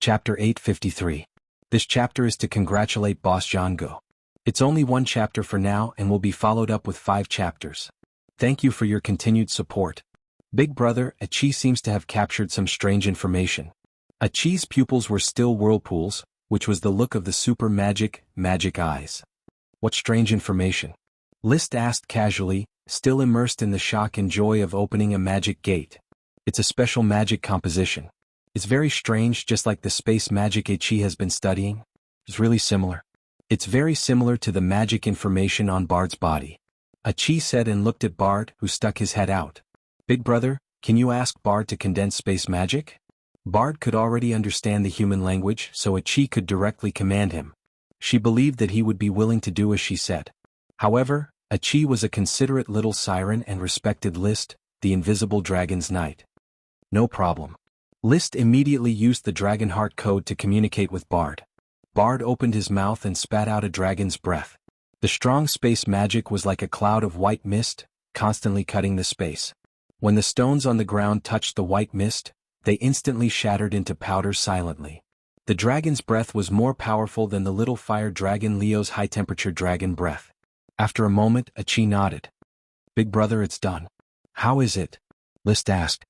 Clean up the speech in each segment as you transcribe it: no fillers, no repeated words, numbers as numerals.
Chapter 853. This chapter is to congratulate Boss Jianghu. It's only one chapter for now and will be followed up with 5 chapters. Thank you for your continued support. Big brother, Achi seems to have captured some strange information. Achi's pupils were still whirlpools, which was the look of the super magic eyes. What strange information? List asked casually, still immersed in the shock and joy of opening a magic gate. It's a special magic composition. It's very strange, just like the space magic Achi has been studying. It's really similar. It's very similar to the magic information on Bard's body. Achi said and looked at Bard, who stuck his head out. Big brother, can you ask Bard to condense space magic? Bard could already understand the human language, so Achi could directly command him. She believed that he would be willing to do as she said. However, Achi was a considerate little siren and respected List, the invisible dragon's knight. No problem. List immediately used the dragon heart code to communicate with Bard. Bard opened his mouth and spat out a dragon's breath. The strong space magic was like a cloud of white mist, constantly cutting the space. When the stones on the ground touched the white mist, they instantly shattered into powder silently. The dragon's breath was more powerful than the little fire dragon Leo's high-temperature dragon breath. After a moment, Achi nodded. Big brother, it's done. How is it? List asked.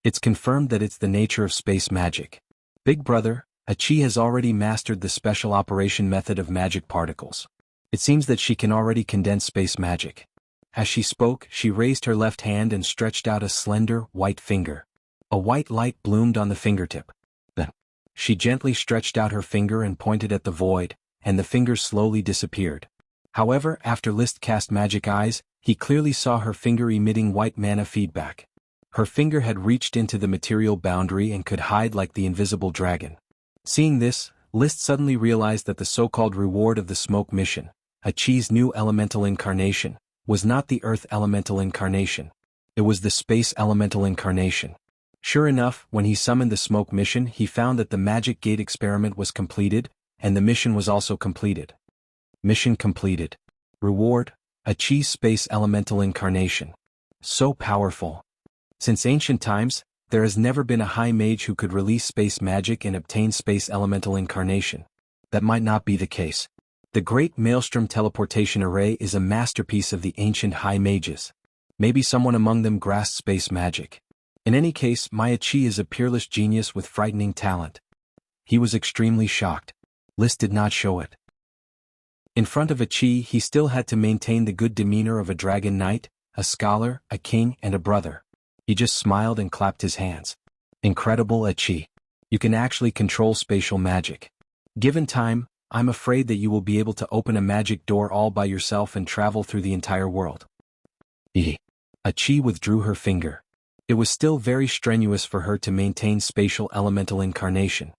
It's confirmed that it's the nature of space magic. Big brother, Achi has already mastered the special operation method of magic particles. It seems that she can already condense space magic. As she spoke, she raised her left hand and stretched out a slender, white finger. A white light bloomed on the fingertip. Then, she gently stretched out her finger and pointed at the void, and the finger slowly disappeared. However, after List cast magic eyes, he clearly saw her finger emitting white mana feedback. Her finger had reached into the material boundary and could hide like the invisible dragon. Seeing this, List suddenly realized that the so-called reward of the smoke mission, Achi's new elemental incarnation, was not the earth elemental incarnation. It was the space elemental incarnation. Sure enough, when he summoned the smoke mission, he found that the magic gate experiment was completed, and the mission was also completed. Mission completed. Reward, Achi's space elemental incarnation. So powerful. Since ancient times, there has never been a high mage who could release space magic and obtain space elemental incarnation. That might not be the case. The Great Maelstrom Teleportation Array is a masterpiece of the ancient high mages. Maybe someone among them grasped space magic. In any case, my Achi is a peerless genius with frightening talent. He was extremely shocked. List did not show it. In front of Achi, he still had to maintain the good demeanor of a dragon knight, a scholar, a king, and a brother. He just smiled and clapped his hands. Incredible, Achi. You can actually control spatial magic. Given time, I'm afraid that you will be able to open a magic door all by yourself and travel through the entire world. Achi withdrew her finger. It was still very strenuous for her to maintain spatial elemental incarnation.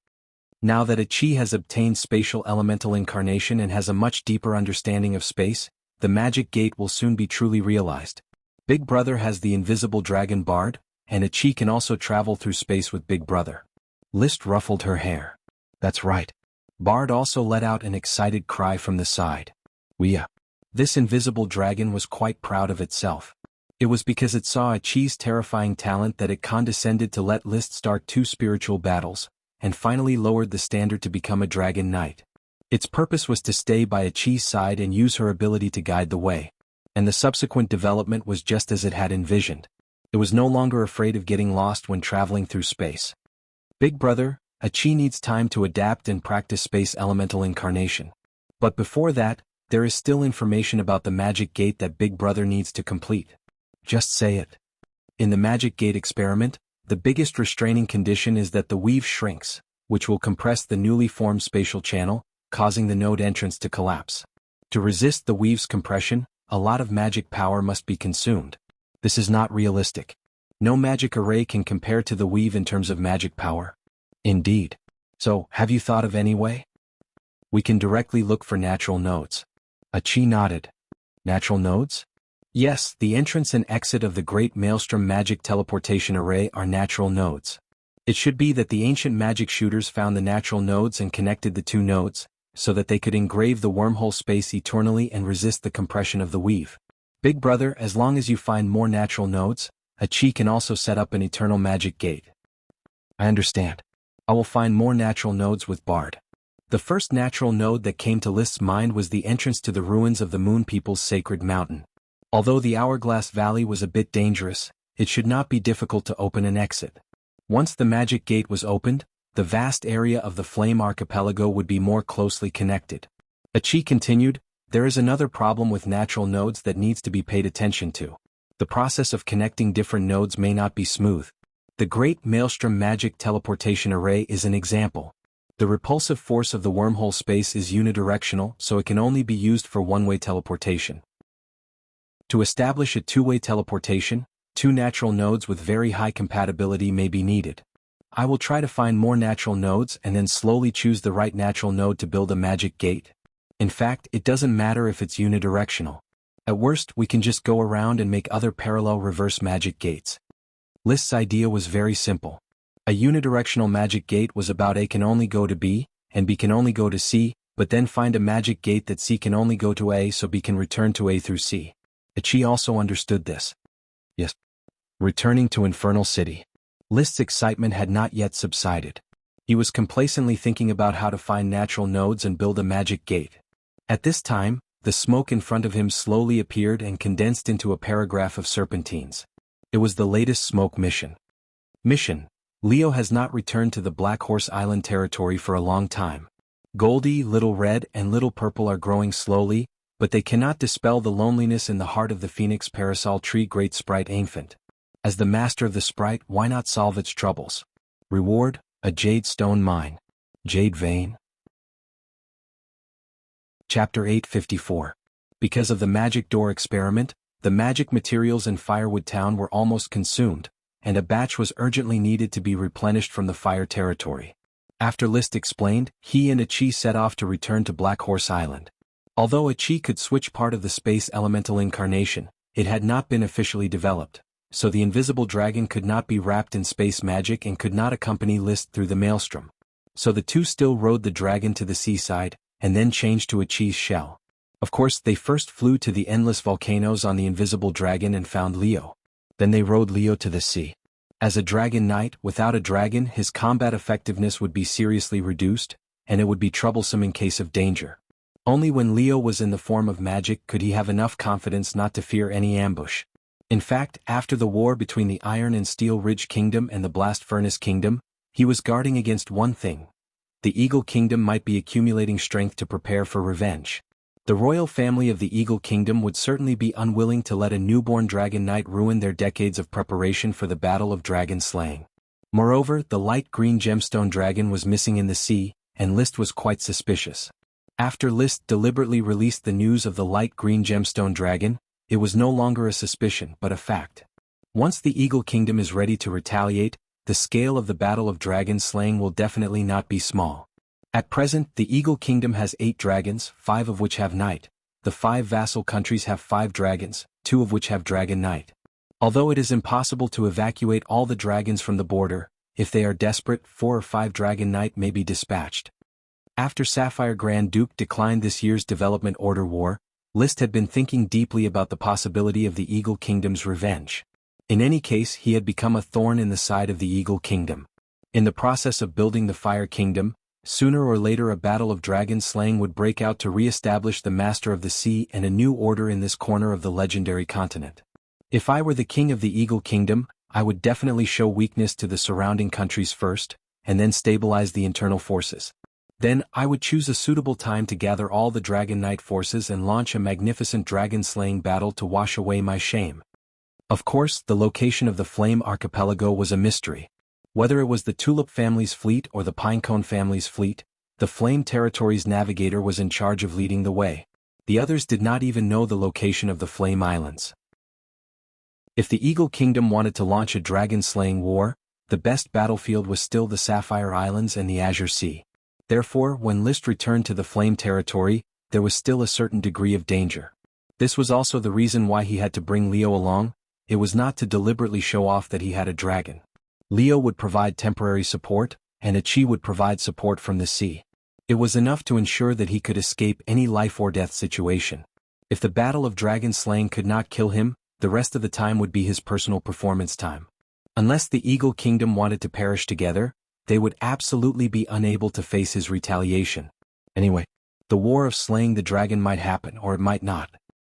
Now that Achi has obtained spatial elemental incarnation and has a much deeper understanding of space, the magic gate will soon be truly realized. Big brother has the invisible dragon Bard, and Achi can also travel through space with Big brother. List ruffled her hair. That's right. Bard also let out an excited cry from the side. Wuxia. This invisible dragon was quite proud of itself. It was because it saw Achi's terrifying talent that it condescended to let List start 2 spiritual battles, and finally lowered the standard to become a dragon knight. Its purpose was to stay by Achi's side and use her ability to guide the way. And the subsequent development was just as it had envisioned. It was no longer afraid of getting lost when traveling through space. Big brother, Achi needs time to adapt and practice space elemental incarnation. But before that, there is still information about the magic gate that Big brother needs to complete. Just say it. In the magic gate experiment, the biggest restraining condition is that the weave shrinks, which will compress the newly formed spatial channel, causing the node entrance to collapse. To resist the weave's compression, a lot of magic power must be consumed. This is not realistic. No magic array can compare to the weave in terms of magic power. Indeed. So, have you thought of any way? We can directly look for natural nodes. Achi nodded. Natural nodes? Yes, the entrance and exit of the Great Maelstrom Magic Teleportation Array are natural nodes. It should be that the ancient magic shooters found the natural nodes and connected the 2 nodes, so that they could engrave the wormhole space eternally and resist the compression of the weave. Big brother, as long as you find more natural nodes, Achi can also set up an eternal magic gate. I understand. I will find more natural nodes with Bard. The first natural node that came to List's mind was the entrance to the ruins of the Moon People's sacred mountain. Although the Hourglass Valley was a bit dangerous, it should not be difficult to open an exit. Once the magic gate was opened, the vast area of the Flame Archipelago would be more closely connected. Achi continued, there is another problem with natural nodes that needs to be paid attention to. The process of connecting different nodes may not be smooth. The Great Maelstrom Magic Teleportation Array is an example. The repulsive force of the wormhole space is unidirectional, so it can only be used for one-way teleportation. To establish a two-way teleportation, two natural nodes with very high compatibility may be needed. I will try to find more natural nodes and then slowly choose the right natural node to build a magic gate. In fact, it doesn't matter if it's unidirectional. At worst, we can just go around and make other parallel reverse magic gates. List's idea was very simple. A unidirectional magic gate was about A can only go to B, and B can only go to C, but then find a magic gate that C can only go to A so B can return to A through C. Achi also understood this. Yes. Returning to Infernal City. List's excitement had not yet subsided. He was complacently thinking about how to find natural nodes and build a magic gate. At this time, the smoke in front of him slowly appeared and condensed into a paragraph of serpentines. It was the latest smoke mission. Mission: Leo has not returned to the Black Horse Island territory for a long time. Goldie, Little Red, and Little Purple are growing slowly, but they cannot dispel the loneliness in the heart of the Phoenix Parasol Tree Great Sprite Infant. As the master of the sprite, why not solve its troubles? Reward: a jade stone mine. Jade vein. Chapter 854. Because of the magic door experiment, the magic materials in Firewood Town were almost consumed, and a batch was urgently needed to be replenished from the fire territory. After List explained, he and Achi set off to return to Black Horse Island. Although Achi could switch part of the space elemental incarnation, it had not been officially developed, so the invisible dragon could not be wrapped in space magic and could not accompany List through the maelstrom. So the two still rode the dragon to the seaside, and then changed to Achi's shell. Of course, they first flew to the endless volcanoes on the invisible dragon and found Leo. Then they rode Leo to the sea. As a dragon knight, without a dragon, his combat effectiveness would be seriously reduced, and it would be troublesome in case of danger. Only when Leo was in the form of magic could he have enough confidence not to fear any ambush. In fact, after the war between the Iron and Steel Ridge Kingdom and the Blast Furnace Kingdom, he was guarding against one thing. The Eagle Kingdom might be accumulating strength to prepare for revenge. The royal family of the Eagle Kingdom would certainly be unwilling to let a newborn dragon knight ruin their decades of preparation for the battle of dragon slaying. Moreover, the light green gemstone dragon was missing in the sea, and List was quite suspicious. After List deliberately released the news of the light green gemstone dragon, it was no longer a suspicion but a fact. Once the Eagle Kingdom is ready to retaliate, the scale of the battle of dragon slaying will definitely not be small. At present, the Eagle Kingdom has 8 dragons, 5 of which have Knight. The 5 vassal countries have 5 dragons, 2 of which have Dragon Knight. Although it is impossible to evacuate all the dragons from the border, if they are desperate, 4 or 5 Dragon Knight may be dispatched. After Sapphire Grand Duke declined this year's Development Order War, List had been thinking deeply about the possibility of the Eagle Kingdom's revenge. In any case, he had become a thorn in the side of the Eagle Kingdom. In the process of building the Fire Kingdom, sooner or later a battle of dragon slaying would break out to re-establish the Master of the Sea and a new order in this corner of the legendary continent. If I were the king of the Eagle Kingdom, I would definitely show weakness to the surrounding countries first, and then stabilize the internal forces. Then, I would choose a suitable time to gather all the Dragon Knight forces and launch a magnificent dragon-slaying battle to wash away my shame. Of course, the location of the Flame Archipelago was a mystery. Whether it was the Tulip family's fleet or the Pinecone family's fleet, the Flame Territory's navigator was in charge of leading the way. The others did not even know the location of the Flame Islands. If the Eagle Kingdom wanted to launch a dragon-slaying war, the best battlefield was still the Sapphire Islands and the Azure Sea. Therefore, when List returned to the Flame Territory, there was still a certain degree of danger. This was also the reason why he had to bring Leo along. It was not to deliberately show off that he had a dragon. Leo would provide temporary support, and Achi would provide support from the sea. It was enough to ensure that he could escape any life-or-death situation. If the battle of dragon slaying could not kill him, the rest of the time would be his personal performance time. Unless the Eagle Kingdom wanted to perish together, they would absolutely be unable to face his retaliation. Anyway, the war of slaying the dragon might happen or it might not.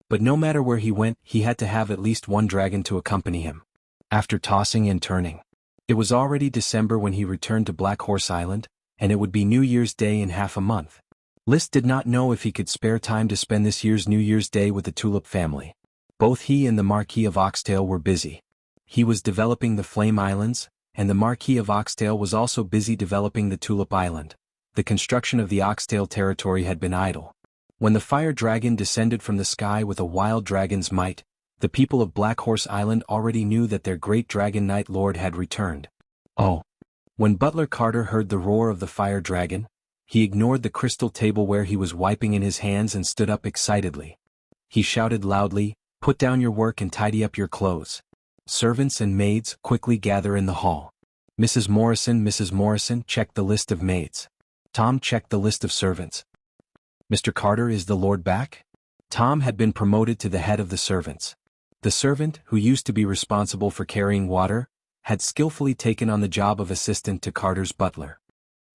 But no matter where he went, he had to have at least one dragon to accompany him. After tossing and turning, it was already December when he returned to Black Horse Island, and it would be New Year's Day in half a month. List did not know if he could spare time to spend this year's New Year's Day with the Tulip family. Both he and the Marquis of Oxtail were busy. He was developing the Flame Islands, and the Marquis of Oxtail was also busy developing the Tulip Island. The construction of the Oxtail territory had been idle. When the fire dragon descended from the sky with a wild dragon's might, the people of Black Horse Island already knew that their great dragon knight lord had returned. Oh! When Butler Carter heard the roar of the fire dragon, he ignored the crystal tableware he was wiping in his hands and stood up excitedly. He shouted loudly, "Put down your work and tidy up your clothes. Servants and maids, quickly gather in the hall. Mrs. Morrison, check the list of maids. Tom, check the list of servants. Mr. Carter, is the Lord back?" Tom had been promoted to the head of the servants. The servant, who used to be responsible for carrying water, had skillfully taken on the job of assistant to Carter's butler.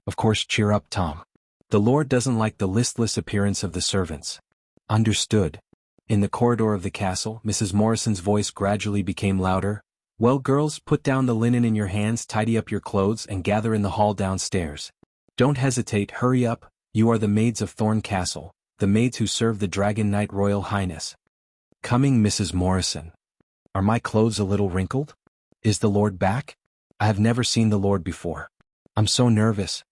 "Of course, cheer up, Tom. The Lord doesn't like the listless appearance of the servants." "Understood." In the corridor of the castle, Mrs. Morrison's voice gradually became louder. "Well, girls, put down the linen in your hands, tidy up your clothes, and gather in the hall downstairs. Don't hesitate, hurry up. You are the maids of Thorn Castle, the maids who serve the Dragon Knight Royal Highness." "Coming, Mrs. Morrison." "Are my clothes a little wrinkled? Is the Lord back? I have never seen the Lord before. I'm so nervous."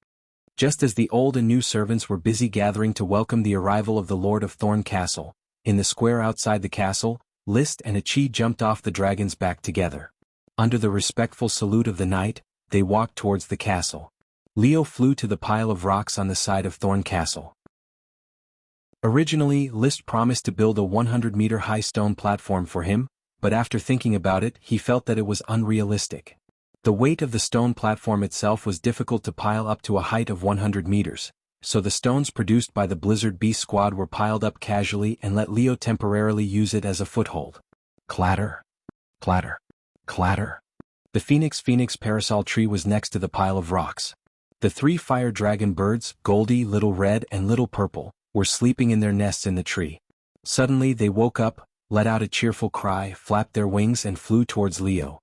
Just as the old and new servants were busy gathering to welcome the arrival of the Lord of Thorn Castle, in the square outside the castle, List and Achi jumped off the dragon's back together. Under the respectful salute of the knight, they walked towards the castle. Leo flew to the pile of rocks on the side of Thorn Castle. Originally, List promised to build a 100-meter-high stone platform for him, but after thinking about it, he felt that it was unrealistic. The weight of the stone platform itself was difficult to pile up to a height of 100 meters, so the stones produced by the Blizzard Beast squad were piled up casually and let Leo temporarily use it as a foothold. Clatter. Clatter. Clatter. The Phoenix parasol tree was next to the pile of rocks. The 3 fire dragon birds, Goldie, Little Red, and Little Purple, were sleeping in their nests in the tree. Suddenly they woke up, let out a cheerful cry, flapped their wings and flew towards Leo.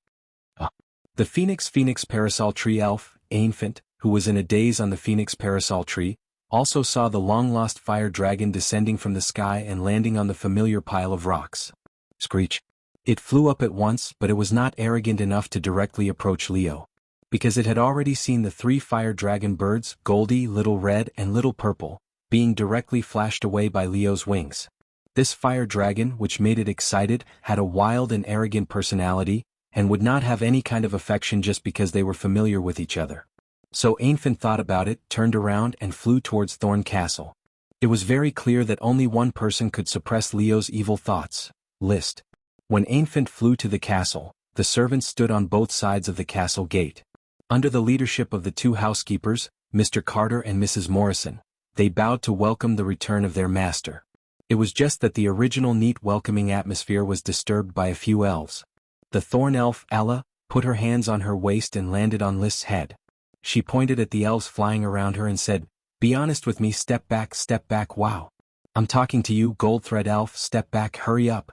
The Phoenix parasol tree elf, Ainfant, who was in a daze on the Phoenix parasol tree, also saw the long-lost fire dragon descending from the sky and landing on the familiar pile of rocks. Screech. It flew up at once, but it was not arrogant enough to directly approach Leo. Because it had already seen the 3 fire dragon birds, Goldie, Little Red, and Little Purple, being directly flashed away by Leo's wings. This fire dragon, which made it excited, had a wild and arrogant personality, and would not have any kind of affection just because they were familiar with each other. So Ainfant thought about it, turned around and flew towards Thorn Castle. It was very clear that only one person could suppress Leo's evil thoughts, List. When Ainfant flew to the castle, the servants stood on both sides of the castle gate. Under the leadership of the 2 housekeepers, Mr. Carter and Mrs. Morrison, they bowed to welcome the return of their master. It was just that the original neat welcoming atmosphere was disturbed by a few elves. The thorn elf, Ella, put her hands on her waist and landed on List's head. She pointed at the elves flying around her and said, "Be honest with me, step back, wow. I'm talking to you, Goldthread elf, step back, hurry up.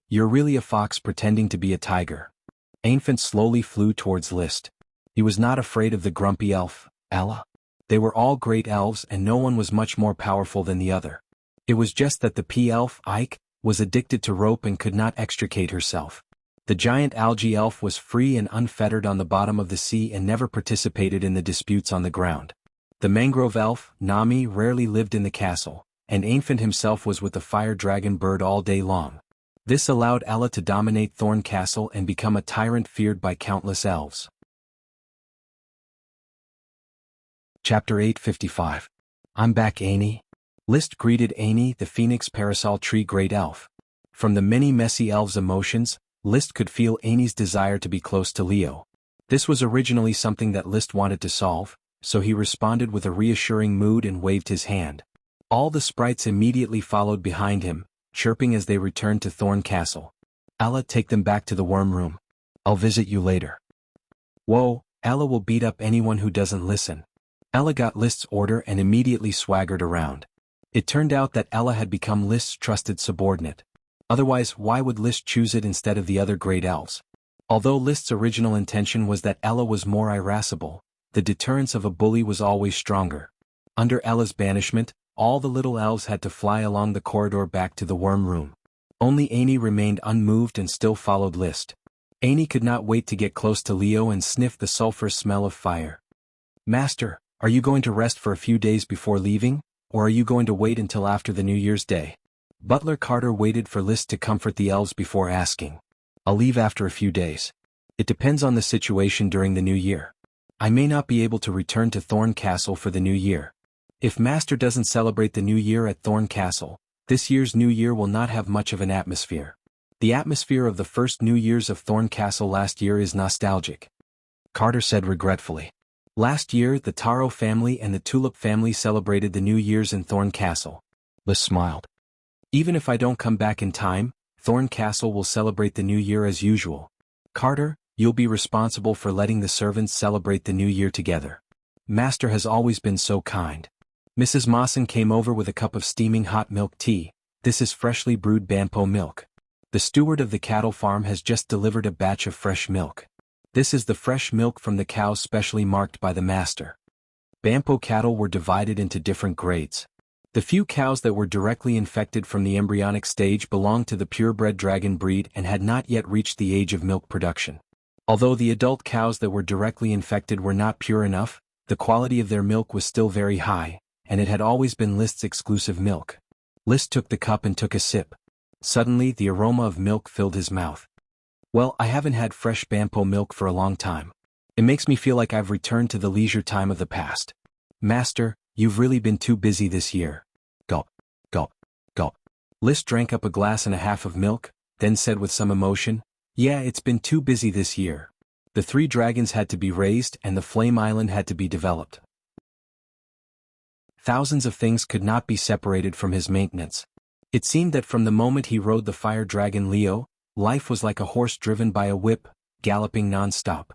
You're really a fox pretending to be a tiger." Ainfant slowly flew towards List. He was not afraid of the grumpy elf, Ella. They were all great elves and no one was much more powerful than the other. It was just that the elf, Ike, was addicted to rope and could not extricate herself. The giant algae elf was free and unfettered on the bottom of the sea and never participated in the disputes on the ground. The mangrove elf, Nami, rarely lived in the castle, and Ainfant himself was with the fire dragon bird all day long. This allowed Ella to dominate Thorn Castle and become a tyrant feared by countless elves. Chapter 855. I'm back, Annie. List greeted Annie, the Phoenix parasol tree great elf. From the many messy elves' emotions, List could feel Annie's desire to be close to Leo. This was originally something that List wanted to solve, so he responded with a reassuring mood and waved his hand. All the sprites immediately followed behind him, chirping as they returned to Thorn Castle. Ella, take them back to the worm room. I'll visit you later. Whoa, Ella will beat up anyone who doesn't listen. Ella got List's order and immediately swaggered around. It turned out that Ella had become List's trusted subordinate. Otherwise, why would List choose it instead of the other great elves? Although List's original intention was that Ella was more irascible, the deterrence of a bully was always stronger. Under Ella's banishment, all the little elves had to fly along the corridor back to the worm room. Only Annie remained unmoved and still followed List. Annie could not wait to get close to Leo and sniff the sulphurous smell of fire. "Master, are you going to rest for a few days before leaving, or are you going to wait until after the New Year's Day?" Butler Carter waited for List to comfort the elves before asking. "I'll leave after a few days. It depends on the situation during the new year. I may not be able to return to Thorn Castle for the new year. If Master doesn't celebrate the new year at Thorn Castle, this year's new year will not have much of an atmosphere. The atmosphere of the first New Year's of Thorn Castle last year is nostalgic," Carter said regretfully. "Last year the Taro family and the Tulip family celebrated the New Year's in Thorn Castle." List smiled. "Even if I don't come back in time, Thorn Castle will celebrate the New Year as usual. Carter, you'll be responsible for letting the servants celebrate the New Year together. Master has always been so kind." Mrs. Mawson came over with a cup of steaming hot milk tea. "This is freshly brewed Banpo milk. The steward of the cattle farm has just delivered a batch of fresh milk. This is the fresh milk from the cows specially marked by the master." Banpo cattle were divided into different grades. The few cows that were directly infected from the embryonic stage belonged to the purebred dragon breed and had not yet reached the age of milk production. Although the adult cows that were directly infected were not pure enough, the quality of their milk was still very high, and it had always been List's exclusive milk. List took the cup and took a sip. Suddenly the aroma of milk filled his mouth. "Well, I haven't had fresh Banpo milk for a long time. It makes me feel like I've returned to the leisure time of the past. Master, you've really been too busy this year." Gulp, gulp, gulp. List drank up a glass and a half of milk, then said with some emotion, "Yeah, it's been too busy this year. The 3 dragons had to be raised and the Flame Island had to be developed. Thousands of things could not be separated from his maintenance. It seemed that from the moment he rode the fire dragon Leo, life was like a horse driven by a whip, galloping non-stop.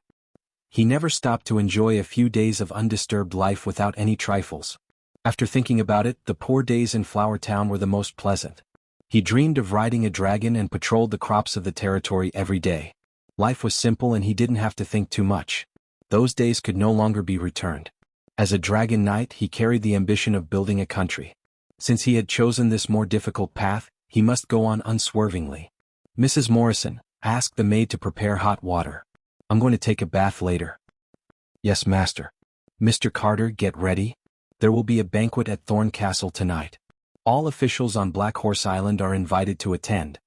He never stopped to enjoy a few days of undisturbed life without any trifles. After thinking about it, the poor days in Flower Town were the most pleasant. He dreamed of riding a dragon and patrolled the crops of the territory every day. Life was simple and he didn't have to think too much. Those days could no longer be returned. As a dragon knight, he carried the ambition of building a country. Since he had chosen this more difficult path, he must go on unswervingly. "Mrs. Morrison, ask the maid to prepare hot water. I'm going to take a bath later." "Yes, master." "Mr. Carter, get ready. There will be a banquet at Thorn Castle tonight. All officials on Black Horse Island are invited to attend."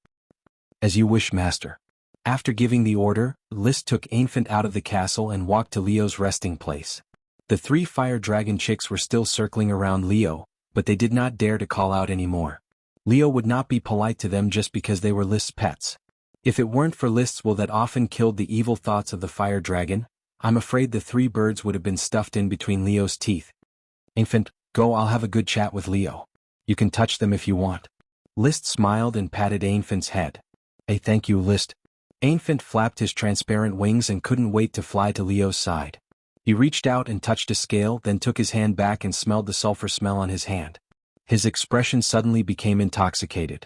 "As you wish, master." After giving the order, List took Infant out of the castle and walked to Leo's resting place. The 3 fire dragon chicks were still circling around Leo, but they did not dare to call out anymore. Leo would not be polite to them just because they were List's pets. If it weren't for List's will that often killed the evil thoughts of the fire dragon, I'm afraid the 3 birds would have been stuffed in between Leo's teeth. "Infant, go, I'll have a good chat with Leo. You can touch them if you want." List smiled and patted Infant's head. Thank you, List." Infant flapped his transparent wings and couldn't wait to fly to Leo's side. He reached out and touched a scale, then took his hand back and smelled the sulfur smell on his hand. His expression suddenly became intoxicated.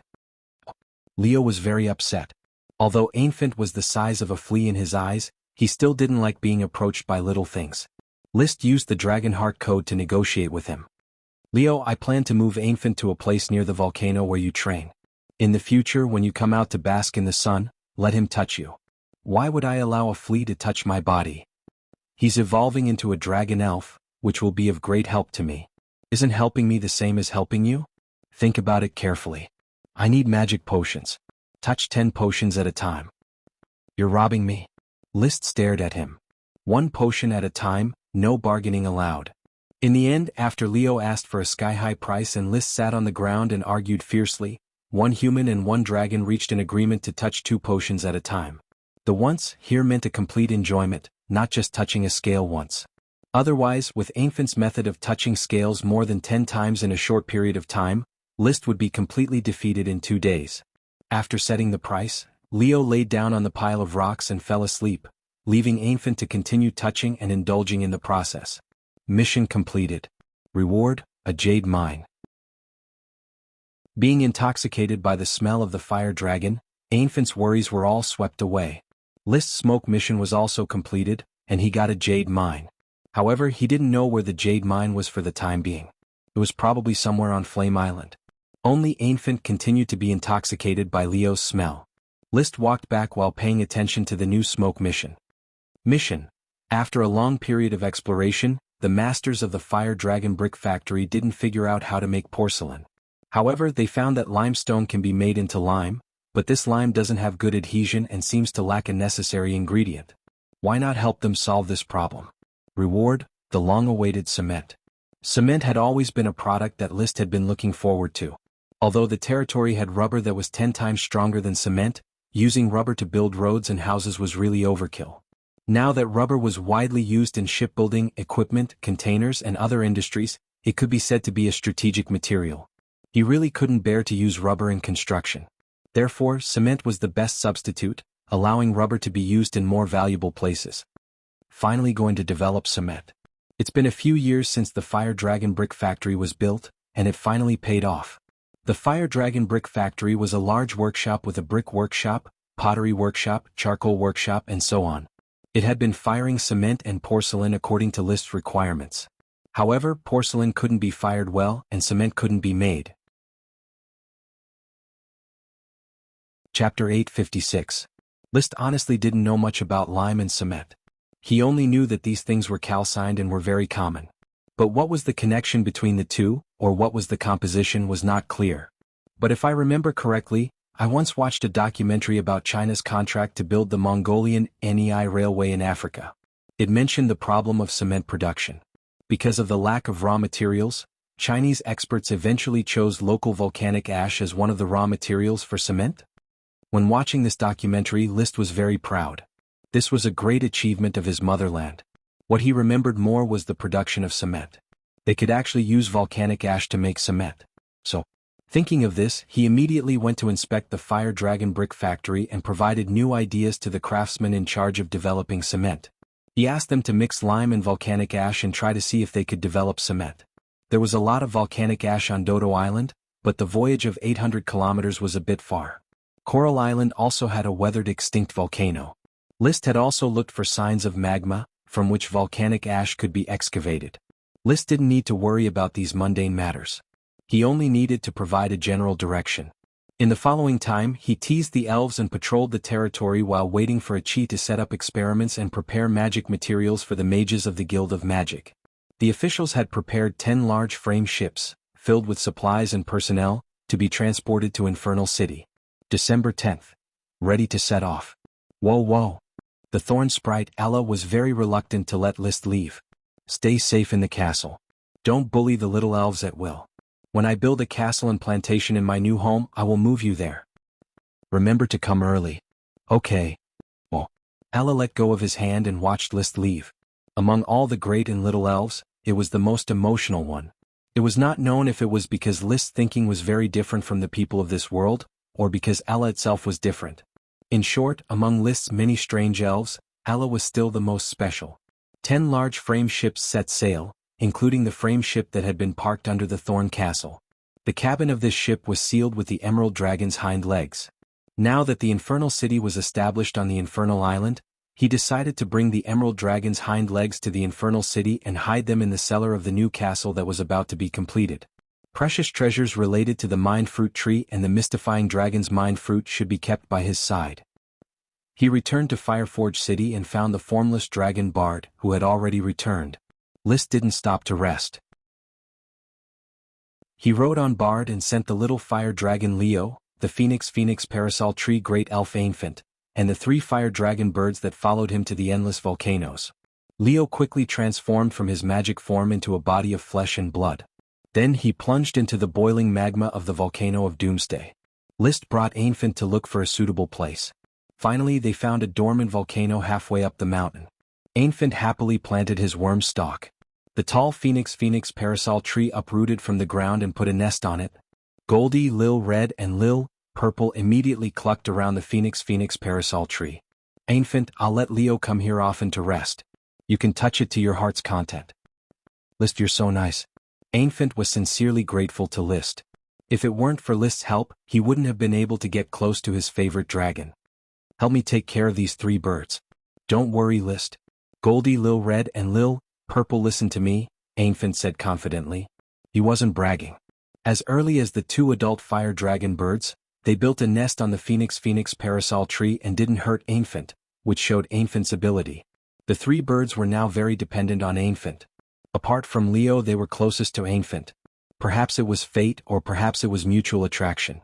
Leo was very upset. Although Infant was the size of a flea in his eyes, he still didn't like being approached by little things. List used the Dragon Heart Code to negotiate with him. "Leo, I plan to move Infant to a place near the volcano where you train. In the future, when you come out to bask in the sun, let him touch you. Why would I allow a flea to touch my body? He's evolving into a dragon elf, which will be of great help to me. Isn't helping me the same as helping you? Think about it carefully. I need magic potions. Touch 10 potions at a time." "You're robbing me?" List stared at him. 1 potion at a time, no bargaining allowed. In the end, after Leo asked for a sky-high price and List sat on the ground and argued fiercely, 1 human and 1 dragon reached an agreement to touch 2 potions at a time. The once here meant a complete enjoyment, not just touching a scale once. Otherwise, with Infant's method of touching scales more than 10 times in a short period of time, List would be completely defeated in 2 days. After setting the price, Leo laid down on the pile of rocks and fell asleep, leaving Infant to continue touching and indulging in the process. Mission completed. Reward, a jade mine. Being intoxicated by the smell of the fire dragon, Infant's worries were all swept away. List's smoke mission was also completed, and he got a jade mine. However, he didn't know where the jade mine was for the time being. It was probably somewhere on Flame Island. Only Infant continued to be intoxicated by Leo's smell. List walked back while paying attention to the new smoke mission. After a long period of exploration, the masters of the Fire Dragon Brick Factory didn't figure out how to make porcelain. However, they found that limestone can be made into lime, but this lime doesn't have good adhesion and seems to lack a necessary ingredient. Why not help them solve this problem? Reward, the long-awaited cement. Cement had always been a product that List had been looking forward to. Although the territory had rubber that was 10 times stronger than cement, using rubber to build roads and houses was really overkill. Now that rubber was widely used in shipbuilding, equipment, containers, and other industries, it could be said to be a strategic material. He really couldn't bear to use rubber in construction. Therefore, cement was the best substitute, allowing rubber to be used in more valuable places. Finally going to develop cement. It's been a few years since the Fire Dragon Brick Factory was built, and it finally paid off. The Fire Dragon Brick Factory was a large workshop with a brick workshop, pottery workshop, charcoal workshop, and so on. It had been firing cement and porcelain according to List's requirements. However, porcelain couldn't be fired well, and cement couldn't be made. Chapter 856. List honestly didn't know much about lime and cement. He only knew that these things were calcined and were very common. But what was the connection between the two, or what was the composition, was not clear. But if I remember correctly, I once watched a documentary about China's contract to build the Mongolian NEI Railway in Africa. It mentioned the problem of cement production. Because of the lack of raw materials, Chinese experts eventually chose local volcanic ash as one of the raw materials for cement. When watching this documentary, List was very proud. This was a great achievement of his motherland. What he remembered more was the production of cement. They could actually use volcanic ash to make cement. So, thinking of this, he immediately went to inspect the Fire Dragon Brick Factory and provided new ideas to the craftsmen in charge of developing cement. He asked them to mix lime and volcanic ash and try to see if they could develop cement. There was a lot of volcanic ash on Dodo Island, but the voyage of 800 kilometers was a bit far. Coral Island also had a weathered extinct volcano. List had also looked for signs of magma, from which volcanic ash could be excavated. List didn't need to worry about these mundane matters. He only needed to provide a general direction. In the following time, he teased the elves and patrolled the territory while waiting for a chi to set up experiments and prepare magic materials for the mages of the Guild of Magic. The officials had prepared 10 large frame ships, filled with supplies and personnel, to be transported to Infernal City. December 10th. Ready to set off. Whoa. The thorn sprite Ella was very reluctant to let List leave. Stay safe in the castle. Don't bully the little elves at will. When I build a castle and plantation in my new home, I will move you there. Remember to come early. Okay. Oh. Ella let go of his hand and watched List leave. Among all the great and little elves, it was the most emotional one. It was not known if it was because List's thinking was very different from the people of this world, or because Ella itself was different. In short, among List's many strange elves, Ella was still the most special. 10 large frame ships set sail, including the frame ship that had been parked under the Thorn Castle. The cabin of this ship was sealed with the Emerald Dragon's hind legs. Now that the Infernal City was established on the Infernal Island, he decided to bring the Emerald Dragon's hind legs to the Infernal City and hide them in the cellar of the new castle that was about to be completed. Precious treasures related to the Mind Fruit Tree and the mystifying dragon's Mind Fruit should be kept by his side. He returned to Fireforge City and found the formless dragon Bard, who had already returned. List didn't stop to rest. He rode on Bard and sent the little fire dragon Leo, the Phoenix Parasol Tree Great Elf Infant, and the 3 fire dragon birds that followed him to the endless volcanoes. Leo quickly transformed from his magic form into a body of flesh and blood. Then he plunged into the boiling magma of the volcano of Doomsday. List brought Infant to look for a suitable place. Finally they found a dormant volcano halfway up the mountain. Infant happily planted his worm stalk. The tall Phoenix Parasol Tree uprooted from the ground and put a nest on it. Goldie, Lil Red and Lil Purple immediately clucked around the Phoenix Parasol Tree. Infant, I'll let Leo come here often to rest. You can touch it to your heart's content. List, you're so nice. Infant was sincerely grateful to List. If it weren't for List's help, he wouldn't have been able to get close to his favorite dragon. Help me take care of these 3 birds. Don't worry, List. Goldie, Lil Red and Lil Purple, listen to me, Infant said confidently. He wasn't bragging. As early as the 2 adult fire dragon birds, they built a nest on the Phoenix parasol tree and didn't hurt Infant, which showed Infant's ability. The 3 birds were now very dependent on Infant. Apart from Leo, they were closest to Infant. Perhaps it was fate, or perhaps it was mutual attraction.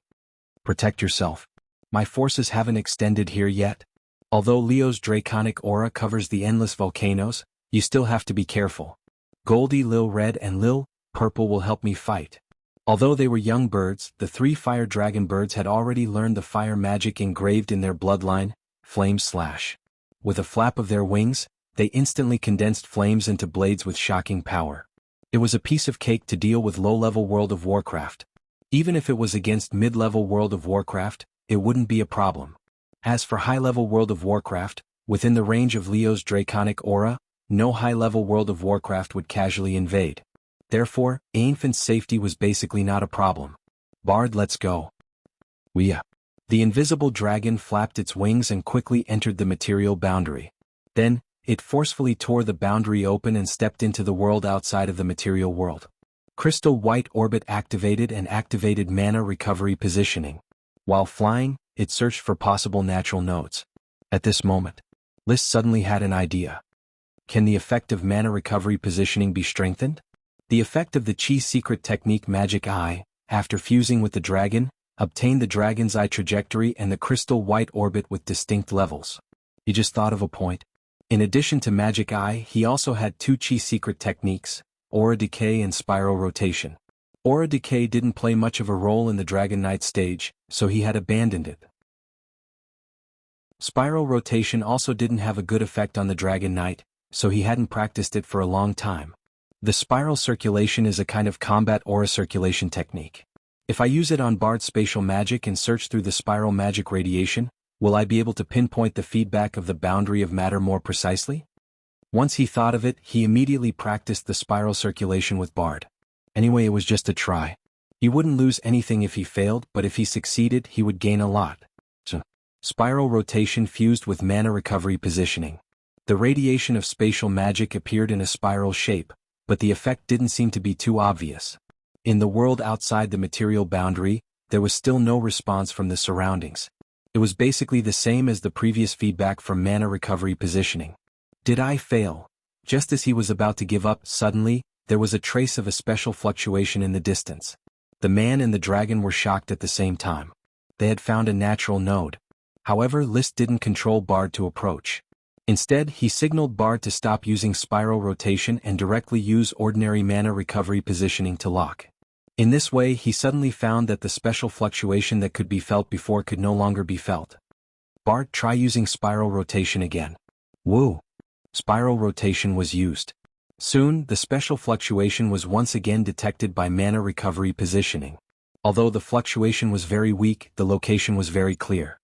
Protect yourself. My forces haven't extended here yet. Although Leo's draconic aura covers the endless volcanoes, you still have to be careful. Goldie, Lil Red and Lil Purple will help me fight. Although they were young birds, the 3 fire dragon birds had already learned the fire magic engraved in their bloodline, Flame Slash. With a flap of their wings, they instantly condensed flames into blades with shocking power. It was a piece of cake to deal with low-level World of Warcraft. Even if it was against mid-level World of Warcraft, it wouldn't be a problem. As for high-level World of Warcraft, within the range of Leo's draconic aura, no high-level World of Warcraft would casually invade. Therefore, Infant's safety was basically not a problem. Bard, let's go. Wuxia. The invisible dragon flapped its wings and quickly entered the material boundary. Then, it forcefully tore the boundary open and stepped into the world outside of the material world. Crystal White Orbit activated and activated mana recovery positioning. While flying, it searched for possible natural nodes. At this moment, List suddenly had an idea. Can the effect of mana recovery positioning be strengthened? The effect of the Chi secret technique Magic Eye, after fusing with the dragon, obtained the dragon's eye trajectory and the crystal white orbit with distinct levels. He just thought of a point. In addition to Magic Eye, he also had 2 Chi secret techniques, Aura Decay and Spiral Rotation. Aura Decay didn't play much of a role in the Dragon Knight stage, so he had abandoned it. Spiral Rotation also didn't have a good effect on the Dragon Knight, so he hadn't practiced it for a long time. The spiral circulation is a kind of combat aura circulation technique. If I use it on Bard's spatial magic and search through the spiral magic radiation, will I be able to pinpoint the feedback of the boundary of matter more precisely? Once he thought of it, he immediately practiced the spiral circulation with Bard. Anyway, it was just a try. He wouldn't lose anything if he failed, but if he succeeded, he would gain a lot. So, spiral rotation fused with mana recovery positioning. The radiation of spatial magic appeared in a spiral shape, but the effect didn't seem to be too obvious. In the world outside the material boundary, there was still no response from the surroundings. It was basically the same as the previous feedback from mana recovery positioning. Did I fail? Just as he was about to give up, suddenly, there was a trace of a special fluctuation in the distance. The man and the dragon were shocked at the same time. They had found a natural node. However, List didn't control Bard to approach. Instead, he signaled Bard to stop using spiral rotation and directly use ordinary mana recovery positioning to lock. In this way, he suddenly found that the special fluctuation that could be felt before could no longer be felt. Bard, try using spiral rotation again. Woo! Spiral rotation was used. Soon, the special fluctuation was once again detected by mana recovery positioning. Although the fluctuation was very weak, the location was very clear.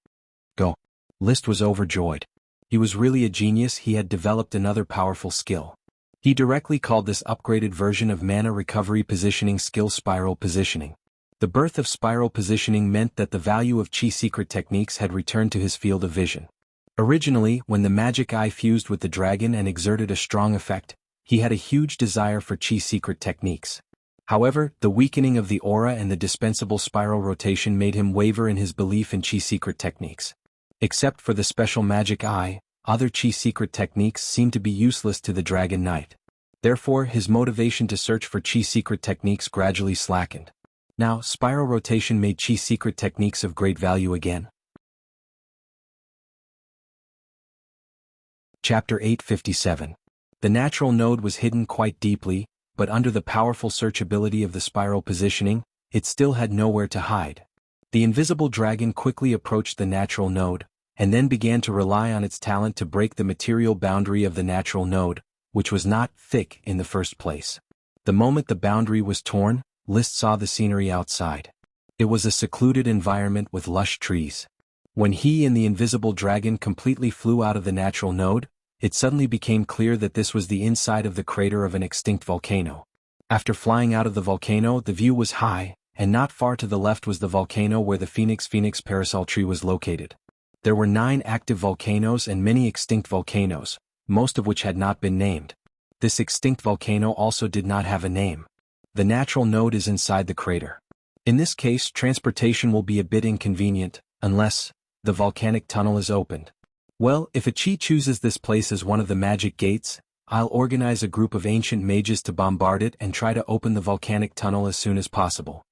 Go. List was overjoyed. He was really a genius. He had developed another powerful skill. He directly called this upgraded version of mana recovery positioning skill spiral positioning. The birth of spiral positioning meant that the value of Chi secret techniques had returned to his field of vision. Originally, when the Magic Eye fused with the dragon and exerted a strong effect, he had a huge desire for Chi secret techniques. However, the weakening of the aura and the dispensable spiral rotation made him waver in his belief in Chi secret techniques. Except for the special Magic Eye, other Chi secret techniques seemed to be useless to the Dragon Knight. Therefore, his motivation to search for Chi secret techniques gradually slackened. Now, spiral rotation made Chi secret techniques of great value again. Chapter 857. The natural node was hidden quite deeply, but under the powerful search ability of the spiral positioning, it still had nowhere to hide. The invisible dragon quickly approached the natural node, and then began to rely on its talent to break the material boundary of the natural node, which was not thick in the first place. The moment the boundary was torn, List saw the scenery outside. It was a secluded environment with lush trees. When he and the invisible dragon completely flew out of the natural node, it suddenly became clear that this was the inside of the crater of an extinct volcano. After flying out of the volcano, the view was high, and not far to the left was the volcano where the Phoenix parasol tree was located. There were 9 active volcanoes and many extinct volcanoes, most of which had not been named. This extinct volcano also did not have a name. The natural node is inside the crater. In this case, transportation will be a bit inconvenient, unless the volcanic tunnel is opened. Well, if Chi chooses this place as one of the magic gates, I'll organize a group of ancient mages to bombard it and try to open the volcanic tunnel as soon as possible.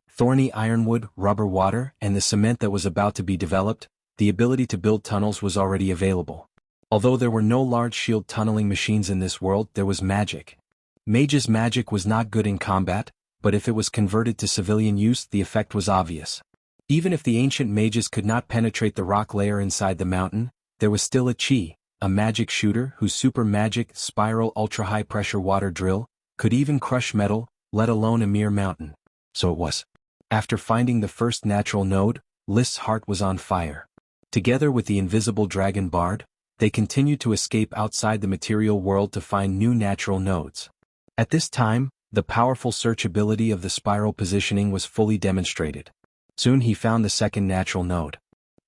Thorny ironwood, rubber water, and the cement that was about to be developed, the ability to build tunnels was already available. Although there were no large shield tunneling machines in this world, there was magic. Mage's magic was not good in combat, but if it was converted to civilian use, the effect was obvious. Even if the ancient mages could not penetrate the rock layer inside the mountain, there was still a Chi, a magic shooter whose super magic spiral ultra-high pressure water drill could even crush metal, let alone a mere mountain. So it was. After finding the first natural node, List's heart was on fire. Together with the invisible dragon Bard, they continued to escape outside the material world to find new natural nodes. At this time, the powerful search ability of the spiral positioning was fully demonstrated. Soon he found the second natural node.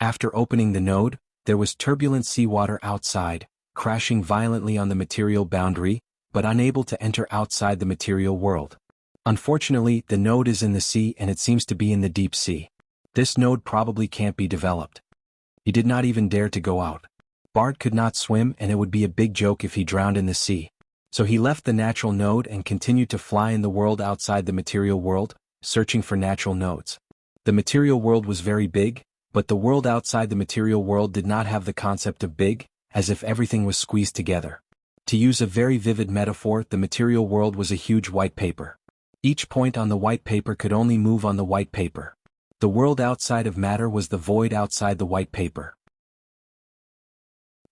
After opening the node, there was turbulent seawater outside, crashing violently on the material boundary, but unable to enter outside the material world. Unfortunately, the node is in the sea and it seems to be in the deep sea. This node probably can't be developed. He did not even dare to go out. Bard could not swim and it would be a big joke if he drowned in the sea. So he left the natural node and continued to fly in the world outside the material world, searching for natural nodes. The material world was very big, but the world outside the material world did not have the concept of big, as if everything was squeezed together. To use a very vivid metaphor, the material world was a huge white paper. Each point on the white paper could only move on the white paper. The world outside of matter was the void outside the white paper.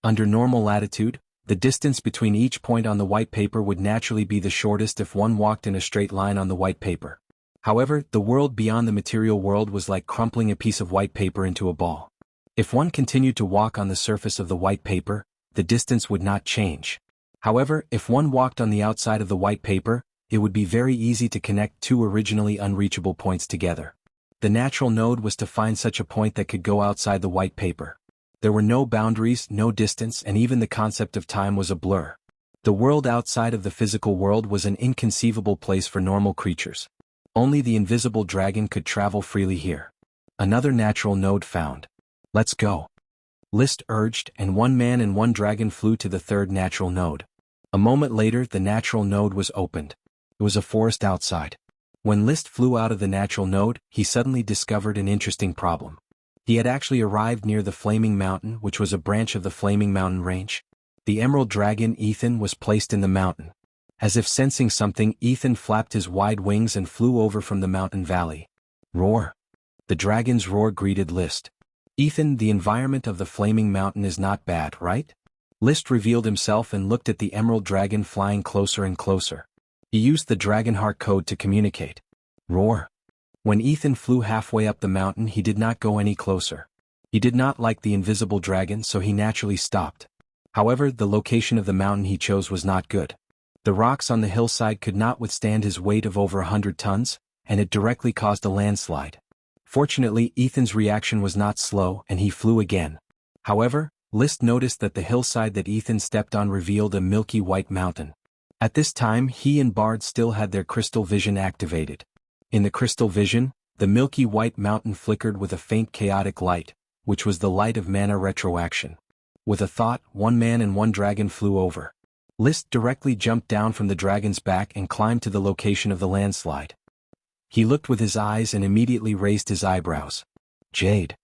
Under normal latitude, the distance between each point on the white paper would naturally be the shortest if one walked in a straight line on the white paper. However, the world beyond the material world was like crumpling a piece of white paper into a ball. If one continued to walk on the surface of the white paper, the distance would not change. However, if one walked on the outside of the white paper, it would be very easy to connect 2 originally unreachable points together. The natural node was to find such a point that could go outside the white paper. There were no boundaries, no distance, and even the concept of time was a blur. The world outside of the physical world was an inconceivable place for normal creatures. Only the invisible dragon could travel freely here. Another natural node found. Let's go. List urged, and 1 man and 1 dragon flew to the third natural node. A moment later, the natural node was opened. It was a forest outside. When List flew out of the natural node, he suddenly discovered an interesting problem. He had actually arrived near the Flaming Mountain, which was a branch of the Flaming Mountain range. The emerald dragon Ethan was placed in the mountain. As if sensing something, Ethan flapped his wide wings and flew over from the mountain valley. Roar! The dragon's roar greeted List. Ethan, the environment of the Flaming Mountain is not bad, right? List revealed himself and looked at the emerald dragon flying closer and closer. He used the Dragonheart code to communicate. Roar! When Ethan flew halfway up the mountain, he did not go any closer. He did not like the invisible dragon, so he naturally stopped. However, the location of the mountain he chose was not good. The rocks on the hillside could not withstand his weight of over 100 tons, and it directly caused a landslide. Fortunately, Ethan's reaction was not slow, and he flew again. However, List noticed that the hillside that Ethan stepped on revealed a milky white mountain. At this time, he and Bard still had their crystal vision activated. In the crystal vision, the milky white mountain flickered with a faint chaotic light, which was the light of mana retroaction. With a thought, 1 man and 1 dragon flew over. List directly jumped down from the dragon's back and climbed to the location of the landslide. He looked with his eyes and immediately raised his eyebrows. Jade.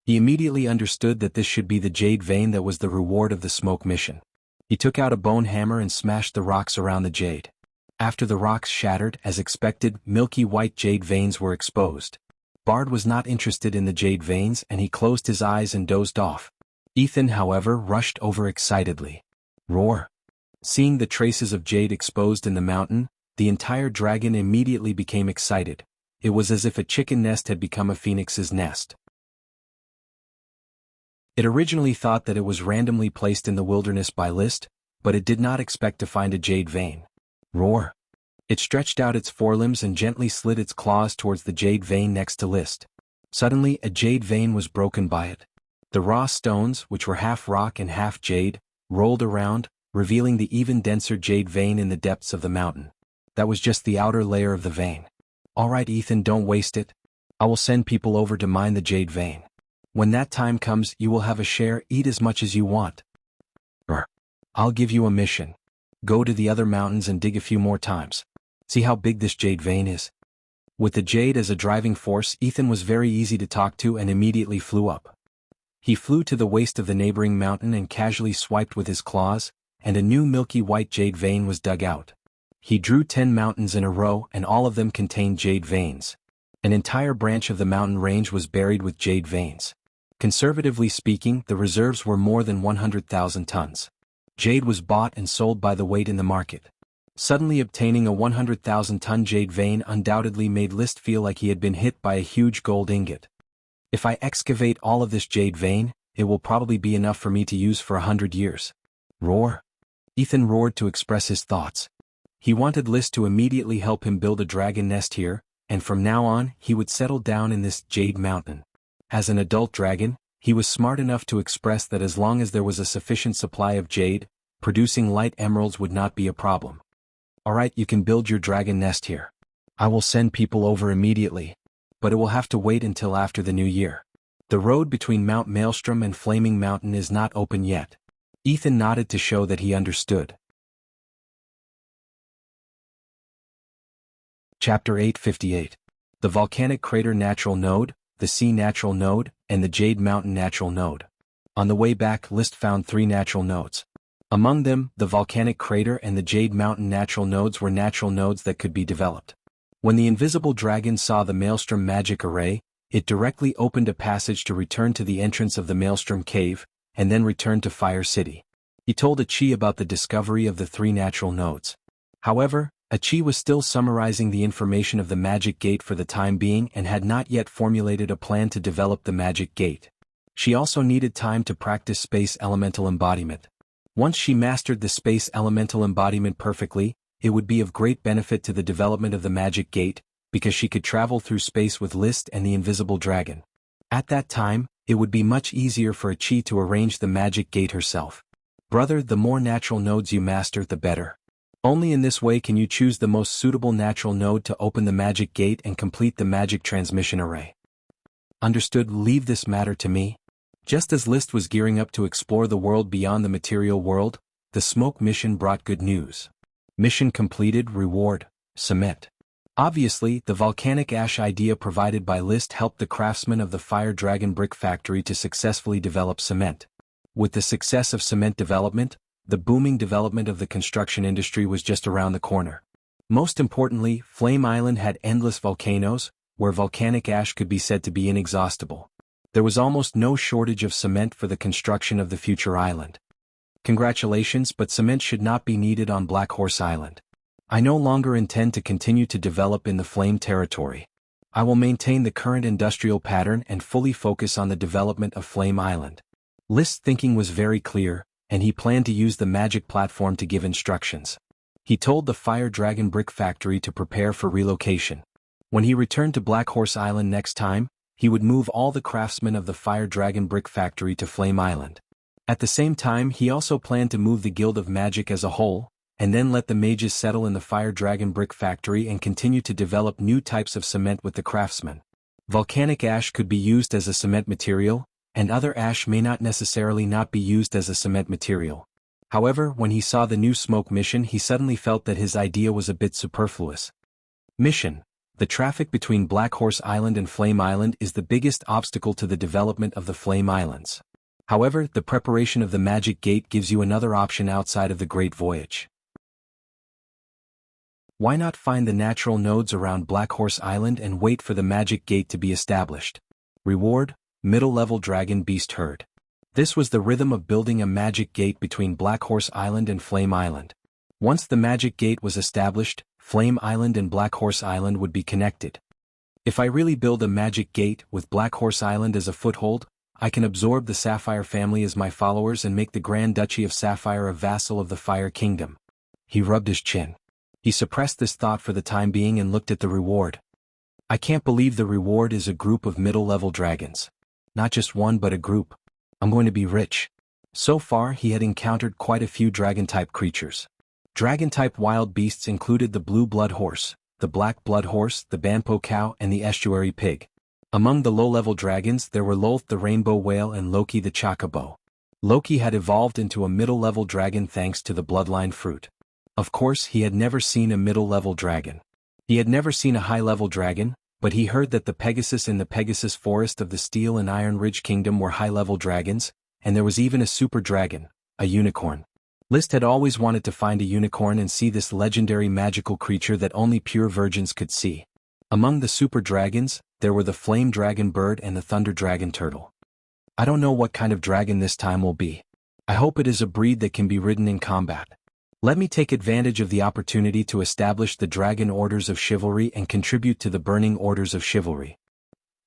He immediately understood that this should be the jade vein that was the reward of the smoke mission. He took out a bone hammer and smashed the rocks around the jade. After the rocks shattered, as expected, milky white jade veins were exposed. Bard was not interested in the jade veins and he closed his eyes and dozed off. Ethan, however, rushed over excitedly. Roar! Seeing the traces of jade exposed in the mountain, the entire dragon immediately became excited. It was as if a chicken nest had become a phoenix's nest. It originally thought that it was randomly placed in the wilderness by List, but it did not expect to find a jade vein. Roar! It stretched out its forelimbs and gently slid its claws towards the jade vein next to List. Suddenly, a jade vein was broken by it. The raw stones, which were half rock and half jade, rolled around, revealing the even denser jade vein in the depths of the mountain. That was just the outer layer of the vein. All right, Ethan, don't waste it. I will send people over to mine the jade vein. When that time comes, you will have a share, eat as much as you want. I'll give you a mission. Go to the other mountains and dig a few more times. See how big this jade vein is? With the jade as a driving force, Ethan was very easy to talk to and immediately flew up. He flew to the waist of the neighboring mountain and casually swiped with his claws, and a new milky white jade vein was dug out. He drew 10 mountains in a row and all of them contained jade veins. An entire branch of the mountain range was buried with jade veins. Conservatively speaking, the reserves were more than 100,000 tons. Jade was bought and sold by the weight in the market. Suddenly obtaining a 100,000-ton jade vein undoubtedly made List feel like he had been hit by a huge gold ingot. If I excavate all of this jade vein, it will probably be enough for me to use for 100 years. Roar! Ethan roared to express his thoughts. He wanted List to immediately help him build a dragon nest here, and from now on, he would settle down in this jade mountain. As an adult dragon, he was smart enough to express that as long as there was a sufficient supply of jade, producing light emeralds would not be a problem. Alright, you can build your dragon nest here. I will send people over immediately, but it will have to wait until after the new year. The road between Mount Maelstrom and Flaming Mountain is not open yet. Ethan nodded to show that he understood. Chapter 858. The Volcanic Crater Natural Node, the Sea Natural Node, and the Jade Mountain Natural Node. On the way back, List found 3 natural nodes. Among them, the volcanic crater and the Jade Mountain natural nodes were natural nodes that could be developed. When the invisible dragon saw the Maelstrom magic array, it directly opened a passage to return to the entrance of the Maelstrom cave, and then return to Fire City. He told Achi about the discovery of the 3 natural nodes. However, Achi was still summarizing the information of the magic gate for the time being and had not yet formulated a plan to develop the magic gate. She also needed time to practice space elemental embodiment. Once she mastered the space elemental embodiment perfectly, it would be of great benefit to the development of the magic gate, because she could travel through space with List and the invisible dragon. At that time, it would be much easier for Achi to arrange the magic gate herself. Brother, the more natural nodes you master, the better. Only in this way can you choose the most suitable natural node to open the magic gate and complete the magic transmission array. Understood, leave this matter to me. Just as List was gearing up to explore the world beyond the material world, the smoke mission brought good news. Mission completed, reward, cement. Obviously, the volcanic ash idea provided by List helped the craftsmen of the Fire Dragon Brick Factory to successfully develop cement. With the success of cement development, the booming development of the construction industry was just around the corner. Most importantly, Flame Island had endless volcanoes, where volcanic ash could be said to be inexhaustible. There was almost no shortage of cement for the construction of the future island. Congratulations, but cement should not be needed on Black Horse Island. I no longer intend to continue to develop in the Flame territory. I will maintain the current industrial pattern and fully focus on the development of Flame Island. List's thinking was very clear, and he planned to use the magic platform to give instructions. He told the Fire Dragon Brick Factory to prepare for relocation. When he returned to Black Horse Island next time, he would move all the craftsmen of the Fire Dragon Brick Factory to Flame Island. At the same time, he also planned to move the Guild of Magic as a whole, and then let the mages settle in the Fire Dragon Brick Factory and continue to develop new types of cement with the craftsmen. Volcanic ash could be used as a cement material, and other ash may not necessarily not be used as a cement material. However, when he saw the new smoke mission, he suddenly felt that his idea was a bit superfluous. Mission: the traffic between Black Horse Island and Flame Island is the biggest obstacle to the development of the Flame Islands. However, the preparation of the Magic Gate gives you another option outside of the Great Voyage. Why not find the natural nodes around Black Horse Island and wait for the Magic Gate to be established? Reward: middle-level dragon beast herd. This was the rhythm of building a magic gate between Black Horse Island and Flame Island. Once the magic gate was established, Flame Island and Black Horse Island would be connected. If I really build a magic gate with Black Horse Island as a foothold, I can absorb the Sapphire family as my followers and make the Grand Duchy of Sapphire a vassal of the Fire Kingdom. He rubbed his chin. He suppressed this thought for the time being and looked at the reward. I can't believe the reward is a group of middle-level dragons. Not just one but a group. I'm going to be rich. So far he had encountered quite a few dragon-type creatures. Dragon-type wild beasts included the blue blood horse, the black blood horse, the Banpo cow and the estuary pig. Among the low-level dragons there were Lolth the rainbow whale and Loki the chocobo. Loki had evolved into a middle-level dragon thanks to the bloodline fruit. Of course he had never seen a middle-level dragon. He had never seen a high-level dragon, but he heard that the Pegasus in the Pegasus Forest of the Steel and Iron Ridge Kingdom were high-level dragons, and there was even a super dragon, a unicorn. List had always wanted to find a unicorn and see this legendary magical creature that only pure virgins could see. Among the super dragons, there were the flame dragon bird and the thunder dragon turtle. I don't know what kind of dragon this time will be. I hope it is a breed that can be ridden in combat. Let me take advantage of the opportunity to establish the Dragon Orders of Chivalry and contribute to the Burning Orders of Chivalry.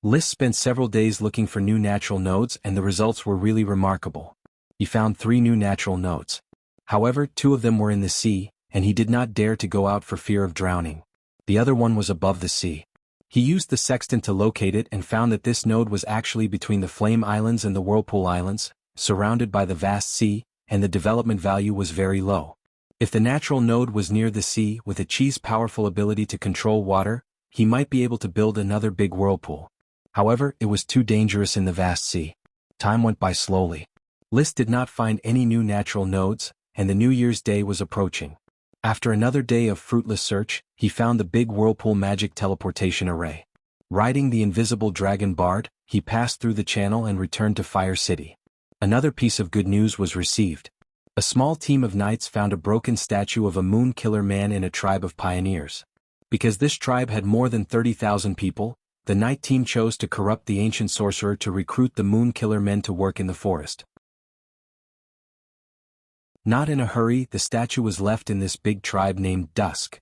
List spent several days looking for new natural nodes and the results were really remarkable. He found 3 new natural nodes. However, 2 of them were in the sea, and he did not dare to go out for fear of drowning. The other one was above the sea. He used the sextant to locate it and found that this node was actually between the Flame Islands and the Whirlpool Islands, surrounded by the vast sea, and the development value was very low. If the natural node was near the sea with a Chi's powerful ability to control water, he might be able to build another big whirlpool. However, it was too dangerous in the vast sea. Time went by slowly. List did not find any new natural nodes, and the New Year's Day was approaching. After another day of fruitless search, he found the big whirlpool magic teleportation array. Riding the invisible dragon Bard, he passed through the channel and returned to Fire City. Another piece of good news was received. A small team of knights found a broken statue of a moon killer man in a tribe of pioneers. Because this tribe had more than 30,000 people, the knight team chose to corrupt the ancient sorcerer to recruit the moon killer men to work in the forest. Not in a hurry, the statue was left in this big tribe named Dusk.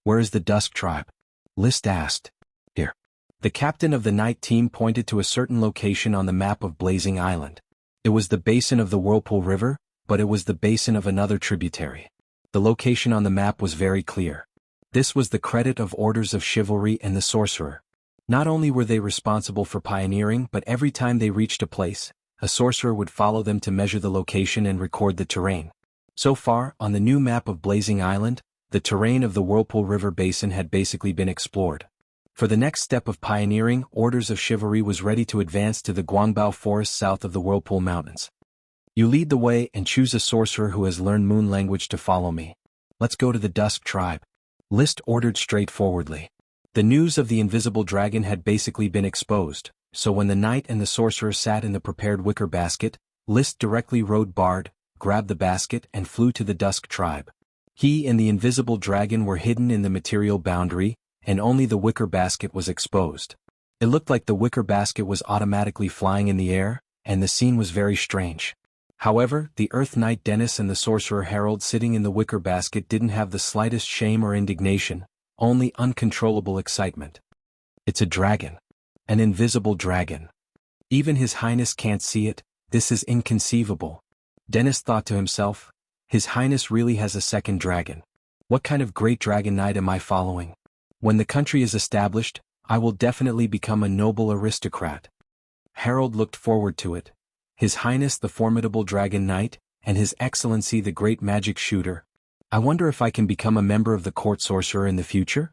Where is the Dusk tribe? List asked. Here. The captain of the knight team pointed to a certain location on the map of Blazing Island. It was the basin of the Whirlpool River, but it was the basin of another tributary. The location on the map was very clear. This was the credit of Orders of Chivalry and the Sorcerer. Not only were they responsible for pioneering, but every time they reached a place, a sorcerer would follow them to measure the location and record the terrain. So far, on the new map of Blazing Island, the terrain of the Whirlpool River Basin had basically been explored. For the next step of pioneering, Orders of Chivalry was ready to advance to the Guangbao Forest south of the Whirlpool Mountains. You lead the way and choose a sorcerer who has learned moon language to follow me. Let's go to the Dusk tribe. List ordered straightforwardly. The news of the invisible dragon had basically been exposed, so when the knight and the sorcerer sat in the prepared wicker basket, List directly rode Bard, grabbed the basket and flew to the Dusk tribe. He and the invisible dragon were hidden in the material boundary, and only the wicker basket was exposed. It looked like the wicker basket was automatically flying in the air, and the scene was very strange. However, the Earth Knight Dennis and the Sorcerer Harold sitting in the wicker basket didn't have the slightest shame or indignation, only uncontrollable excitement. It's a dragon. An invisible dragon. Even His Highness can't see it, this is inconceivable. Dennis thought to himself, His Highness really has a second dragon. What kind of great dragon knight am I following? When the country is established, I will definitely become a noble aristocrat. Harold looked forward to it. His Highness the formidable Dragon Knight, and His Excellency the great magic shooter. I wonder if I can become a member of the court sorcerer in the future?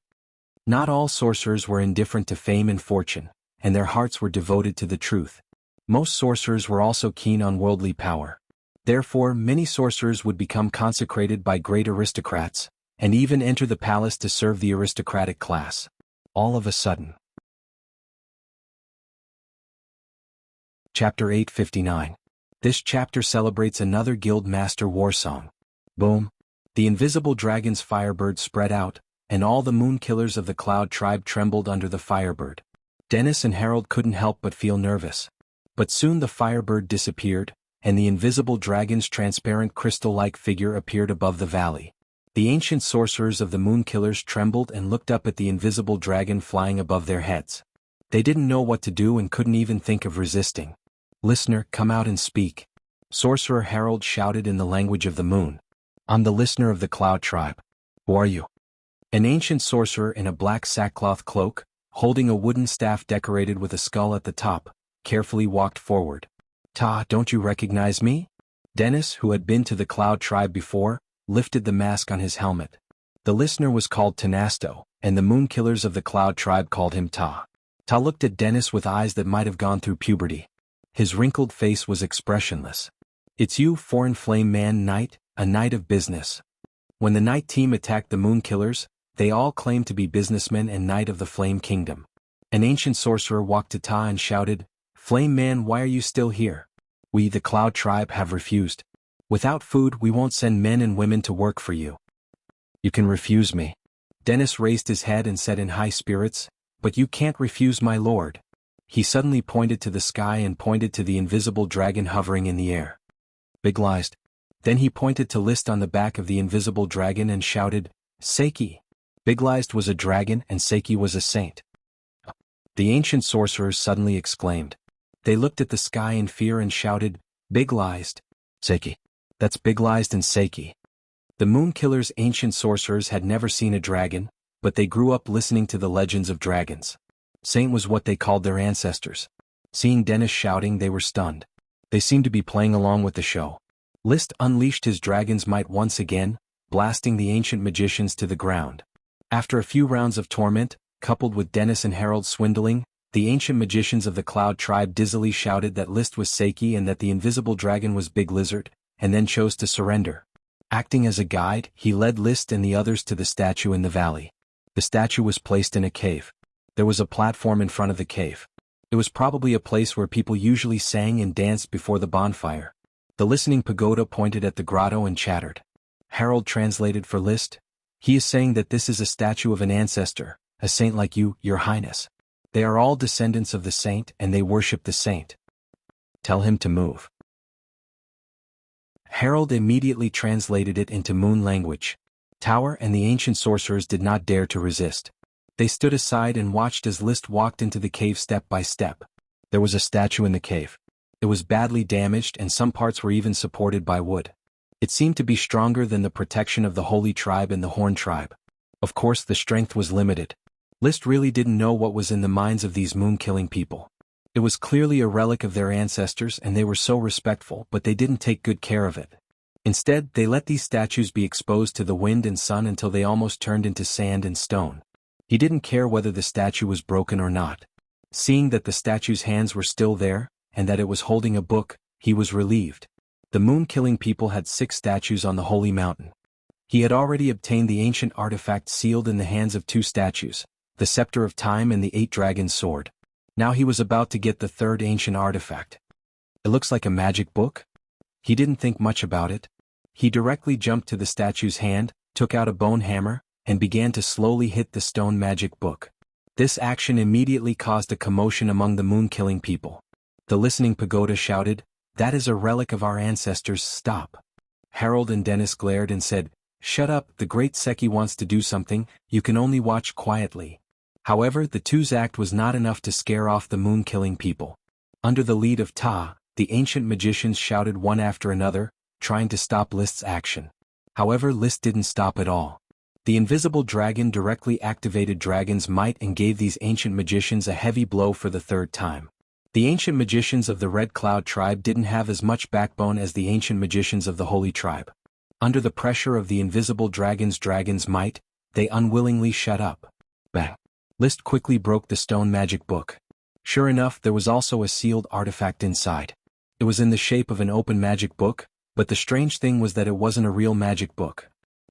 Not all sorcerers were indifferent to fame and fortune, and their hearts were devoted to the truth. Most sorcerers were also keen on worldly power. Therefore, many sorcerers would become consecrated by great aristocrats, and even enter the palace to serve the aristocratic class. All of a sudden. Chapter 859. This chapter celebrates another Guild Master war song. Boom. The invisible dragon's firebird spread out, and all the moon killers of the Cloud tribe trembled under the firebird. Dennis and Harold couldn't help but feel nervous. But soon the firebird disappeared, and the invisible dragon's transparent crystal-like figure appeared above the valley. The ancient sorcerers of the moon killers trembled and looked up at the invisible dragon flying above their heads. They didn't know what to do and couldn't even think of resisting. Listener, come out and speak. Sorcerer Harold shouted in the language of the moon. I'm the listener of the Cloud Tribe. Who are you? An ancient sorcerer in a black sackcloth cloak, holding a wooden staff decorated with a skull at the top, carefully walked forward. Ta, don't you recognize me? Dennis, who had been to the Cloud Tribe before, lifted the mask on his helmet. The listener was called Tanasto, and the moon killers of the Cloud Tribe called him Ta. Ta looked at Dennis with eyes that might have gone through puberty. His wrinkled face was expressionless. It's you, Foreign Flame Man Knight, a knight of business. When the night team attacked the moon killers, they all claimed to be businessmen and knight of the Flame Kingdom. An ancient sorcerer walked to Ta and shouted, Flame Man, why are you still here? We, the Cloud Tribe, have refused. Without food, we won't send men and women to work for you. You can refuse me. Dennis raised his head and said in high spirits, but you can't refuse my lord. He suddenly pointed to the sky and pointed to the invisible dragon hovering in the air. Big lies. Then he pointed to List on the back of the invisible dragon and shouted, Seiki. Big Lies was a dragon and Seiki was a saint. The ancient sorcerers suddenly exclaimed. They looked at the sky in fear and shouted, Big Lies. Seiki. That's Big Lies and Seiki. The moon killers' ancient sorcerers had never seen a dragon, but they grew up listening to the legends of dragons. Saint was what they called their ancestors. Seeing Dennis shouting, they were stunned. They seemed to be playing along with the show. List unleashed his dragon's might once again, blasting the ancient magicians to the ground. After a few rounds of torment, coupled with Dennis and Harold's swindling, the ancient magicians of the Cloud Tribe dizzily shouted that List was Seiki and that the invisible dragon was Big Lizard, and then chose to surrender. Acting as a guide, he led List and the others to the statue in the valley. The statue was placed in a cave. There was a platform in front of the cave. It was probably a place where people usually sang and danced before the bonfire. The listening pagoda pointed at the grotto and chattered. Harold translated for List. He is saying that this is a statue of an ancestor, a saint like you, your highness. They are all descendants of the saint and they worship the saint. Tell him to move. Harold immediately translated it into moon language. Tower and the ancient sorcerers did not dare to resist. They stood aside and watched as List walked into the cave step by step. There was a statue in the cave. It was badly damaged and some parts were even supported by wood. It seemed to be stronger than the protection of the Holy Tribe and the Horn Tribe. Of course, the strength was limited. List really didn't know what was in the minds of these moon-killing people. It was clearly a relic of their ancestors and they were so respectful, but they didn't take good care of it. Instead, they let these statues be exposed to the wind and sun until they almost turned into sand and stone. He didn't care whether the statue was broken or not. Seeing that the statue's hands were still there, and that it was holding a book, he was relieved. The moon-killing people had 6 statues on the holy mountain. He had already obtained the ancient artifact sealed in the hands of 2 statues, the Scepter of Time and the 8-Dragon Sword. Now he was about to get the 3rd ancient artifact. It looks like a magic book? He didn't think much about it. He directly jumped to the statue's hand, took out a bone hammer, and began to slowly hit the stone magic book. This action immediately caused a commotion among the moon-killing people. The listening pagoda shouted, That is a relic of our ancestors, stop. Harold and Dennis glared and said, Shut up, the great Seki wants to do something, you can only watch quietly. However, the two's act was not enough to scare off the moon-killing people. Under the lead of Ta, the ancient magicians shouted one after another, trying to stop List's action. However, List didn't stop at all. The invisible dragon directly activated Dragon's might and gave these ancient magicians a heavy blow for the 3rd time. The ancient magicians of the Red Cloud Tribe didn't have as much backbone as the ancient magicians of the Holy Tribe. Under the pressure of the invisible dragon's might, they unwillingly shut up. Bang! List quickly broke the stone magic book. Sure enough, there was also a sealed artifact inside. It was in the shape of an open magic book, but the strange thing was that it wasn't a real magic book.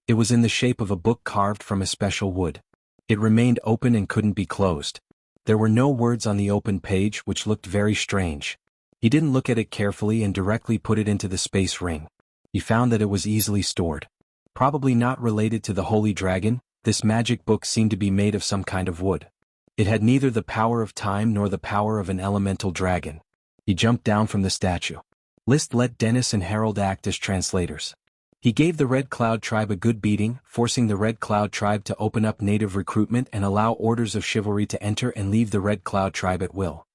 It was in the shape of a book carved from a special wood. It remained open and couldn't be closed. There were no words on the open page, which looked very strange. He didn't look at it carefully and directly put it into the space ring. He found that it was easily stored. Probably not related to the Holy Dragon, this magic book seemed to be made of some kind of wood. It had neither the power of time nor the power of an elemental dragon. He jumped down from the statue. List let Dennis and Harold act as translators. He gave the Red Cloud Tribe a good beating, forcing the Red Cloud Tribe to open up native recruitment and allow orders of chivalry to enter and leave the Red Cloud Tribe at will.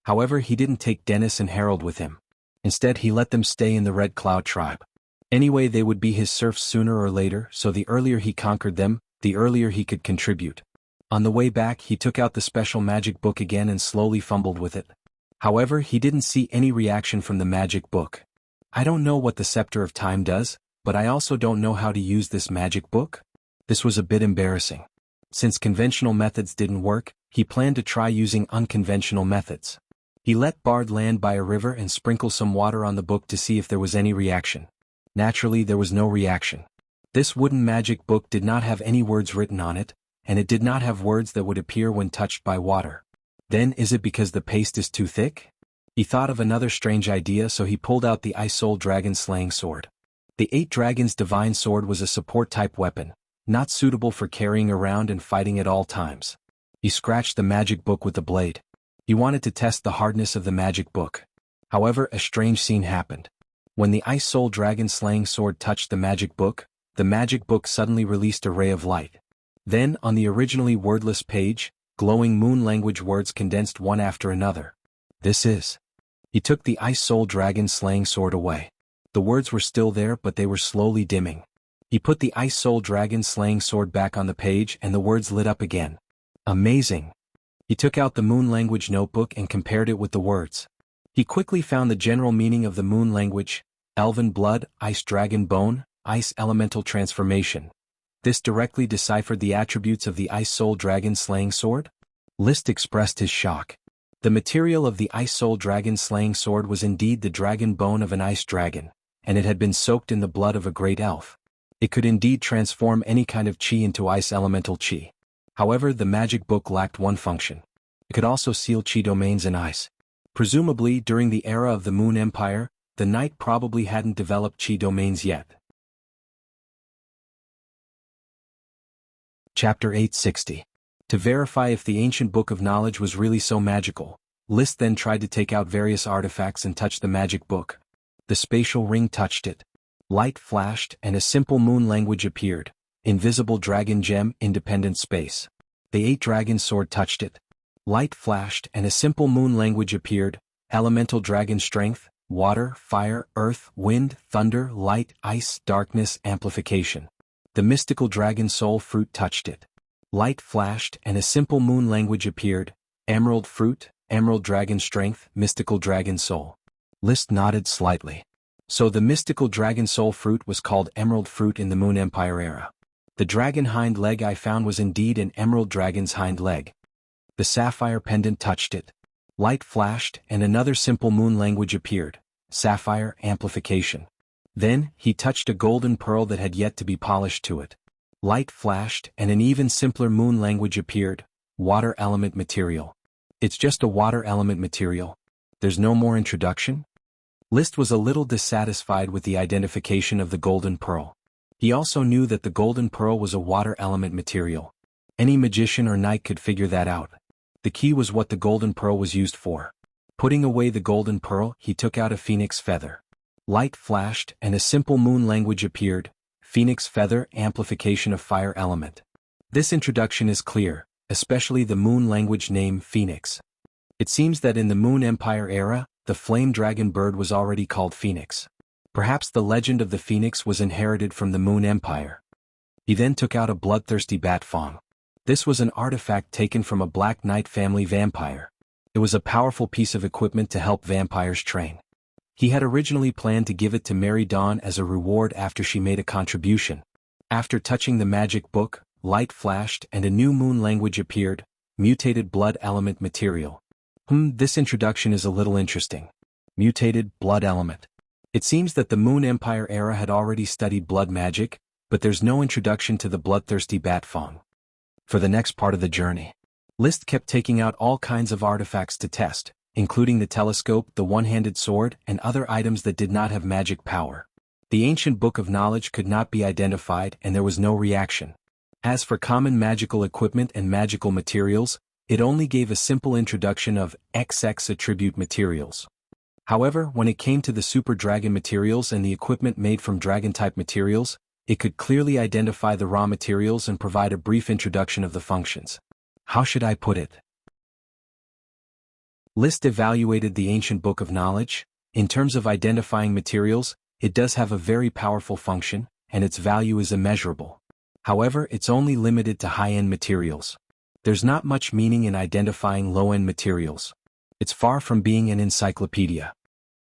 However, he didn't take Dennis and Harold with him. Instead, he let them stay in the Red Cloud tribe. Anyway, they would be his serfs sooner or later, so the earlier he conquered them, the earlier he could contribute. On the way back, he took out the special magic book again and slowly fumbled with it. However, he didn't see any reaction from the magic book. I don't know what the Scepter of Time does, but I also don't know how to use this magic book. This was a bit embarrassing. Since conventional methods didn't work, he planned to try using unconventional methods. He let Bard land by a river and sprinkle some water on the book to see if there was any reaction. Naturally, there was no reaction. This wooden magic book did not have any words written on it, and it did not have words that would appear when touched by water. Then, is it because the paste is too thick? He thought of another strange idea, so he pulled out the Ice Soul Dragon Slaying Sword. The 8 Dragons' Divine Sword was a support-type weapon, not suitable for carrying around and fighting at all times. He scratched the magic book with the blade. He wanted to test the hardness of the magic book. However, a strange scene happened. When the Ice Soul Dragon Slaying Sword touched the magic book suddenly released a ray of light. Then, on the originally wordless page, glowing moon language words condensed one after another. This is. He took the Ice Soul Dragon Slaying Sword away. The words were still there, but they were slowly dimming. He put the Ice Soul Dragon Slaying Sword back on the page and the words lit up again. Amazing! He took out the moon language notebook and compared it with the words. He quickly found the general meaning of the moon language: Elven Blood, Ice Dragon Bone, Ice Elemental Transformation. This directly deciphered the attributes of the Ice Soul Dragon Slaying Sword? List expressed his shock. The material of the Ice Soul Dragon Slaying Sword was indeed the dragon bone of an ice dragon, and it had been soaked in the blood of a great elf. It could indeed transform any kind of chi into ice elemental chi. However, the magic book lacked one function. It could also seal chi domains in ice. Presumably, during the era of the Moon Empire, the knight probably hadn't developed chi domains yet. Chapter 860. To verify if the ancient book of knowledge was really so magical, List then tried to take out various artifacts and touch the magic book. The spatial ring touched it. Light flashed and a simple moon language appeared. Invisible Dragon Gem, Independent Space. The 8 Dragon Sword touched it. Light flashed and a simple moon language appeared. Elemental Dragon Strength, Water, Fire, Earth, Wind, Thunder, Light, Ice, Darkness, Amplification. The mystical Dragon Soul Fruit touched it. Light flashed and a simple moon language appeared. Emerald Fruit, Emerald Dragon Strength, Mystical Dragon Soul. List nodded slightly. So the mystical Dragon Soul Fruit was called Emerald Fruit in the Moon Empire era. The dragon hind leg I found was indeed an emerald dragon's hind leg. The sapphire pendant touched it. Light flashed and another simple moon language appeared. Sapphire Amplification. Then, he touched a golden pearl that had yet to be polished to it. Light flashed and an even simpler moon language appeared. Water Element Material. It's just a water element material. There's no more introduction? List was a little dissatisfied with the identification of the golden pearl. He also knew that the golden pearl was a water element material. Any magician or knight could figure that out. The key was what the golden pearl was used for. Putting away the golden pearl, he took out a phoenix feather. Light flashed and a simple moon language appeared. Phoenix Feather, Amplification of Fire Element. This introduction is clear, especially the moon language name Phoenix. It seems that in the Moon Empire era, the flame dragon bird was already called Phoenix. Perhaps the legend of the Phoenix was inherited from the Moon Empire. He then took out a bloodthirsty bat fong. This was an artifact taken from a Black Knight family vampire. It was a powerful piece of equipment to help vampires train. He had originally planned to give it to Mary Dawn as a reward after she made a contribution. After touching the magic book, light flashed and a new moon language appeared. Mutated blood element material. This introduction is a little interesting. Mutated blood element. It seems that the Moon Empire era had already studied blood magic, but there's no introduction to the bloodthirsty bat fong. For the next part of the journey, List kept taking out all kinds of artifacts to test, including the telescope, the one-handed sword, and other items that did not have magic power. The ancient book of knowledge could not be identified and there was no reaction. As for common magical equipment and magical materials, it only gave a simple introduction of XX attribute materials. However, when it came to the super dragon materials and the equipment made from dragon-type materials, it could clearly identify the raw materials and provide a brief introduction of the functions. How should I put it? List evaluated the ancient book of knowledge. In terms of identifying materials, it does have a very powerful function, and its value is immeasurable. However, it's only limited to high-end materials. There's not much meaning in identifying low-end materials. It's far from being an encyclopedia.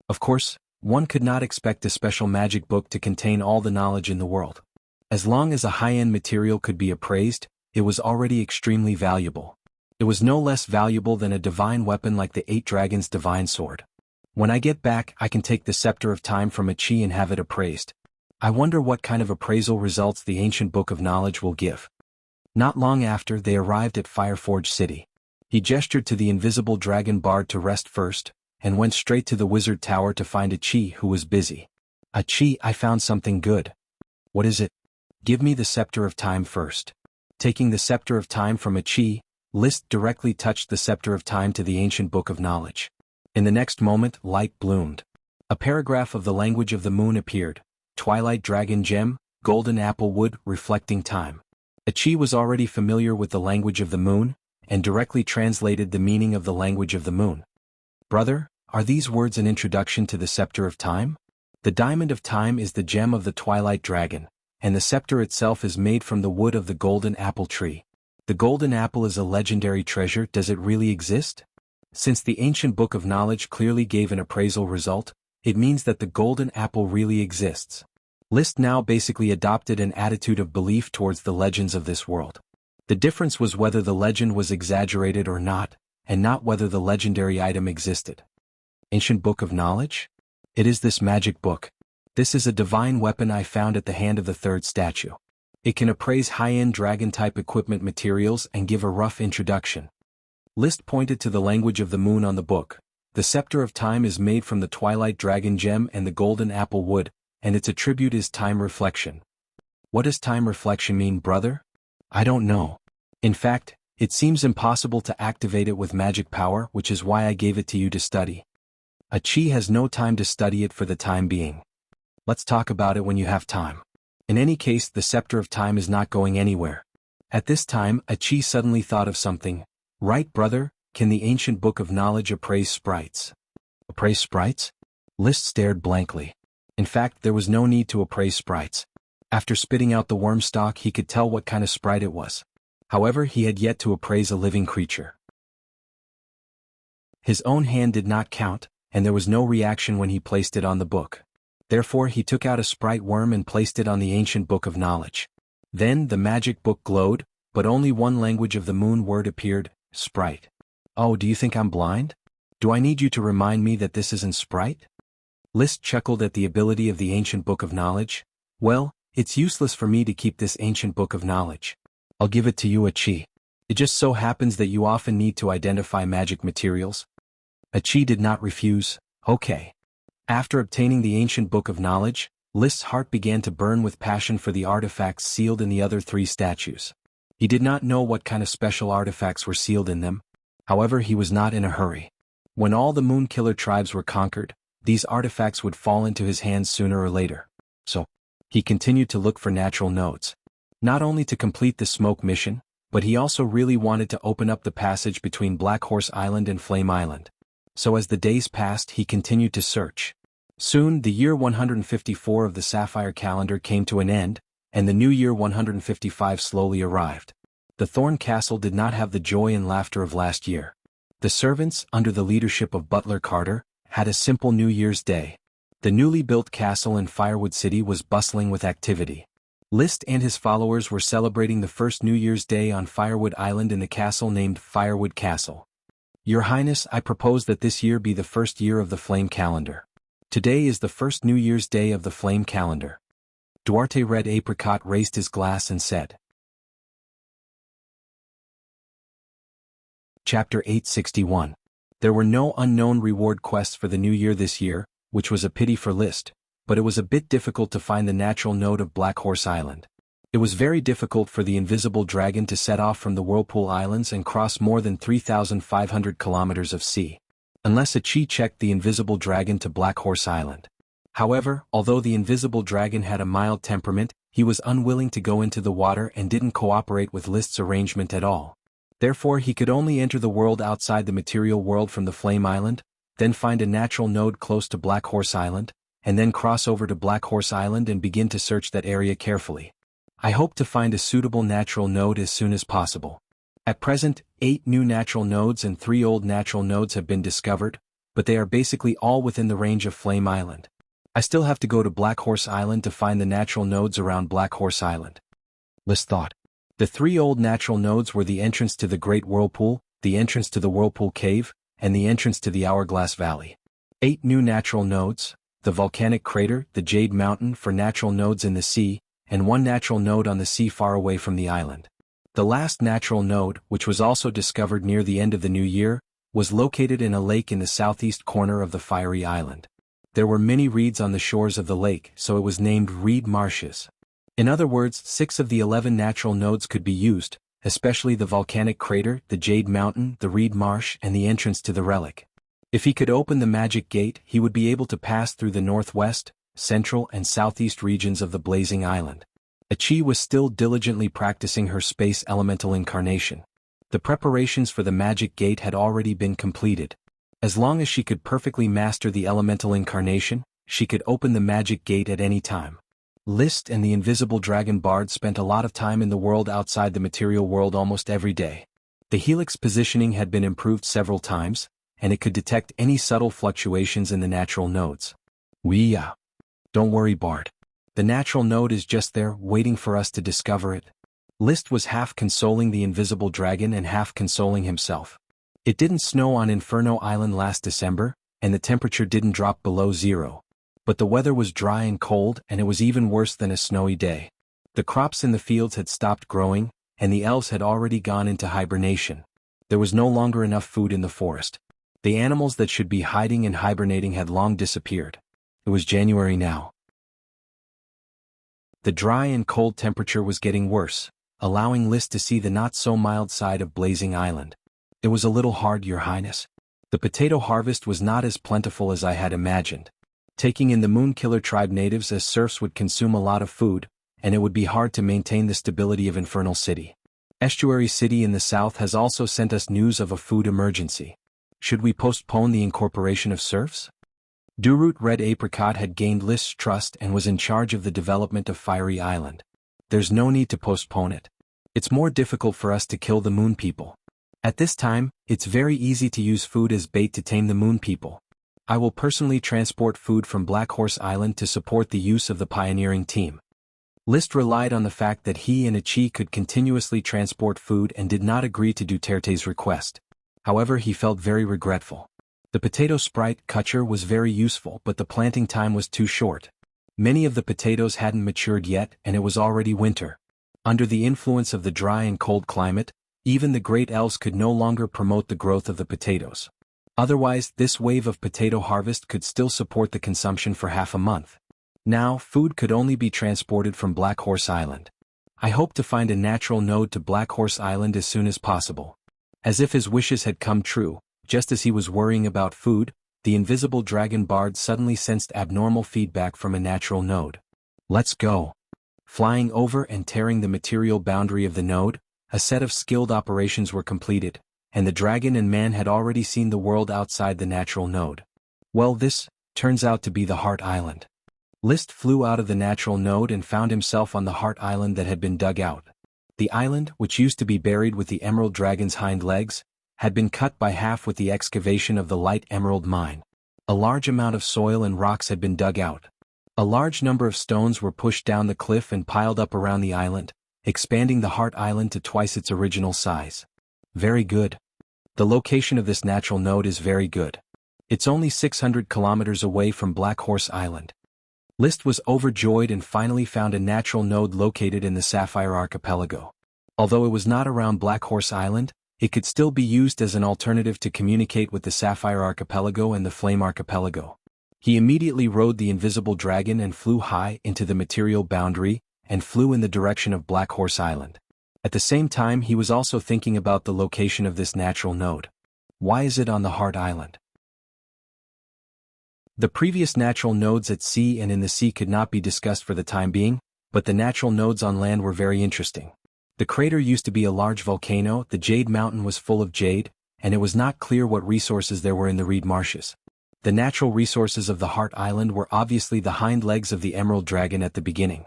Of course, one could not expect a special magic book to contain all the knowledge in the world. As long as a high-end material could be appraised, it was already extremely valuable. It was no less valuable than a divine weapon like the 8 Dragons' divine sword. When I get back, I can take the Scepter of Time from a Chi and have it appraised. I wonder what kind of appraisal results the ancient book of knowledge will give. Not long after, they arrived at Fireforge City. He gestured to the invisible dragon bard to rest first, and went straight to the wizard tower to find a Chi who was busy. A Chi, I found something good. What is it? Give me the Scepter of Time first. Taking the Scepter of Time from a Chi, List directly touched the Scepter of Time to the ancient book of knowledge. In the next moment, light bloomed. A paragraph of the language of the moon appeared. Twilight Dragon Gem, Golden Apple Wood, Reflecting Time. A Chi was already familiar with the language of the moon, and directly translated the meaning of the language of the moon. Brother, are these words an introduction to the Scepter of Time? The Diamond of Time is the gem of the Twilight Dragon, and the scepter itself is made from the wood of the Golden Apple tree. The Golden Apple is a legendary treasure. Does it really exist? Since the ancient book of knowledge clearly gave an appraisal result, it means that the Golden Apple really exists. List now basically adopted an attitude of belief towards the legends of this world. The difference was whether the legend was exaggerated or not, and not whether the legendary item existed. Ancient book of knowledge? It is this magic book. This is a divine weapon I found at the hand of the third statue. It can appraise high-end dragon-type equipment materials and give a rough introduction. List pointed to the language of the moon on the book. The Scepter of Time is made from the Twilight Dragon Gem and the Golden Apple Wood, and its attribute is time reflection. What does time reflection mean, brother? I don't know. In fact, it seems impossible to activate it with magic power, which is why I gave it to you to study. A Chi has no time to study it for the time being. Let's talk about it when you have time. In any case, the Scepter of Time is not going anywhere. At this time, a Chi suddenly thought of something. Right, brother, can the ancient book of knowledge appraise sprites? Appraise sprites? List stared blankly. In fact, there was no need to appraise sprites. After spitting out the worm stalk, he could tell what kind of sprite it was. However, he had yet to appraise a living creature. His own hand did not count, and there was no reaction when he placed it on the book. Therefore, he took out a sprite worm and placed it on the ancient book of knowledge. Then, the magic book glowed, but only one language of the moon word appeared, sprite. Oh, do you think I'm blind? Do I need you to remind me that this isn't sprite? List chuckled at the ability of the ancient book of knowledge. Well, it's useless for me to keep this ancient book of knowledge. I'll give it to you, a Chi. It just so happens that you often need to identify magic materials. A Chi did not refuse. Okay. After obtaining the ancient book of knowledge, List's heart began to burn with passion for the artifacts sealed in the other 3 statues. He did not know what kind of special artifacts were sealed in them. However, he was not in a hurry. When all the Moonkiller tribes were conquered, these artifacts would fall into his hands sooner or later. So, he continued to look for natural nodes. Not only to complete the smoke mission, but he also really wanted to open up the passage between Black Horse Island and Flame Island. So as the days passed, he continued to search. Soon, the year 154 of the Sapphire calendar came to an end, and the new year 155 slowly arrived. The Thorn Castle did not have the joy and laughter of last year. The servants, under the leadership of Butler Carter, had a simple New Year's Day. The newly built castle in Firewood City was bustling with activity. List and his followers were celebrating the first New Year's Day on Firewood Island in the castle named Firewood Castle. Your Highness, I propose that this year be the first year of the Flame calendar. Today is the first New Year's Day of the Flame calendar. Duarte Red Apricot raised his glass and said. Chapter 861. There were no unknown reward quests for the new year this year, which was a pity for List, but it was a bit difficult to find the natural node of Black Horse Island. It was very difficult for the invisible dragon to set off from the Whirlpool Islands and cross more than 3,500 kilometers of sea, unless a Chi checked the invisible dragon to Black Horse Island. However, although the invisible dragon had a mild temperament, he was unwilling to go into the water and didn't cooperate with List's arrangement at all. Therefore he could only enter the world outside the material world from the Flame Island, then find a natural node close to Black Horse Island, and then cross over to Black Horse Island and begin to search that area carefully. I hope to find a suitable natural node as soon as possible. At present, 8 new natural nodes and 3 old natural nodes have been discovered, but they are basically all within the range of Flame Island. I still have to go to Black Horse Island to find the natural nodes around Black Horse Island. List thought. The 3 old natural nodes were the entrance to the Great Whirlpool, the entrance to the Whirlpool Cave, and the entrance to the Hourglass Valley. 8 new natural nodes, the Volcanic Crater, the Jade Mountain for natural nodes in the sea, and 1 natural node on the sea far away from the island. The last natural node, which was also discovered near the end of the new year, was located in a lake in the southeast corner of the fiery island. There were many reeds on the shores of the lake, so it was named Reed Marshes. In other words, 6 of the 11 natural nodes could be used, especially the Volcanic Crater, the Jade Mountain, the Reed Marsh, and the entrance to the relic. If he could open the magic gate, he would be able to pass through the northwest, central, and southeast regions of the blazing island. Achi was still diligently practicing her space elemental incarnation. The preparations for the magic gate had already been completed. As long as she could perfectly master the elemental incarnation, she could open the magic gate at any time. List and the invisible dragon bard spent a lot of time in the world outside the material world almost every day. The helix positioning had been improved several times, and it could detect any subtle fluctuations in the natural nodes. Don't worry, Bard. The natural node is just there, waiting for us to discover it. List was half consoling the invisible dragon and half consoling himself. It didn't snow on Inferno Island last December, and the temperature didn't drop below 0. But the weather was dry and cold, and it was even worse than a snowy day. The crops in the fields had stopped growing, and the elves had already gone into hibernation. There was no longer enough food in the forest. The animals that should be hiding and hibernating had long disappeared. It was January now. The dry and cold temperature was getting worse, allowing List to see the not-so-mild side of Blazing Island. It was a little hard, Your Highness. The potato harvest was not as plentiful as I had imagined. Taking in the Moonkiller tribe natives as serfs would consume a lot of food, and it would be hard to maintain the stability of Infernal City. Estuary City in the south has also sent us news of a food emergency. Should we postpone the incorporation of serfs? Durut Red Apricot had gained List's trust and was in charge of the development of Fiery Island. There's no need to postpone it. It's more difficult for us to kill the Moon People. At this time, it's very easy to use food as bait to tame the Moon People. I will personally transport food from Black Horse Island to support the use of the pioneering team. List relied on the fact that he and Achi could continuously transport food and did not agree to Duterte's request. However, he felt very regretful. The potato sprite Kutcher was very useful, but the planting time was too short. Many of the potatoes hadn't matured yet, and it was already winter. Under the influence of the dry and cold climate, even the great elves could no longer promote the growth of the potatoes. Otherwise, this wave of potato harvest could still support the consumption for half a month. Now, food could only be transported from Black Horse Island. I hope to find a natural node to Black Horse Island as soon as possible. As if his wishes had come true, just as he was worrying about food, the invisible dragon bard suddenly sensed abnormal feedback from a natural node. Let's go. Flying over and tearing the material boundary of the node, a set of skilled operations were completed, and the dragon and man had already seen the world outside the natural node. Well, this turns out to be the Heart Island. List flew out of the natural node and found himself on the Heart Island that had been dug out. The island, which used to be buried with the emerald dragon's hind legs, had been cut by half with the excavation of the light emerald mine. A large amount of soil and rocks had been dug out. A large number of stones were pushed down the cliff and piled up around the island, expanding the Heart Island to twice its original size. Very good. The location of this natural node is very good. It's only 600 kilometers away from Black Horse Island. List was overjoyed and finally found a natural node located in the Sapphire Archipelago. Although it was not around Black Horse Island, it could still be used as an alternative to communicate with the Sapphire Archipelago and the Flame Archipelago. He immediately rode the invisible dragon and flew high into the material boundary, and flew in the direction of Black Horse Island. At the same time, he was also thinking about the location of this natural node. Why is it on the Heart Island? The previous natural nodes at sea and in the sea could not be discussed for the time being, but the natural nodes on land were very interesting. The crater used to be a large volcano, the Jade Mountain was full of jade, and it was not clear what resources there were in the reed marshes. The natural resources of the Heart Island were obviously the hind legs of the Emerald Dragon at the beginning.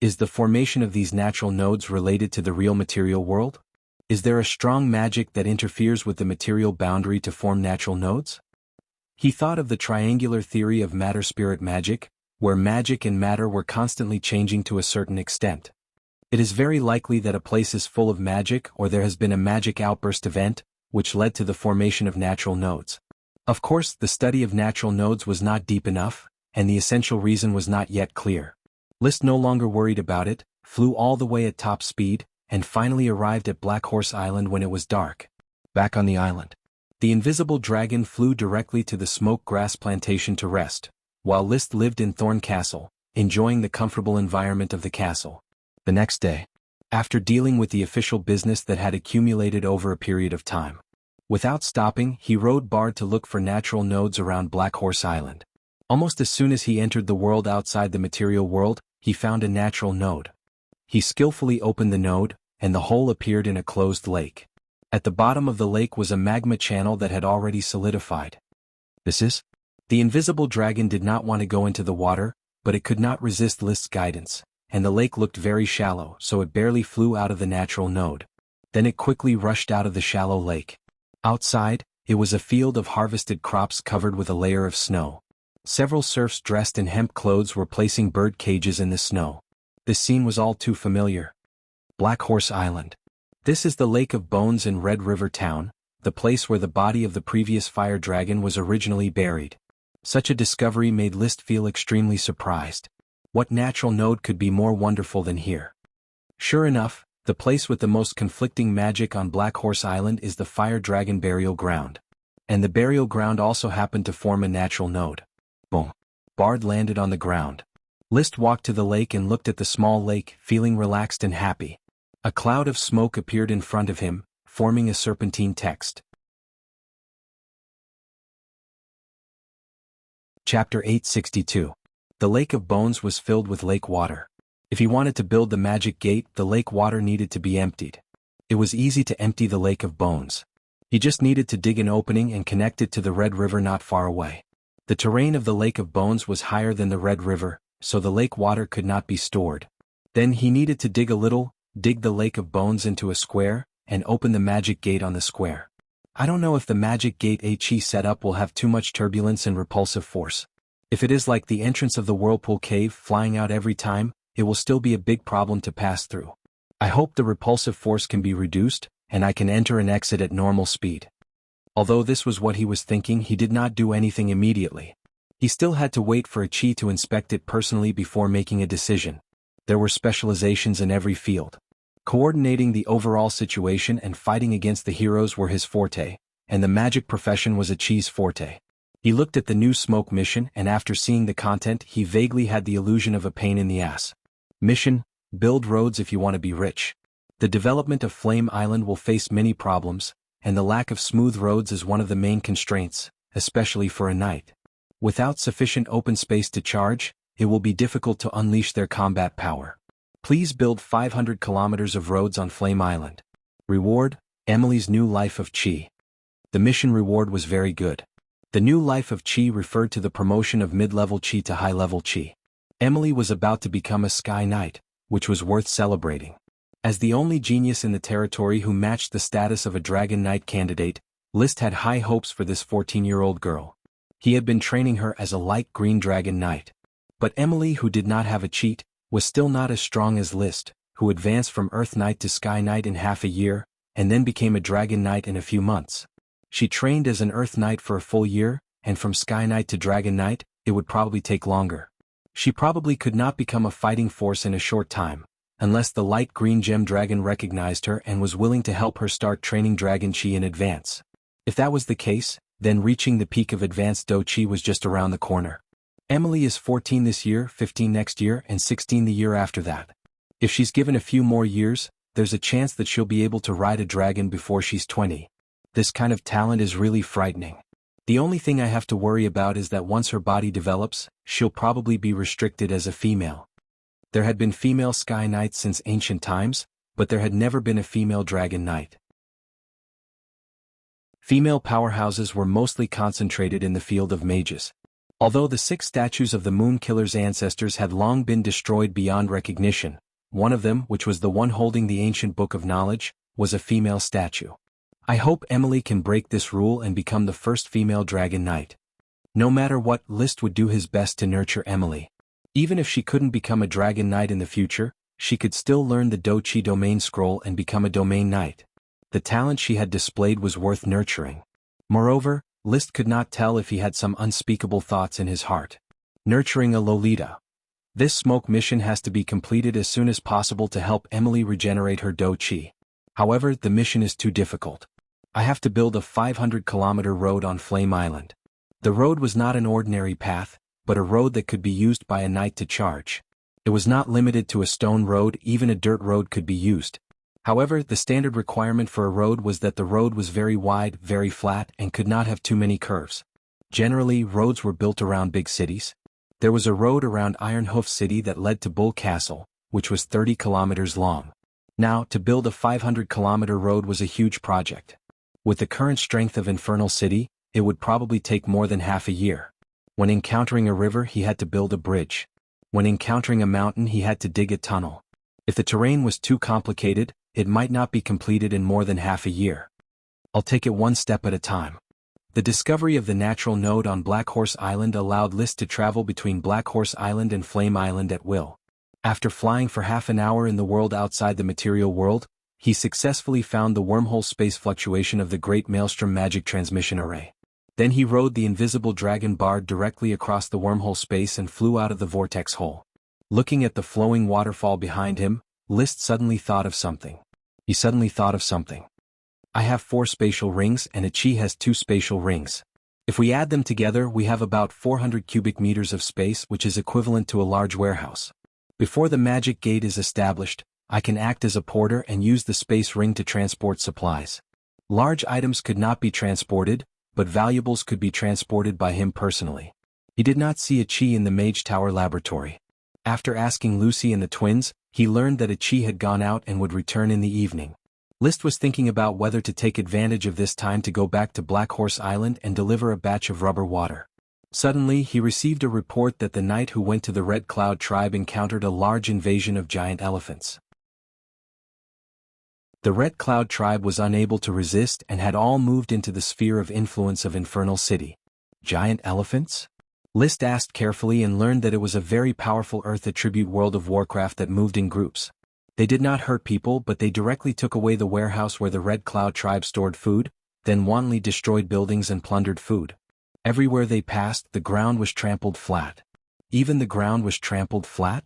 Is the formation of these natural nodes related to the real material world? Is there a strong magic that interferes with the material boundary to form natural nodes? He thought of the triangular theory of matter-spirit magic, where magic and matter were constantly changing to a certain extent. It is very likely that a place is full of magic or there has been a magic outburst event, which led to the formation of natural nodes. Of course, the study of natural nodes was not deep enough, and the essential reason was not yet clear. List no longer worried about it, flew all the way at top speed, and finally arrived at Black Horse Island when it was dark. Back on the island, the invisible dragon flew directly to the smoke grass plantation to rest, while List lived in Thorn Castle, enjoying the comfortable environment of the castle. The next day, after dealing with the official business that had accumulated over a period of time, without stopping, he rode Bard to look for natural nodes around Black Horse Island. Almost as soon as he entered the world outside the material world, he found a natural node. He skillfully opened the node, and the hole appeared in a closed lake. At the bottom of the lake was a magma channel that had already solidified. This is? The invisible dragon did not want to go into the water, but it could not resist List's guidance, and the lake looked very shallow, so it barely flew out of the natural node. Then it quickly rushed out of the shallow lake. Outside, it was a field of harvested crops covered with a layer of snow. Several serfs dressed in hemp clothes were placing bird cages in the snow. This scene was all too familiar. Black Horse Island. This is the Lake of Bones in Red River Town, the place where the body of the previous fire dragon was originally buried. Such a discovery made List feel extremely surprised. What natural node could be more wonderful than here? Sure enough, the place with the most conflicting magic on Black Horse Island is the fire dragon burial ground. And the burial ground also happened to form a natural node. Boom. Bard landed on the ground. List walked to the lake and looked at the small lake, feeling relaxed and happy. A cloud of smoke appeared in front of him, forming a serpentine text. Chapter 862. The Lake of Bones was filled with lake water. If he wanted to build the magic gate, the lake water needed to be emptied. It was easy to empty the Lake of Bones. He just needed to dig an opening and connect it to the Red River not far away. The terrain of the Lake of Bones was higher than the Red River, so the lake water could not be stored. Then he needed to dig the Lake of Bones into a square, and open the magic gate on the square. I don't know if the magic gate HE setup will have too much turbulence and repulsive force. If it is like the entrance of the Whirlpool Cave flying out every time, it will still be a big problem to pass through. I hope the repulsive force can be reduced, and I can enter and exit at normal speed. Although this was what he was thinking, he did not do anything immediately. He still had to wait for a chi to inspect it personally before making a decision. There were specializations in every field. Coordinating the overall situation and fighting against the heroes were his forte, and the magic profession was a chi's forte. He looked at the new smoke mission, and after seeing the content, he vaguely had the illusion of a pain in the ass. Mission: build roads if you want to be rich. The development of Flame Island will face many problems, and the lack of smooth roads is one of the main constraints, especially for a knight. Without sufficient open space to charge, it will be difficult to unleash their combat power. Please build 500 kilometers of roads on Flame Island. Reward: Emily's new life of chi. The mission reward was very good. The new life of chi referred to the promotion of mid-level chi to high-level chi. Emily was about to become a Sky Knight, which was worth celebrating. As the only genius in the territory who matched the status of a Dragon Knight candidate, List had high hopes for this 14-year-old girl. He had been training her as a light green Dragon Knight. But Emily, who did not have a cheat, was still not as strong as List, who advanced from Earth Knight to Sky Knight in half a year, and then became a Dragon Knight in a few months. She trained as an Earth Knight for a full year, and from Sky Knight to Dragon Knight, it would probably take longer. She probably could not become a fighting force in a short time, unless the light green gem dragon recognized her and was willing to help her start training Dragon Chi in advance. If that was the case, then reaching the peak of advanced Do Chi was just around the corner. Emily is 14 this year, 15 next year, and 16 the year after that. If she's given a few more years, there's a chance that she'll be able to ride a dragon before she's 20. This kind of talent is really frightening. The only thing I have to worry about is that once her body develops, she'll probably be restricted as a female. There had been female Sky Knights since ancient times, but there had never been a female dragon knight. Female powerhouses were mostly concentrated in the field of mages. Although the 6 statues of the Moon Killer's ancestors had long been destroyed beyond recognition, one of them, which was the one holding the ancient Book of Knowledge, was a female statue. I hope Emily can break this rule and become the first female dragon knight. No matter what, List would do his best to nurture Emily. Even if she couldn't become a dragon knight in the future, she could still learn the Do-Chi domain scroll and become a domain knight. The talent she had displayed was worth nurturing. Moreover, List could not tell if he had some unspeakable thoughts in his heart. Nurturing a Lolita. This smoke mission has to be completed as soon as possible to help Emily regenerate her Do-Chi. However, the mission is too difficult. I have to build a 500-kilometer road on Flame Island. The road was not an ordinary path, but a road that could be used by a knight to charge. It was not limited to a stone road, even a dirt road could be used. However, the standard requirement for a road was that the road was very wide, very flat, and could not have too many curves. Generally, roads were built around big cities. There was a road around Ironhoof City that led to Bull Castle, which was 30 kilometers long. Now, to build a 500-kilometer road was a huge project. With the current strength of Infernal City, it would probably take more than half a year. When encountering a river, he had to build a bridge. When encountering a mountain, he had to dig a tunnel. If the terrain was too complicated, it might not be completed in more than half a year. I'll take it one step at a time. The discovery of the natural node on Black Horse Island allowed List to travel between Black Horse Island and Flame Island at will. After flying for half an hour in the world outside the material world, he successfully found the wormhole space fluctuation of the Great Maelstrom Magic Transmission Array. Then he rode the invisible dragon bard directly across the wormhole space and flew out of the vortex hole. Looking at the flowing waterfall behind him, List suddenly thought of something. He suddenly thought of something. I have 4 spatial rings and Chi has 2 spatial rings. If we add them together, we have about 400 cubic meters of space, which is equivalent to a large warehouse. Before the magic gate is established, I can act as a porter and use the space ring to transport supplies. Large items could not be transported, but valuables could be transported by him personally. He did not see a Chi in the Mage Tower laboratory. After asking Lucy and the twins, he learned that a Chi had gone out and would return in the evening. List was thinking about whether to take advantage of this time to go back to Black Horse Island and deliver a batch of rubber water. Suddenly, he received a report that the knight who went to the Red Cloud tribe encountered a large invasion of giant elephants. The Red Cloud tribe was unable to resist and had all moved into the sphere of influence of Infernal City. Giant elephants? List asked carefully and learned that it was a very powerful Earth attribute World of Warcraft that moved in groups. They did not hurt people, but they directly took away the warehouse where the Red Cloud tribe stored food, then wantonly destroyed buildings and plundered food. Everywhere they passed, the ground was trampled flat. Even the ground was trampled flat?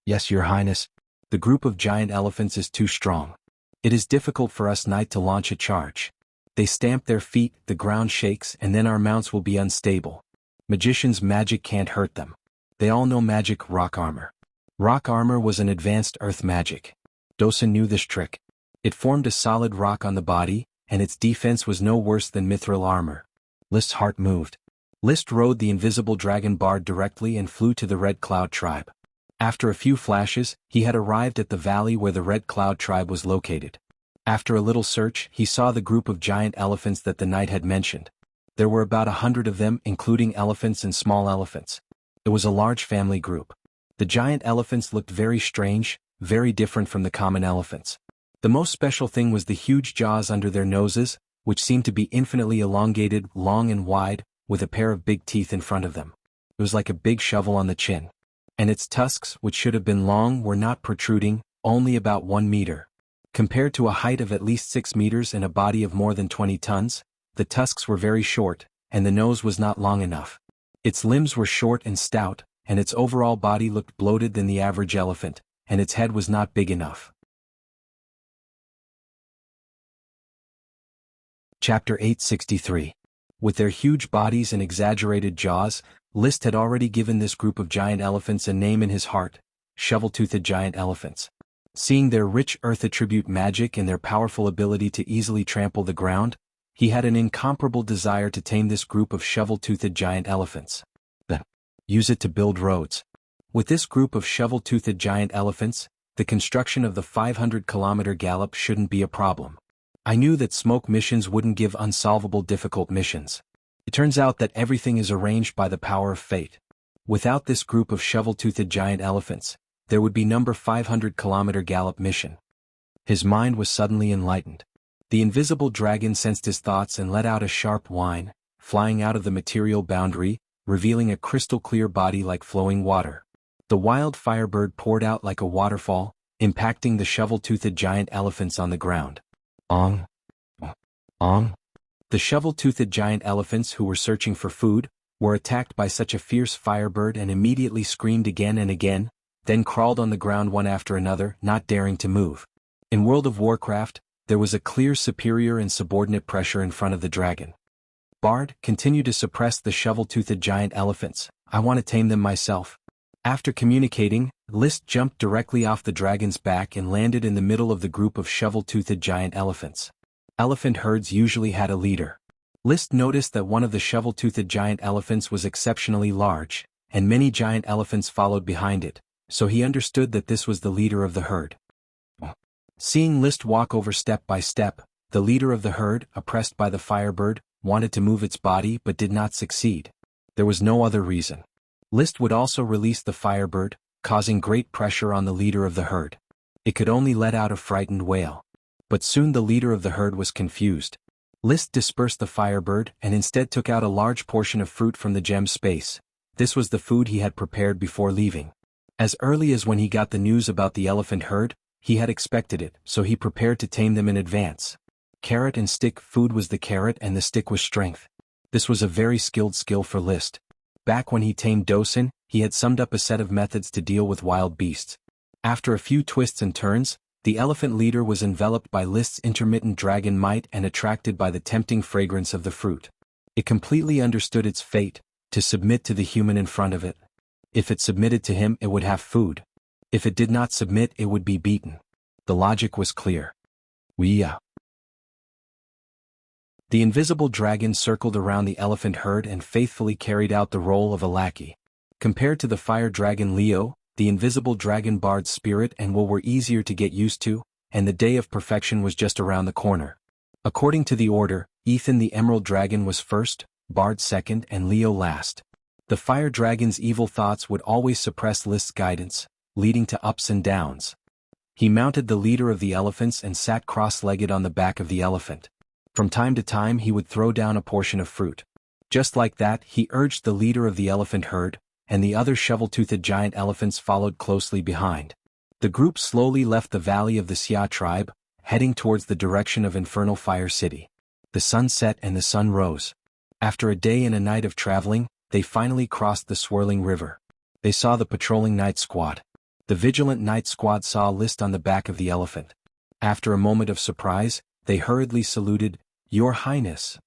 Yes, Your Highness. The group of giant elephants is too strong. It is difficult for us knight to launch a charge. They stamp their feet, the ground shakes, and then our mounts will be unstable. Magicians' magic can't hurt them. They all know magic rock armor. Rock armor was an advanced earth magic. Dosen knew this trick. It formed a solid rock on the body, and its defense was no worse than mithril armor. List's heart moved. List rode the invisible dragon bard directly and flew to the Red Cloud tribe. After a few flashes, he had arrived at the valley where the Red Cloud tribe was located. After a little search, he saw the group of giant elephants that the knight had mentioned. There were about 100 of them, including elephants and small elephants. It was a large family group. The giant elephants looked very strange, very different from the common elephants. The most special thing was the huge jaws under their noses, which seemed to be infinitely elongated, long and wide, with a pair of big teeth in front of them. It was like a big shovel on the chin. And its tusks, which should have been long, were not protruding, only about 1 meter. Compared to a height of at least 6 meters and a body of more than 20 tons, the tusks were very short, and the nose was not long enough. Its limbs were short and stout, and its overall body looked bloated than the average elephant, and its head was not big enough. Chapter 863. With their huge bodies and exaggerated jaws, List had already given this group of giant elephants a name in his heart: shovel-toothed giant elephants. Seeing their rich earth attribute magic and their powerful ability to easily trample the ground, he had an incomparable desire to tame this group of shovel-toothed giant elephants. Then, use it to build roads. With this group of shovel-toothed giant elephants, the construction of the 500-kilometer gallop shouldn't be a problem. I knew that smoke missions wouldn't give unsolvable difficult missions. It turns out that everything is arranged by the power of fate. Without this group of shovel-toothed giant elephants, there would be number 500-kilometer gallop mission. His mind was suddenly enlightened. The invisible dragon sensed his thoughts and let out a sharp whine, flying out of the material boundary, revealing a crystal-clear body like flowing water. The wild firebird poured out like a waterfall, impacting the shovel-toothed giant elephants on the ground. Ong! Ong! The shovel-toothed giant elephants who were searching for food, were attacked by such a fierce firebird and immediately screamed again and again, then crawled on the ground one after another, not daring to move. In World of Warcraft, there was a clear superior and subordinate pressure in front of the dragon. Bard, continue to suppress the shovel-toothed giant elephants. I want to tame them myself. After communicating, List jumped directly off the dragon's back and landed in the middle of the group of shovel-toothed giant elephants. Elephant herds usually had a leader. List noticed that one of the shovel-toothed giant elephants was exceptionally large, and many giant elephants followed behind it, so he understood that this was the leader of the herd. Seeing List walk over step by step, the leader of the herd, oppressed by the firebird, wanted to move its body but did not succeed. There was no other reason. List would also release the firebird, causing great pressure on the leader of the herd. It could only let out a frightened wail. But soon the leader of the herd was confused. List dispersed the firebird and instead took out a large portion of fruit from the gem space. This was the food he had prepared before leaving. As early as when he got the news about the elephant herd, he had expected it, so he prepared to tame them in advance. Carrot and stick food was the carrot and the stick was strength. This was a very skilled skill for List. Back when he tamed Dosen, he had summed up a set of methods to deal with wild beasts. After a few twists and turns, the elephant leader was enveloped by List's intermittent dragon might and attracted by the tempting fragrance of the fruit. It completely understood its fate, to submit to the human in front of it. If it submitted to him, it would have food. If it did not submit, it would be beaten. The logic was clear. Wuxia. The invisible dragon circled around the elephant herd and faithfully carried out the role of a lackey. Compared to the fire dragon Leo, the invisible dragon Bard's spirit and will were easier to get used to, and the day of perfection was just around the corner. According to the order, Ethan the Emerald Dragon was first, Bard second and Leo last. The fire dragon's evil thoughts would always suppress List's guidance, leading to ups and downs. He mounted the leader of the elephants and sat cross-legged on the back of the elephant. From time to time he would throw down a portion of fruit. Just like that, he urged the leader of the elephant herd, and the other shovel-toothed giant elephants followed closely behind. The group slowly left the valley of the Xia tribe, heading towards the direction of Infernal Fire City. The sun set and the sun rose. After a day and a night of traveling, they finally crossed the swirling river. They saw the patrolling night squad. The vigilant night squad saw List on the back of the elephant. After a moment of surprise, they hurriedly saluted, "Your Highness.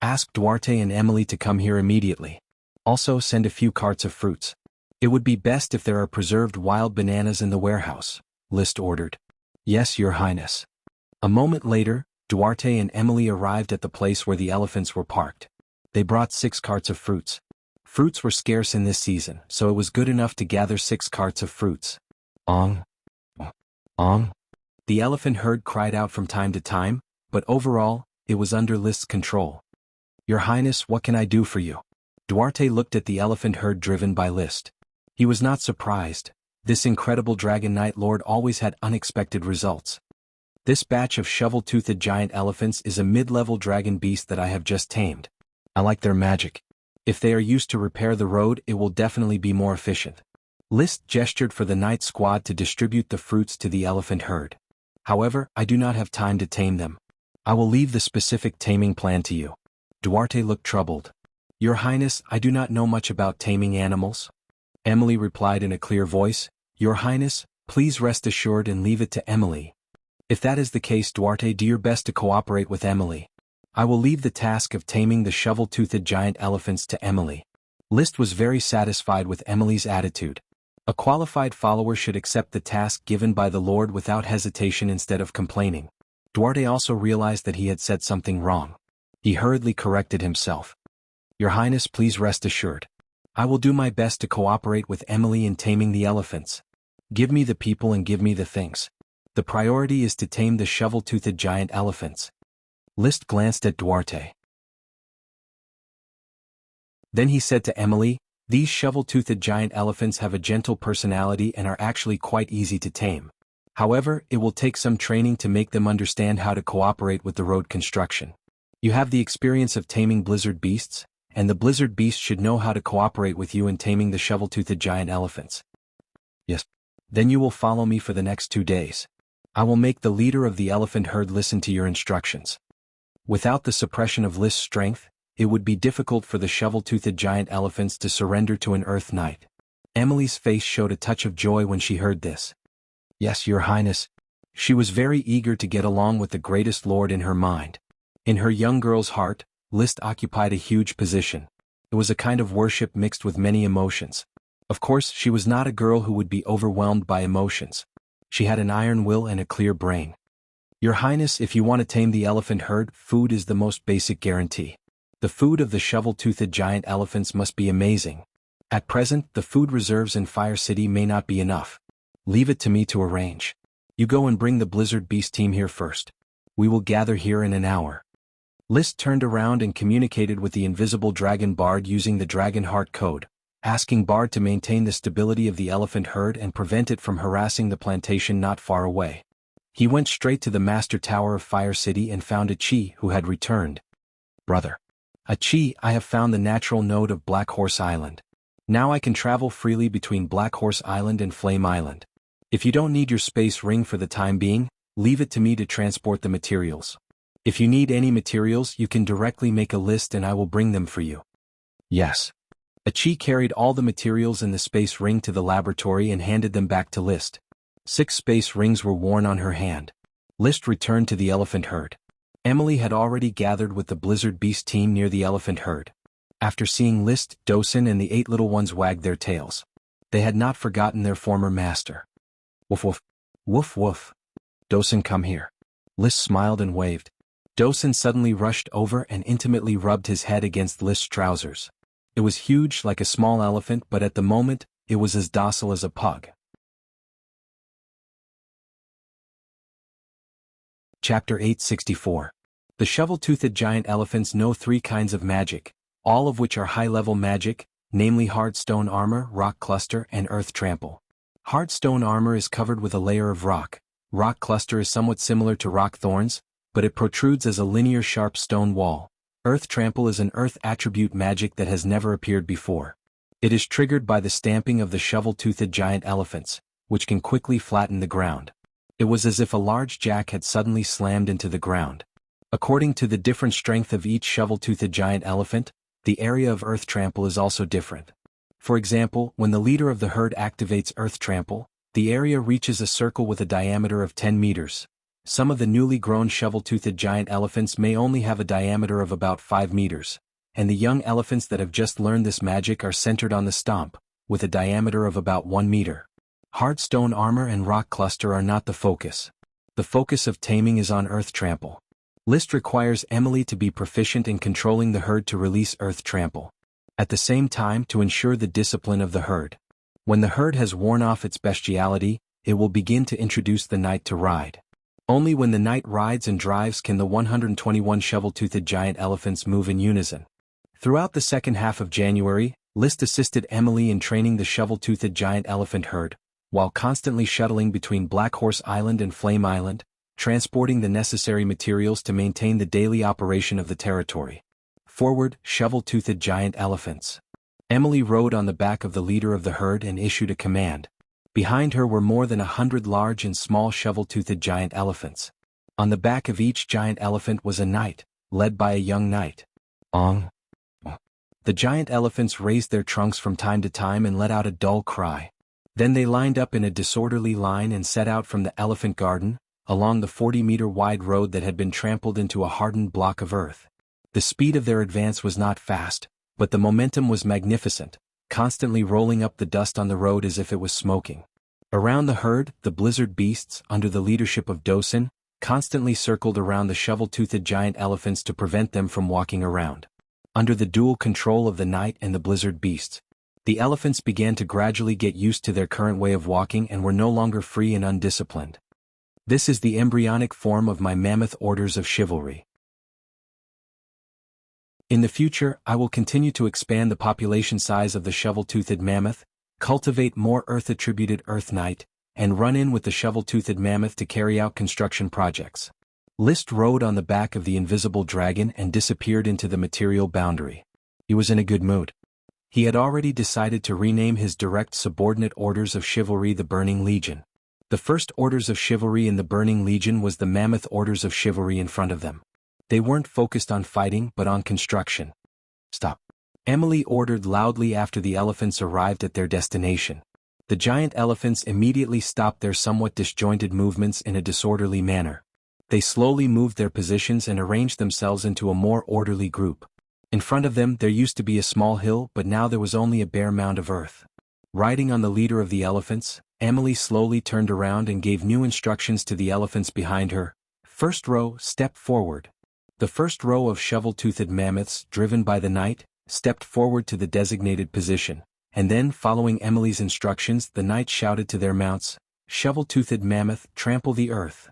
Ask Duarte and Emily to come here immediately. Also send a few carts of fruits. It would be best if there are preserved wild bananas in the warehouse," List ordered. "Yes, Your Highness." A moment later, Duarte and Emily arrived at the place where the elephants were parked. They brought 6 carts of fruits. Fruits were scarce in this season, so it was good enough to gather 6 carts of fruits. Ong! Ong! The elephant herd cried out from time to time, but overall, it was under List's control. "Your Highness, what can I do for you?" Duarte looked at the elephant herd driven by List. He was not surprised. This incredible Dragon Knight Lord always had unexpected results. "This batch of shovel-toothed giant elephants is a mid-level dragon beast that I have just tamed. I like their magic. If they are used to repair the road, it will definitely be more efficient." List gestured for the night squad to distribute the fruits to the elephant herd. "However, I do not have time to tame them. I will leave the specific taming plan to you." Duarte looked troubled. "Your Highness, I do not know much about taming animals." Emily replied in a clear voice, "Your Highness, please rest assured and leave it to Emily." "If that is the case, Duarte, do your best to cooperate with Emily. I will leave the task of taming the shovel-toothed giant elephants to Emily." List was very satisfied with Emily's attitude. A qualified follower should accept the task given by the Lord without hesitation instead of complaining. Duarte also realized that he had said something wrong. He hurriedly corrected himself. "Your Highness, please rest assured. I will do my best to cooperate with Emily in taming the elephants." Give me the people and give me the things. The priority is to tame the shovel-toothed giant elephants. Liszt glanced at Duarte. Then he said to Emily, "These shovel-toothed giant elephants have a gentle personality and are actually quite easy to tame. However, it will take some training to make them understand how to cooperate with the road construction. You have the experience of taming blizzard beasts, and the blizzard beast should know how to cooperate with you in taming the shovel-toothed giant elephants." "Yes. Then you will follow me for the next 2 days. I will make the leader of the elephant herd listen to your instructions." Without the suppression of Liszt's strength, it would be difficult for the shovel-toothed giant elephants to surrender to an Earth Knight. Emily's face showed a touch of joy when she heard this. "Yes, Your Highness." She was very eager to get along with the greatest lord in her mind. In her young girl's heart, Liszt occupied a huge position. It was a kind of worship mixed with many emotions. Of course, she was not a girl who would be overwhelmed by emotions. She had an iron will and a clear brain. "Your Highness, if you want to tame the elephant herd, food is the most basic guarantee. The food of the shovel-toothed giant elephants must be amazing. At present, the food reserves in Fire City may not be enough. Leave it to me to arrange. You go and bring the Blizzard Beast team here first. We will gather here in an hour." Liszt turned around and communicated with the invisible dragon Bard using the Dragon Heart Code, asking Bard to maintain the stability of the elephant herd and prevent it from harassing the plantation not far away. He went straight to the Master Tower of Fire City and found Achi, who had returned. "Brother. Achi, I have found the natural node of Black Horse Island. Now I can travel freely between Black Horse Island and Flame Island. If you don't need your space ring for the time being, leave it to me to transport the materials. If you need any materials, you can directly make a list and I will bring them for you." "Yes." Achi carried all the materials in the space ring to the laboratory and handed them back to Liszt. 6 space rings were worn on her hand. Liszt returned to the elephant herd. Emily had already gathered with the Blizzard Beast team near the elephant herd. After seeing Liszt, Dosen and the 8 little ones wagged their tails. They had not forgotten their former master. "Woof woof. Woof woof. Dosen, come here." Liszt smiled and waved. Dosen suddenly rushed over and intimately rubbed his head against Liszt's trousers. It was huge like a small elephant, but at the moment, it was as docile as a pug. Chapter 864. The shovel-toothed giant elephants know 3 kinds of magic, all of which are high-level magic, namely hard stone armor, rock cluster, and earth trample. Hard stone armor is covered with a layer of rock. Rock cluster is somewhat similar to rock thorns, but it protrudes as a linear sharp stone wall. Earth trample is an earth attribute magic that has never appeared before. It is triggered by the stamping of the shovel-toothed giant elephants, which can quickly flatten the ground. It was as if a large jack had suddenly slammed into the ground. According to the different strength of each shovel-toothed giant elephant, the area of earth trample is also different. For example, when the leader of the herd activates earth trample, the area reaches a circle with a diameter of 10 meters. Some of the newly grown shovel-toothed giant elephants may only have a diameter of about 5 meters, and the young elephants that have just learned this magic are centered on the stomp, with a diameter of about 1 meter. Hard stone armor and rock cluster are not the focus. The focus of taming is on earth trample. Liszt requires Emily to be proficient in controlling the herd to release earth trample. At the same time, to ensure the discipline of the herd. When the herd has worn off its bestiality, it will begin to introduce the knight to ride. Only when the knight rides and drives can the 121 shovel-toothed giant elephants move in unison. Throughout the second half of January, Liszt assisted Emily in training the shovel-toothed giant elephant herd, while constantly shuttling between Black Horse Island and Flame Island, transporting the necessary materials to maintain the daily operation of the territory. Forward, shovel-toothed giant elephants. Emily rode on the back of the leader of the herd and issued a command. Behind her were more than 100 large and small shovel-toothed giant elephants. On the back of each giant elephant was a knight, led by a young knight. Ong. The giant elephants raised their trunks from time to time and let out a dull cry. Then they lined up in a disorderly line and set out from the elephant garden, along the 40-meter wide road that had been trampled into a hardened block of earth. The speed of their advance was not fast, but the momentum was magnificent, constantly rolling up the dust on the road as if it was smoking. Around the herd, the blizzard beasts, under the leadership of Dosen, constantly circled around the shovel-toothed giant elephants to prevent them from walking around. Under the dual control of the knight and the blizzard beasts, The elephants began to gradually get used to their current way of walking and were no longer free and undisciplined. This is the embryonic form of my mammoth orders of chivalry. In the future, I will continue to expand the population size of the shovel-toothed mammoth, cultivate more Earth-attributed Earth Knight, and run in with the shovel-toothed mammoth to carry out construction projects. List rode on the back of the invisible dragon and disappeared into the material boundary. He was in a good mood. He had already decided to rename his direct subordinate orders of chivalry the Burning Legion. The first orders of chivalry in the Burning Legion was the mammoth orders of chivalry in front of them. They weren't focused on fighting but on construction. Stop. Emily ordered loudly after the elephants arrived at their destination. The giant elephants immediately stopped their somewhat disjointed movements in a disorderly manner. They slowly moved their positions and arranged themselves into a more orderly group. In front of them there used to be a small hill, but now there was only a bare mound of earth. Riding on the leader of the elephants, Emily slowly turned around and gave new instructions to the elephants behind her. First row, step forward. The first row of shovel-toothed mammoths, driven by the knight, stepped forward to the designated position, and then, following Emily's instructions, the knight shouted to their mounts, "Shovel-toothed mammoth, trample the earth."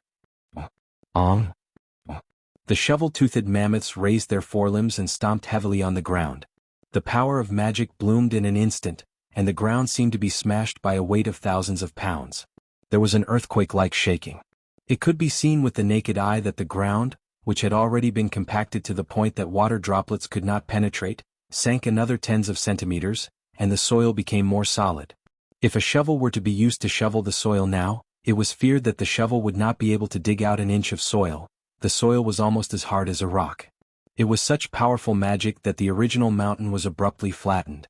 The shovel-toothed mammoths raised their forelimbs and stomped heavily on the ground. The power of magic bloomed in an instant, and the ground seemed to be smashed by a weight of thousands of pounds. There was an earthquake-like shaking. It could be seen with the naked eye that the ground, which had already been compacted to the point that water droplets could not penetrate, sank another tens of centimeters, and the soil became more solid. If a shovel were to be used to shovel the soil now, it was feared that the shovel would not be able to dig out an inch of soil. The soil was almost as hard as a rock. It was such powerful magic that the original mountain was abruptly flattened.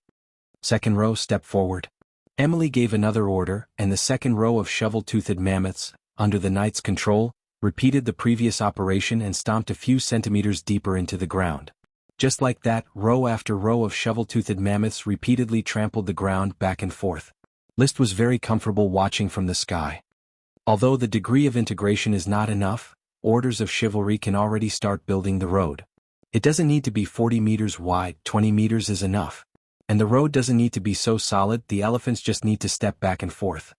Second row, step forward. Emily gave another order, and the second row of shovel-toothed mammoths, under the knight's control, repeated the previous operation and stomped a few centimeters deeper into the ground. Just like that, row after row of shovel-toothed mammoths repeatedly trampled the ground back and forth. List was very comfortable watching from the sky. Although the degree of integration is not enough, orders of chivalry can already start building the road. It doesn't need to be 40 meters wide, 20 meters is enough. And the road doesn't need to be so solid, the elephants just need to step back and forth.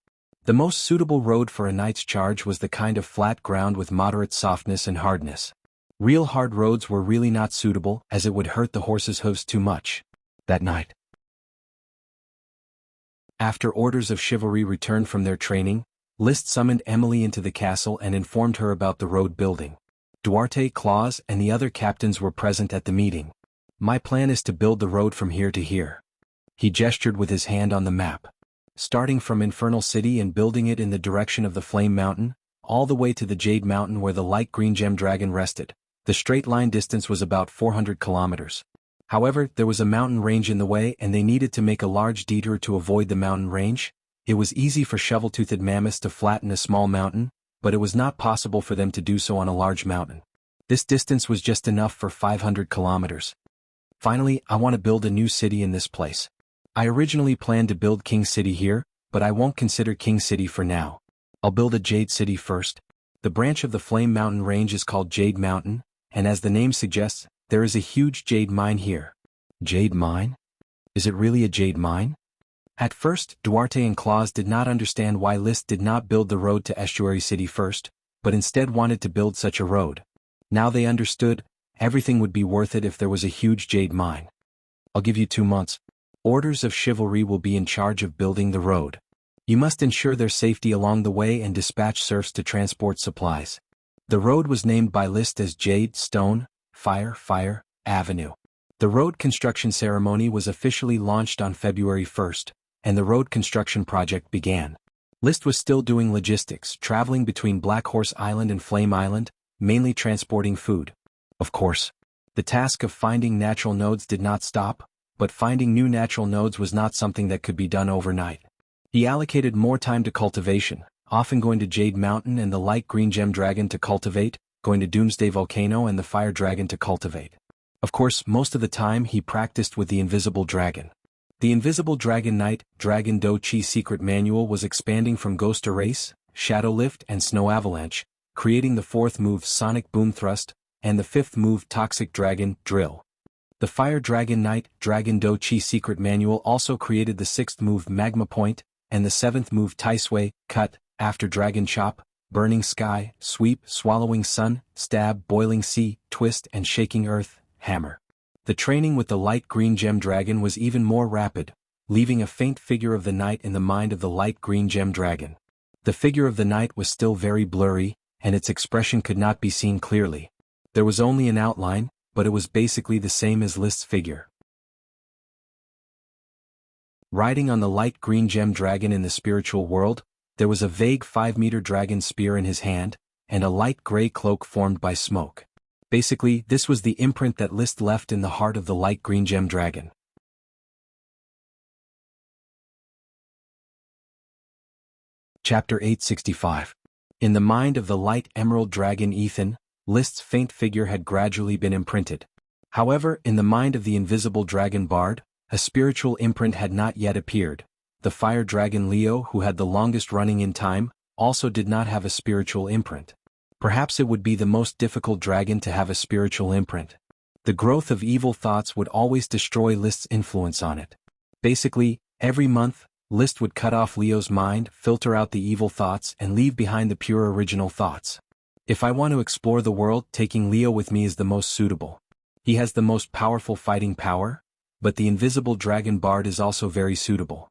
The most suitable road for a knight's charge was the kind of flat ground with moderate softness and hardness. Real hard roads were really not suitable, as it would hurt the horses' hooves too much. That night, after orders of chivalry returned from their training, List summoned Emily into the castle and informed her about the road building. Duarte, Claus, and the other captains were present at the meeting. My plan is to build the road from here to here. He gestured with his hand on the map. Starting from Infernal City and building it in the direction of the Flame Mountain, all the way to the Jade Mountain where the light green gem dragon rested. The straight line distance was about 400 kilometers. However, there was a mountain range in the way and they needed to make a large detour to avoid the mountain range. It was easy for shovel-toothed mammoths to flatten a small mountain, but it was not possible for them to do so on a large mountain. This distance was just enough for 500 kilometers. Finally, I want to build a new city in this place. I originally planned to build King City here, but I won't consider King City for now. I'll build a Jade City first. The branch of the Flame Mountain range is called Jade Mountain, and as the name suggests, there is a huge jade mine here. Jade mine? Is it really a jade mine? At first, Duarte and Claus did not understand why List did not build the road to Estuary City first, but instead wanted to build such a road. Now they understood, everything would be worth it if there was a huge jade mine. I'll give you 2 months. Orders of chivalry will be in charge of building the road. You must ensure their safety along the way and dispatch serfs to transport supplies. The road was named by List as Jade, Stone, Fire, Avenue. The road construction ceremony was officially launched on February 1st, and the road construction project began. List was still doing logistics, traveling between Black Horse Island and Flame Island, mainly transporting food. Of course, the task of finding natural nodes did not stop, but finding new natural nodes was not something that could be done overnight. He allocated more time to cultivation, often going to Jade Mountain and the light green gem dragon to cultivate, going to Doomsday Volcano and the fire dragon to cultivate. Of course, most of the time he practiced with the invisible dragon. The invisible dragon knight, Dragon Do Chi secret manual was expanding from Ghost Erase, Shadow Lift and Snow Avalanche, creating the 4th move Sonic Boom Thrust, and the 5th move Toxic Dragon, Drill. The Fire Dragon Knight Dragon Do Chi secret manual also created the 6th move Magma Point, and the 7th move Taisui, Cut, after Dragon Chop, Burning Sky, Sweep, Swallowing Sun, Stab, Boiling Sea, Twist and Shaking Earth, Hammer. The training with the light green gem dragon was even more rapid, leaving a faint figure of the knight in the mind of the light green gem dragon. The figure of the knight was still very blurry, and its expression could not be seen clearly. There was only an outline, but it was basically the same as List's figure. Riding on the light green gem dragon in the spiritual world, there was a vague 5-meter dragon spear in his hand, and a light gray cloak formed by smoke. Basically, this was the imprint that List left in the heart of the light green gem dragon. Chapter 865. In the mind of the light emerald dragon Ethan, List's faint figure had gradually been imprinted. However, in the mind of the invisible dragon Bard, a spiritual imprint had not yet appeared. The fire dragon Leo, who had the longest running in time, also did not have a spiritual imprint. Perhaps it would be the most difficult dragon to have a spiritual imprint. The growth of evil thoughts would always destroy List's influence on it. Basically, every month, List would cut off Leo's mind, filter out the evil thoughts and leave behind the pure original thoughts. If I want to explore the world, taking Leo with me is the most suitable. He has the most powerful fighting power, but the invisible dragon Bard is also very suitable.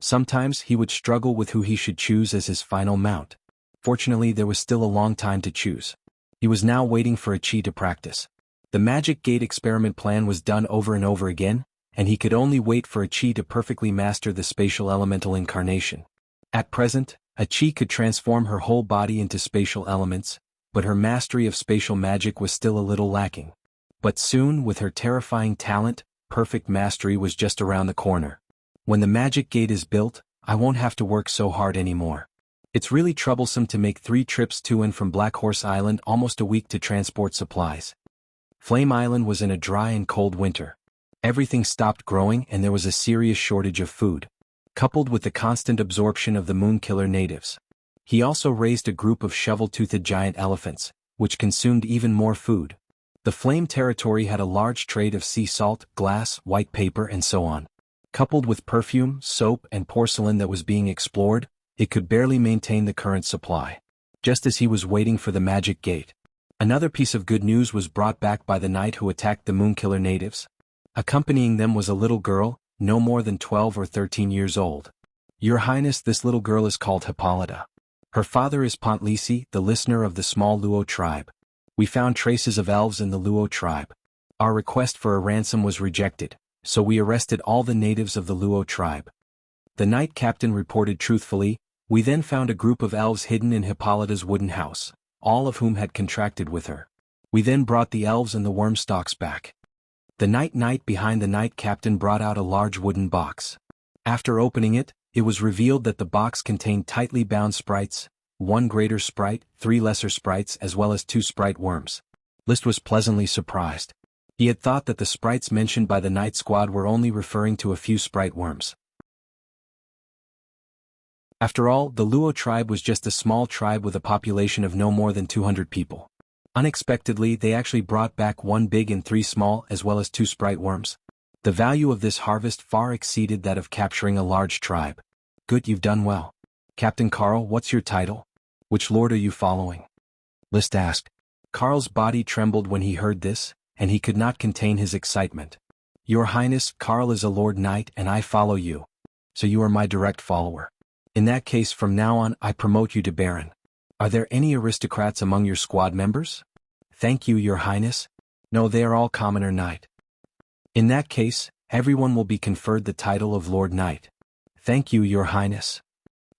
Sometimes he would struggle with who he should choose as his final mount. Fortunately, there was still a long time to choose. He was now waiting for a chi to practice. The magic gate experiment plan was done over and over again, and he could only wait for a chi to perfectly master the spatial elemental incarnation. At present, a chi could transform her whole body into spatial elements, but her mastery of spatial magic was still a little lacking. But soon, with her terrifying talent, perfect mastery was just around the corner. When the magic gate is built, I won't have to work so hard anymore. It's really troublesome to make 3 trips to and from Black Horse Island almost a week to transport supplies. Flame Island was in a dry and cold winter. Everything stopped growing and there was a serious shortage of food, coupled with the constant absorption of the Moonkiller natives. He also raised a group of shovel-toothed giant elephants, which consumed even more food. The Flame territory had a large trade of sea salt, glass, white paper and so on. Coupled with perfume, soap and porcelain that was being explored, it could barely maintain the current supply. Just as he was waiting for the magic gate, another piece of good news was brought back by the knight who attacked the Moonkiller natives. Accompanying them was a little girl, no more than 12 or 13 years old. Your Highness, this little girl is called Hippolyta. Her father is Pontlisi, the listener of the small Luo tribe. We found traces of elves in the Luo tribe. Our request for a ransom was rejected, so we arrested all the natives of the Luo tribe. The knight captain reported truthfully. We then found a group of elves hidden in Hippolyta's wooden house, all of whom had contracted with her. We then brought the elves and the worm stalks back. The knight behind the knight captain brought out a large wooden box. After opening it, it was revealed that the box contained tightly bound sprites, 1 greater sprite, 3 lesser sprites as well as 2 sprite worms. List was pleasantly surprised. He had thought that the sprites mentioned by the knight squad were only referring to a few sprite worms. After all, the Luo tribe was just a small tribe with a population of no more than 200 people. Unexpectedly, they actually brought back 1 big and 3 small as well as 2 sprite worms. The value of this harvest far exceeded that of capturing a large tribe. Good, you've done well. Captain Carl, what's your title? Which lord are you following? List asked. Carl's body trembled when he heard this, and he could not contain his excitement. Your Highness, Carl is a lord knight and I follow you. So you are my direct follower. In that case, from now on, I promote you to Baron. Are there any aristocrats among your squad members? Thank you, Your Highness. No, they are all commoner knight. In that case, everyone will be conferred the title of Lord Knight. Thank you, Your Highness.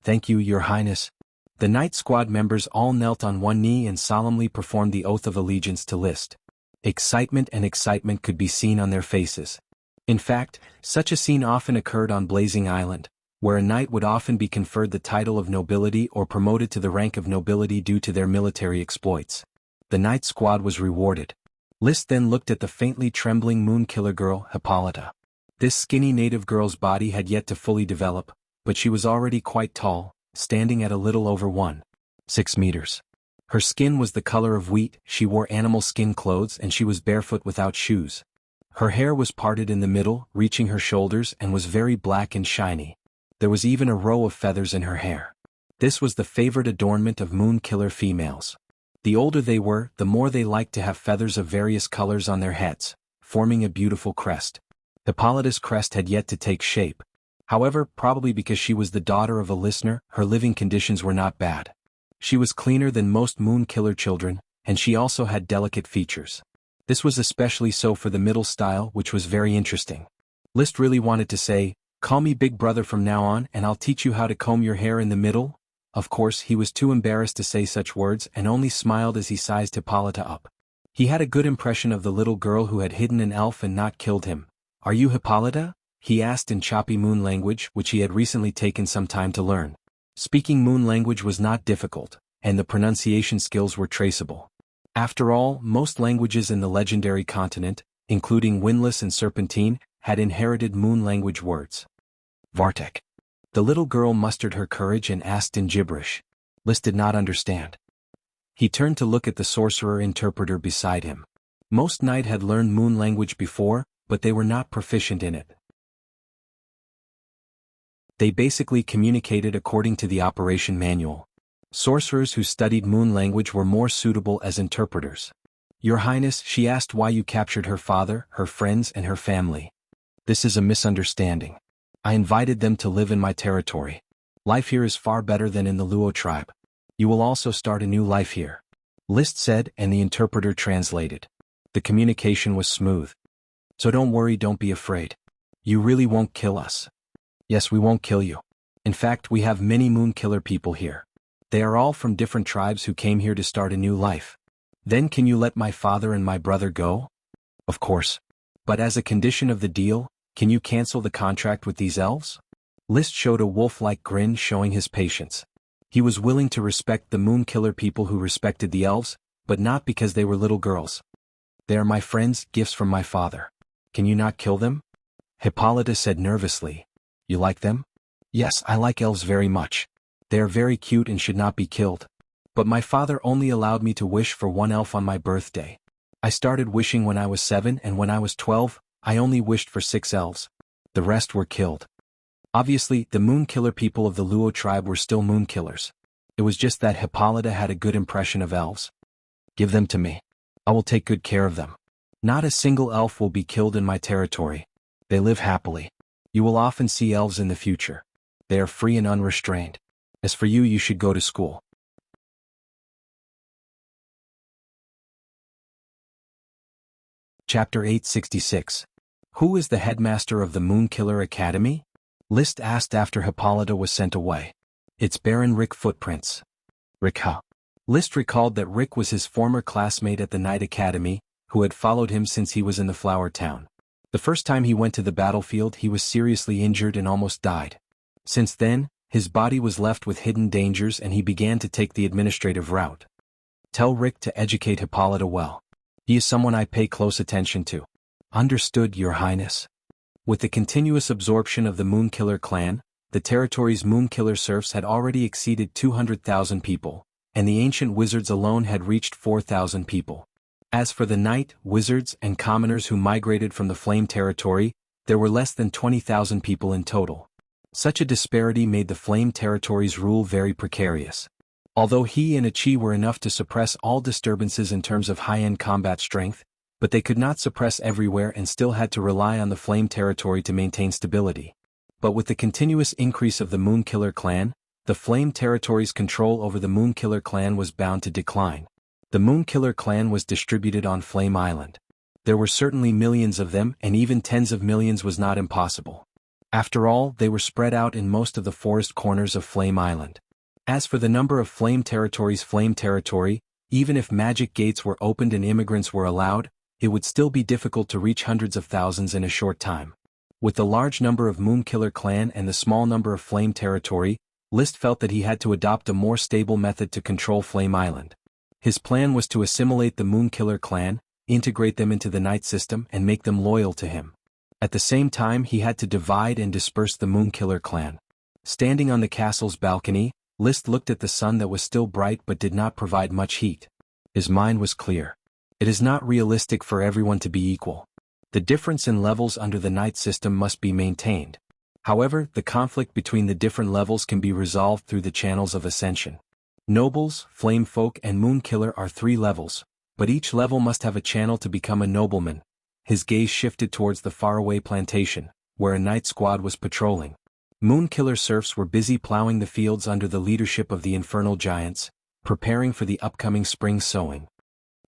Thank you, Your Highness. The knight squad members all knelt on one knee and solemnly performed the oath of allegiance to List. Excitement could be seen on their faces. In fact, such a scene often occurred on Blazing Island, where a knight would often be conferred the title of nobility or promoted to the rank of nobility due to their military exploits. The knight squad was rewarded. List then looked at the faintly trembling Moonkiller girl, Hippolyta. This skinny native girl's body had yet to fully develop, but she was already quite tall, standing at a little over 1.6 meters. Her skin was the color of wheat, she wore animal skin clothes and she was barefoot without shoes. Her hair was parted in the middle, reaching her shoulders, and was very black and shiny. There was even a row of feathers in her hair. This was the favorite adornment of moon killer females. The older they were, the more they liked to have feathers of various colors on their heads, forming a beautiful crest. Hippolyta's crest had yet to take shape. However, probably because she was the daughter of a listener, her living conditions were not bad. She was cleaner than most moon killer children, and she also had delicate features. This was especially so for the middle style, which was very interesting. List really wanted to say, "Call me Big Brother from now on and I'll teach you how to comb your hair in the middle." Of course, he was too embarrassed to say such words and only smiled as he sized Hippolyta up. He had a good impression of the little girl who had hidden an elf and not killed him. "Are you Hippolyta?" he asked in choppy moon language, which he had recently taken some time to learn. Speaking moon language was not difficult, and the pronunciation skills were traceable. After all, most languages in the legendary continent, including Windless and Serpentine, had inherited moon language words. Vartek. The little girl mustered her courage and asked in gibberish. List did not understand. He turned to look at the sorcerer interpreter beside him. Most knights had learned moon language before, but they were not proficient in it. They basically communicated according to the operation manual. Sorcerers who studied moon language were more suitable as interpreters. "Your Highness," she asked, "why you captured her father, her friends, and her family?" "This is a misunderstanding. I invited them to live in my territory. Life here is far better than in the Luo tribe. You will also start a new life here," List said, and the interpreter translated. The communication was smooth. "So don't worry, don't be afraid. You really won't kill us." "Yes, we won't kill you. In fact, we have many moon killer people here. They are all from different tribes who came here to start a new life." "Then can you let my father and my brother go?" "Of course. But as a condition of the deal, can you cancel the contract with these elves?" List showed a wolf-like grin, showing his patience. He was willing to respect the moon killer people who respected the elves, but not because they were little girls. "They are my friends, gifts from my father. Can you not kill them?" Hippolyta said nervously. "You like them?" "Yes, I like elves very much. They are very cute and should not be killed. But my father only allowed me to wish for one elf on my birthday. I started wishing when I was 7, and when I was 12, I only wished for 6 elves. The rest were killed." Obviously, the moon killer people of the Luo tribe were still moon killers. It was just that Hippolyta had a good impression of elves. "Give them to me. I will take good care of them. Not a single elf will be killed in my territory. They live happily. You will often see elves in the future. They are free and unrestrained. As for you, you should go to school." Chapter 866. Who is the headmaster of the Moon Killer Academy? List asked after Hippolyta was sent away. "It's Baron Rick Footprints." "Rick how?" List recalled that Rick was his former classmate at the Knight Academy, who had followed him since he was in the Flower Town. The first time he went to the battlefield, he was seriously injured and almost died. Since then, his body was left with hidden dangers and he began to take the administrative route. "Tell Rick to educate Hippolyta well. He is someone I pay close attention to." "Understood, Your Highness." With the continuous absorption of the Moonkiller clan, the territory's Moonkiller serfs had already exceeded 200,000 people, and the ancient wizards alone had reached 4,000 people. As for the knight, wizards, and commoners who migrated from the Flame territory, there were less than 20,000 people in total. Such a disparity made the Flame territory's rule very precarious. Although he and Ichi were enough to suppress all disturbances in terms of high-end combat strength, but they could not suppress everywhere and still had to rely on the Flame territory to maintain stability. But with the continuous increase of the Moonkiller clan, the Flame territory's control over the Moonkiller clan was bound to decline. The Moonkiller clan was distributed on Flame Island. There were certainly millions of them, and even tens of millions was not impossible. After all, they were spread out in most of the forest corners of Flame Island. As for the number of Flame territory, even if magic gates were opened and immigrants were allowed, it would still be difficult to reach hundreds of thousands in a short time. With the large number of Moonkiller clan and the small number of Flame territory, List felt that he had to adopt a more stable method to control Flame Island. His plan was to assimilate the Moonkiller clan, integrate them into the Knight system and make them loyal to him. At the same time, he had to divide and disperse the Moonkiller clan. Standing on the castle's balcony, List looked at the sun that was still bright but did not provide much heat. His mind was clear. It is not realistic for everyone to be equal. The difference in levels under the Knight system must be maintained. However, the conflict between the different levels can be resolved through the channels of ascension. Nobles, Flame Folk and Moonkiller are 3 levels, but each level must have a channel to become a nobleman. His gaze shifted towards the faraway plantation, where a Knight squad was patrolling. Moonkiller serfs were busy plowing the fields under the leadership of the infernal giants, preparing for the upcoming spring sowing.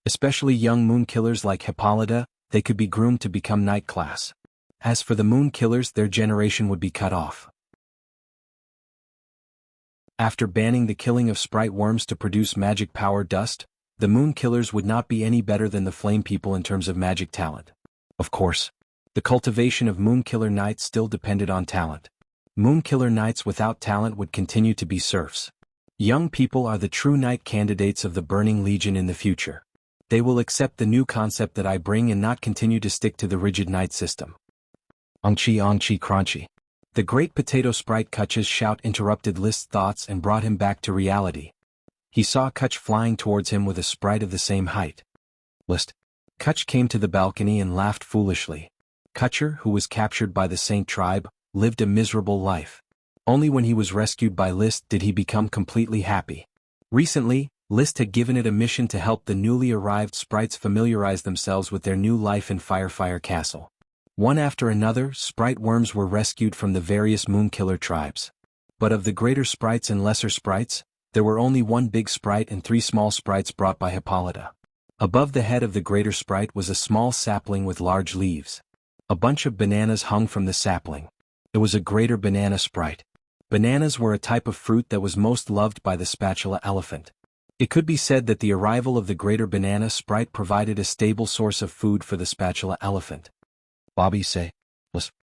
Especially young Moonkillers like Hippolyta, they could be groomed to become Knight class. As for the Moonkillers, their generation would be cut off. After banning the killing of sprite worms to produce magic power dust, the Moonkillers would not be any better than the Flame People in terms of magic talent. Of course, the cultivation of Moonkiller Knights still depended on talent. Moonkiller Knights without talent would continue to be serfs. Young people are the true Knight candidates of the Burning Legion in the future. They will accept the new concept that I bring and not continue to stick to the rigid Knight system. Ongchi crunchy. The great potato sprite Kutch's shout interrupted List's thoughts and brought him back to reality. He saw Kutch flying towards him with a sprite of the same height. List. Kutch came to the balcony and laughed foolishly. Kutcher, who was captured by the Saint tribe, lived a miserable life. Only when he was rescued by List did he become completely happy. Recently, List had given it a mission to help the newly arrived sprites familiarize themselves with their new life in Firefire Castle. One after another, sprite worms were rescued from the various Moonkiller tribes. But of the greater sprites and lesser sprites, there were only 1 big sprite and 3 small sprites brought by Hippolyta. Above the head of the greater sprite was a small sapling with large leaves. A bunch of bananas hung from the sapling. It was a greater banana sprite. Bananas were a type of fruit that was most loved by the spatula elephant. It could be said that the arrival of the greater banana sprite provided a stable source of food for the spatula elephant. Bobby say, "Listen."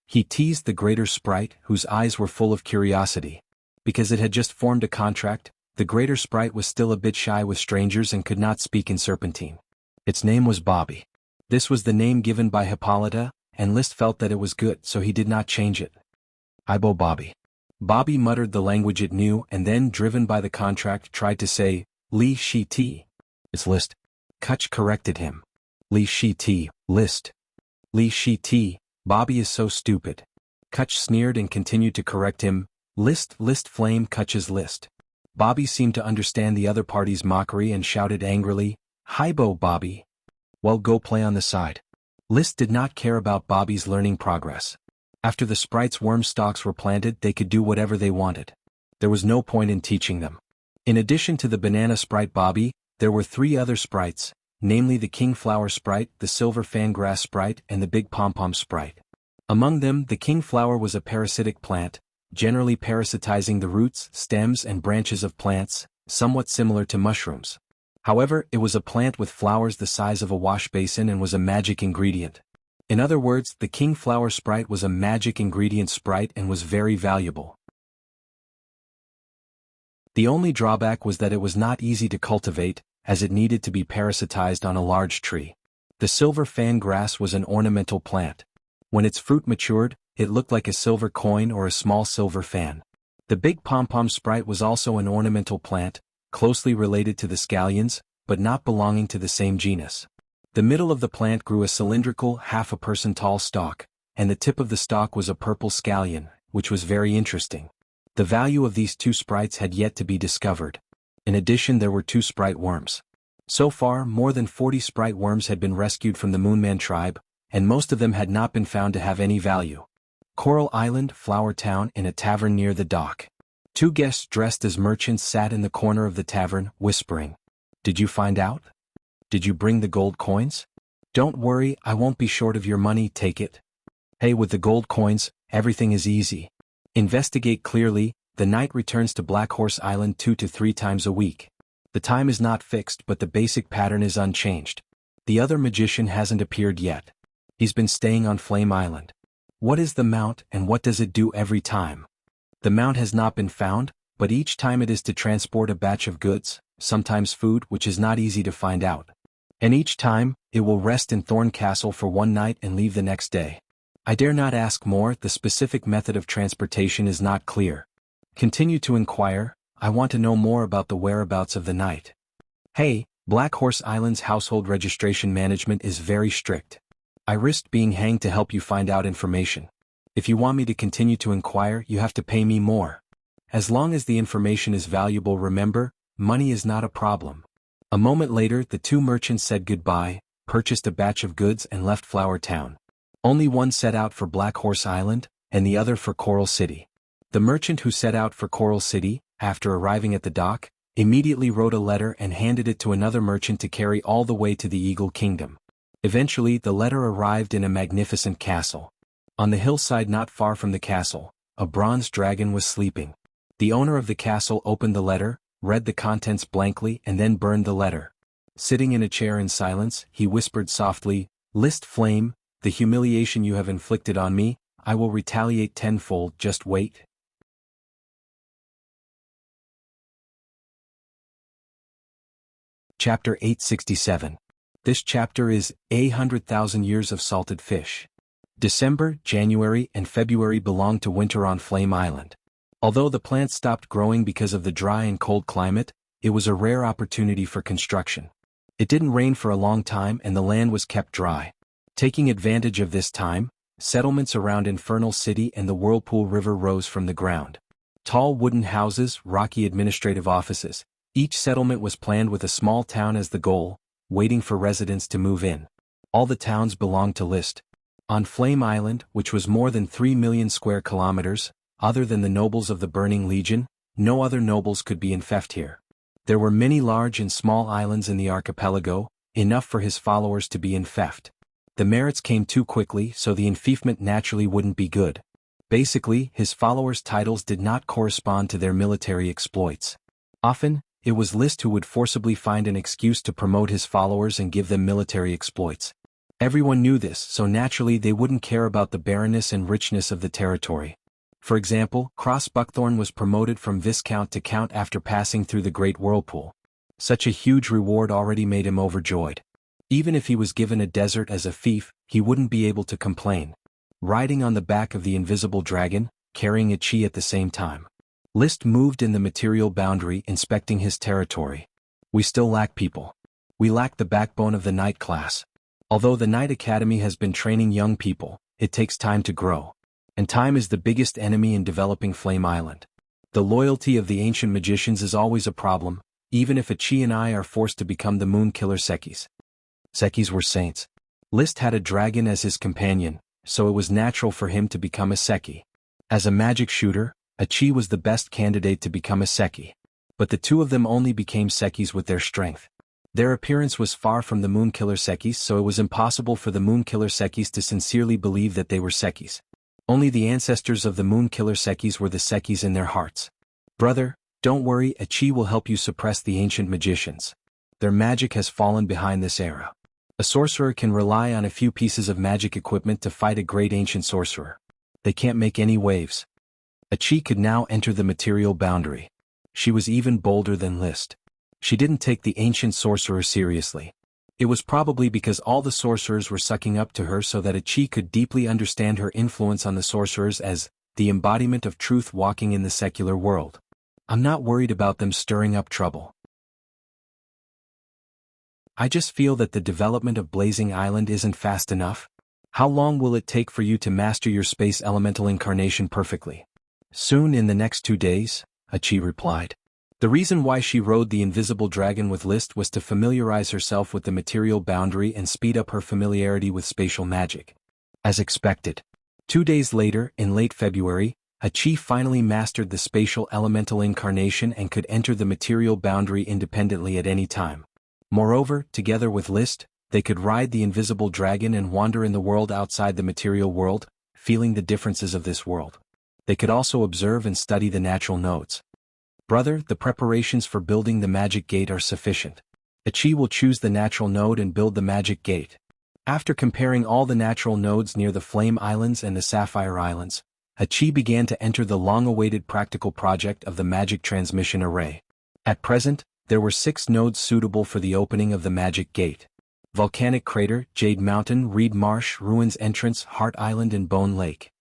He teased the greater sprite, whose eyes were full of curiosity. Because it had just formed a contract, the greater sprite was still a bit shy with strangers and could not speak in Serpentine. Its name was Bobby. This was the name given by Hippolyta, and List felt that it was good, so he did not change it. Ibo Bobby. Bobby muttered the language it knew and then, driven by the contract, tried to say, Li Shi Ti. It's List. Kutch corrected him. Li Shi Ti, List. Li Shi Ti, Bobby is so stupid. Kutch sneered and continued to correct him. List Flame Kutch's List. Bobby seemed to understand the other party's mockery and shouted angrily, Hibo Bobby. Well, go play on the side. List did not care about Bobby's learning progress. After the sprites' worm stalks were planted, they could do whatever they wanted. There was no point in teaching them. In addition to the banana sprite Bobby, there were 3 other sprites, namely the Kingflower sprite, the Silver Fangrass sprite, and the Big Pom-Pom sprite. Among them, the Kingflower was a parasitic plant, generally parasitizing the roots, stems, and branches of plants, somewhat similar to mushrooms. However, it was a plant with flowers the size of a wash basin and was a magic ingredient. In other words, the Kingflower sprite was a magic ingredient sprite and was very valuable. The only drawback was that it was not easy to cultivate, as it needed to be parasitized on a large tree. The silver fan grass was an ornamental plant. When its fruit matured, it looked like a silver coin or a small silver fan. The big pom-pom sprite was also an ornamental plant, closely related to the scallions, but not belonging to the same genus. The middle of the plant grew a cylindrical, half-a-person-tall stalk, and the tip of the stalk was a purple scallion, which was very interesting. The value of these 2 sprites had yet to be discovered. In addition, there were 2 sprite worms. So far, more than 40 sprite worms had been rescued from the Moonman tribe, and most of them had not been found to have any value. Coral Island, Flower Town, in a tavern near the dock. 2 guests dressed as merchants sat in the corner of the tavern, whispering. Did you find out? Did you bring the gold coins? Don't worry, I won't be short of your money, take it. Hey, with the gold coins, everything is easy. Investigate clearly, the knight returns to Black Horse Island 2 to 3 times a week. The time is not fixed, but the basic pattern is unchanged. The other magician hasn't appeared yet. He's been staying on Flame Island. What is the mount and what does it do every time? The mount has not been found, but each time it is to transport a batch of goods, sometimes food, which is not easy to find out. And each time, it will rest in Thorn Castle for 1 night and leave the next day. I dare not ask more, the specific method of transportation is not clear. Continue to inquire, I want to know more about the whereabouts of the knight. Hey, Black Horse Island's household registration management is very strict. I risked being hanged to help you find out information. If you want me to continue to inquire, you have to pay me more. As long as the information is valuable, remember, money is not a problem. A moment later, the two merchants said goodbye, purchased a batch of goods and left Flower Town. Only one set out for Black Horse Island, and the other for Coral City. The merchant who set out for Coral City, after arriving at the dock, immediately wrote a letter and handed it to another merchant to carry all the way to the Eagle Kingdom. Eventually, the letter arrived in a magnificent castle. On the hillside not far from the castle, a bronze dragon was sleeping. The owner of the castle opened the letter, read the contents blankly and then burned the letter. Sitting in a chair in silence, he whispered softly, "List Flame, the humiliation you have inflicted on me, I will retaliate tenfold, just wait." Chapter 867. This chapter is 100,000 Years of Salted Fish. December, January, and February belong to winter on Flame Island. Although the plants stopped growing because of the dry and cold climate, it was a rare opportunity for construction. It didn't rain for a long time and the land was kept dry. Taking advantage of this time, settlements around Infernal City and the Whirlpool River rose from the ground. Tall wooden houses, rocky administrative offices. Each settlement was planned with a small town as the goal, waiting for residents to move in. All the towns belonged to List. On Flame Island, which was more than 3 million square kilometers, other than the nobles of the Burning Legion, no other nobles could be infeft here. There were many large and small islands in the archipelago, enough for his followers to be infeft. The merits came too quickly, so the enfeefment naturally wouldn't be good. Basically, his followers' titles did not correspond to their military exploits. Often, it was List who would forcibly find an excuse to promote his followers and give them military exploits. Everyone knew this, so naturally they wouldn't care about the barrenness and richness of the territory. For example, Cross Buckthorn was promoted from Viscount to Count after passing through the Great Whirlpool. Such a huge reward already made him overjoyed. Even if he was given a desert as a fief, he wouldn't be able to complain. Riding on the back of the invisible dragon, carrying a chi at the same time. List moved in the material boundary, inspecting his territory. We still lack people. We lack the backbone of the Knight class. Although the Knight Academy has been training young people, it takes time to grow. And time is the biggest enemy in developing Flame Island. The loyalty of the ancient magicians is always a problem, even if a Chi and I are forced to become the Moon Killer Sekis. Sekis were saints. List had a dragon as his companion, so it was natural for him to become a Seki. As a magic shooter, a Chi was the best candidate to become a Seki. But the two of them only became Sekis with their strength. Their appearance was far from the Moon Killer Sekis, so it was impossible for the Moon Killer Sekis to sincerely believe that they were Sekis. Only the ancestors of the Moon Killer Sekis were the Sekis in their hearts. Brother, don't worry, a Chi will help you suppress the ancient magicians. Their magic has fallen behind this era. A sorcerer can rely on a few pieces of magic equipment to fight a great ancient sorcerer. They can't make any waves. A Chi could now enter the material boundary. She was even bolder than List. She didn't take the ancient sorcerer seriously. It was probably because all the sorcerers were sucking up to her so that a Chi could deeply understand her influence on the sorcerers as the embodiment of truth walking in the secular world. I'm not worried about them stirring up trouble. I just feel that the development of Blazing Island isn't fast enough. How long will it take for you to master your space elemental incarnation perfectly? Soon, in the next 2 days, a Chi replied. The reason why she rode the invisible dragon with List was to familiarize herself with the material boundary and speed up her familiarity with spatial magic. As expected. 2 days later, in late February, a Chi finally mastered the spatial elemental incarnation and could enter the material boundary independently at any time. Moreover, together with List, they could ride the invisible dragon and wander in the world outside the material world, feeling the differences of this world. They could also observe and study the natural nodes. Brother, the preparations for building the magic gate are sufficient. A Chi will choose the natural node and build the magic gate. After comparing all the natural nodes near the Flame Islands and the Sapphire Islands, a Chi began to enter the long-awaited practical project of the magic transmission array. At present, there were 6 nodes suitable for the opening of the magic gate. Volcanic Crater, Jade Mountain, Reed Marsh, Ruins Entrance, Heart Island and Bone Lake.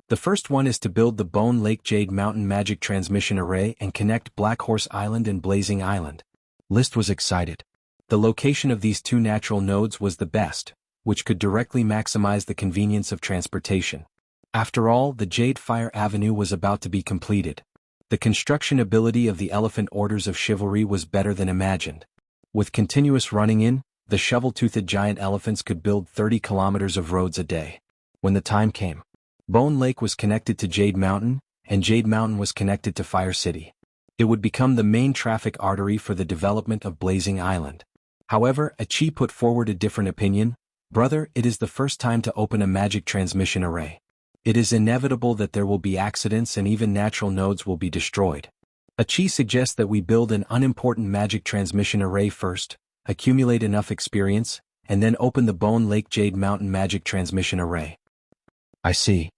The first one is to build the Bone Lake Jade Mountain Magic Transmission Array and connect Black Horse Island and Blazing Island. List was excited. The location of these 2 natural nodes was the best, which could directly maximize the convenience of transportation. After all, the Jade Fire Avenue was about to be completed. The construction ability of the Elephant Orders of Chivalry was better than imagined. With continuous running in, the shovel-toothed giant elephants could build 30 kilometers of roads a day. When the time came, Bone Lake was connected to Jade Mountain, and Jade Mountain was connected to Fire City. It would become the main traffic artery for the development of Blazing Island. However, Achi put forward a different opinion. Brother, it is the first time to open a magic transmission array. It is inevitable that there will be accidents and even natural nodes will be destroyed. Achi suggests that we build an unimportant magic transmission array first, accumulate enough experience, and then open the Bone Lake Jade Mountain magic transmission array. I see.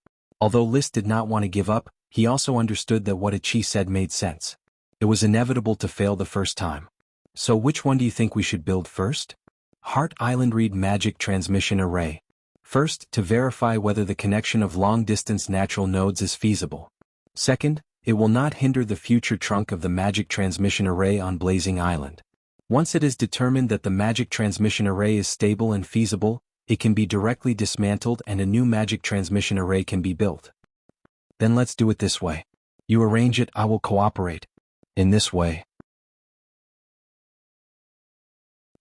Although List did not want to give up, he also understood that what Achi said made sense. It was inevitable to fail the first time. So which one do you think we should build first? Heart Island Read Magic Transmission Array. First, to verify whether the connection of long-distance natural nodes is feasible. Second, it will not hinder the future trunk of the magic transmission array on Blazing Island. Once it is determined that the magic transmission array is stable and feasible, it can be directly dismantled and a new magic transmission array can be built. Then let's do it this way. You arrange it, I will cooperate. In this way,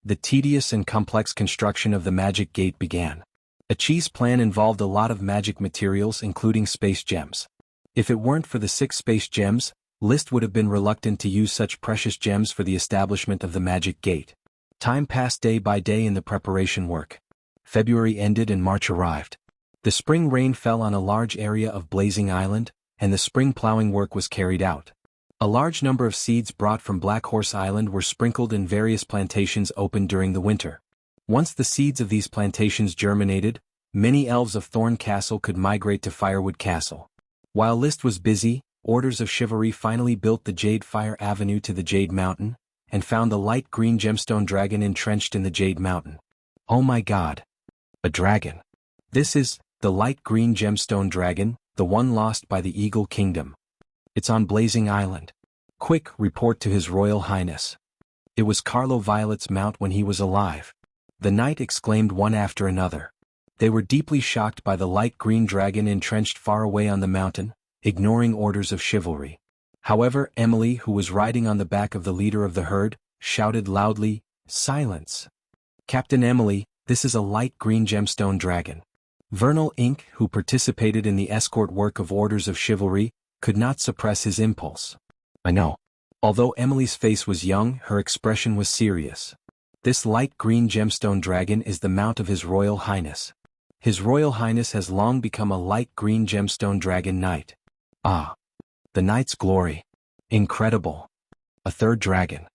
the tedious and complex construction of the magic gate began. Achi's plan involved a lot of magic materials including space gems. If it weren't for the 6 space gems, List would have been reluctant to use such precious gems for the establishment of the magic gate. Time passed day by day in the preparation work. February ended and March arrived. The spring rain fell on a large area of Blazing Island, and the spring plowing work was carried out. A large number of seeds brought from Black Horse Island were sprinkled in various plantations opened during the winter. Once the seeds of these plantations germinated, many elves of Thorn Castle could migrate to Firewood Castle. While List was busy, Orders of Chivalry finally built the Jade Fire Avenue to the Jade Mountain, and found the light green gemstone dragon entrenched in the Jade Mountain. Oh my god! A dragon! This is the light green gemstone dragon, the one lost by the Eagle Kingdom. It's on Blazing Island. Quick, report to His Royal Highness. It was Carlo Violet's mount when he was alive. The knight exclaimed one after another. They were deeply shocked by the light green dragon entrenched far away on the mountain, ignoring Orders of Chivalry. However, Emily, who was riding on the back of the leader of the herd, shouted loudly, "Silence! Captain Emily, this is a light green gemstone dragon." Vernal Inc., who participated in the escort work of Orders of Chivalry, could not suppress his impulse. I know. Although Emily's face was young, her expression was serious. This light green gemstone dragon is the mount of His Royal Highness. His Royal Highness has long become a light green gemstone dragon knight. Ah! The knight's glory. Incredible. A third dragon.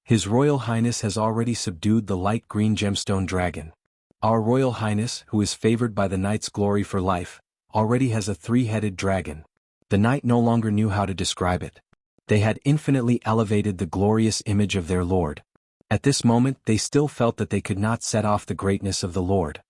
His Royal Highness has already subdued the light green gemstone dragon. Our Royal Highness, who is favored by the knight's glory for life, already has a 3-headed dragon. The knight no longer knew how to describe it. They had infinitely elevated the glorious image of their lord. At this moment they still felt that they could not set off the greatness of the lord.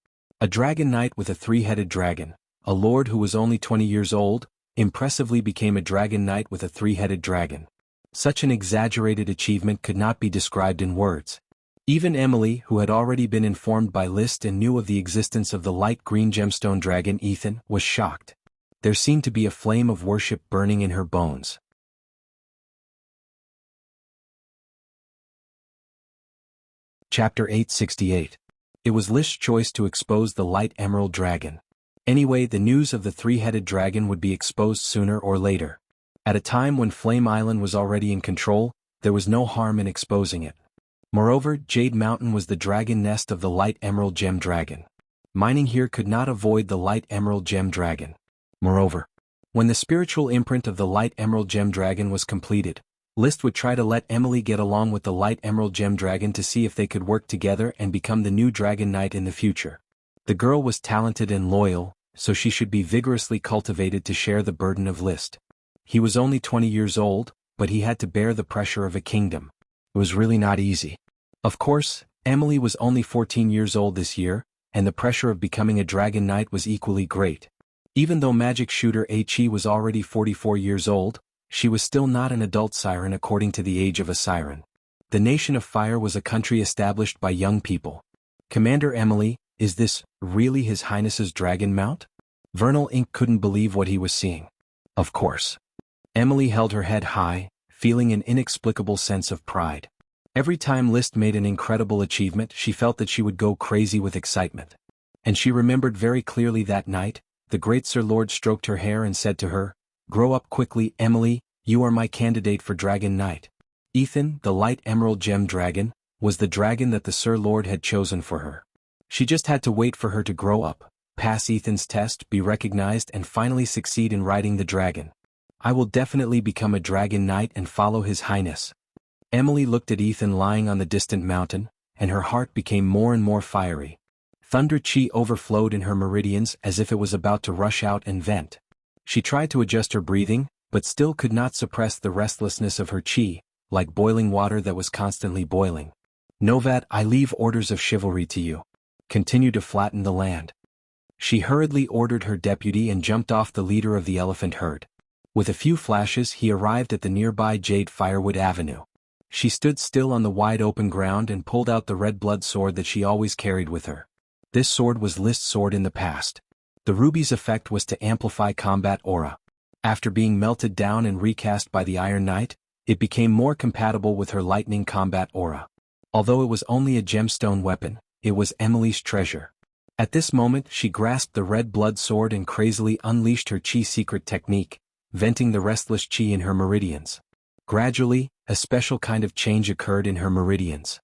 A dragon knight with a 3-headed dragon, a lord who was only 20 years old, impressively became a dragon knight with a 3-headed dragon. Such an exaggerated achievement could not be described in words. Even Emily, who had already been informed by List and knew of the existence of the light green gemstone dragon Ethan, was shocked. There seemed to be a flame of worship burning in her bones. Chapter 868. It was List's choice to expose the light emerald dragon. Anyway, the news of the 3-headed dragon would be exposed sooner or later. At a time when Flame Island was already in control, there was no harm in exposing it. Moreover, Jade Mountain was the dragon nest of the light emerald gem dragon. Mining here could not avoid the light emerald gem dragon. Moreover, when the spiritual imprint of the light emerald gem dragon was completed, List would try to let Emily get along with the light emerald gem dragon to see if they could work together and become the new dragon knight in the future. The girl was talented and loyal, so she should be vigorously cultivated to share the burden of List. He was only 20 years old, but he had to bear the pressure of a kingdom. It was really not easy. Of course, Emily was only 14 years old this year, and the pressure of becoming a dragon knight was equally great. Even though magic shooter Achi was already 44 years old, she was still not an adult siren according to the age of a siren. The Nation of Fire was a country established by young people. Commander Emily, Is this really His Highness's dragon mount? Vernal Ink couldn't believe what he was seeing. Of course. Emily held her head high, feeling an inexplicable sense of pride. Every time List made an incredible achievement, she felt that she would go crazy with excitement. And she remembered very clearly that night, the great Sir Lord stroked her hair and said to her, "Grow up quickly, Emily, you are my candidate for Dragon Knight." Ethan, the light emerald gem dragon, was the dragon that the Sir Lord had chosen for her. She just had to wait for her to grow up, pass Ethan's test, be recognized, and finally succeed in riding the dragon. "I will definitely become a Dragon Knight and follow His Highness." Emily looked at Ethan lying on the distant mountain, and her heart became more and more fiery. Thunder chi overflowed in her meridians as if it was about to rush out and vent. She tried to adjust her breathing, but still could not suppress the restlessness of her chi, like boiling water that was constantly boiling. "Novat, I leave orders of chivalry to you. Continue to flatten the land." She hurriedly ordered her deputy and jumped off the leader of the elephant herd. With a few flashes he arrived at the nearby Jade Firewood Avenue. She stood still on the wide open ground and pulled out the red blood sword that she always carried with her. This sword was List's sword in the past. The ruby's effect was to amplify combat aura. After being melted down and recast by the Iron Knight, it became more compatible with her lightning combat aura. Although it was only a gemstone weapon, it was Emily's treasure. At this moment she grasped the red blood sword and crazily unleashed her chi secret technique, venting the restless chi in her meridians. Gradually, a special kind of change occurred in her meridians.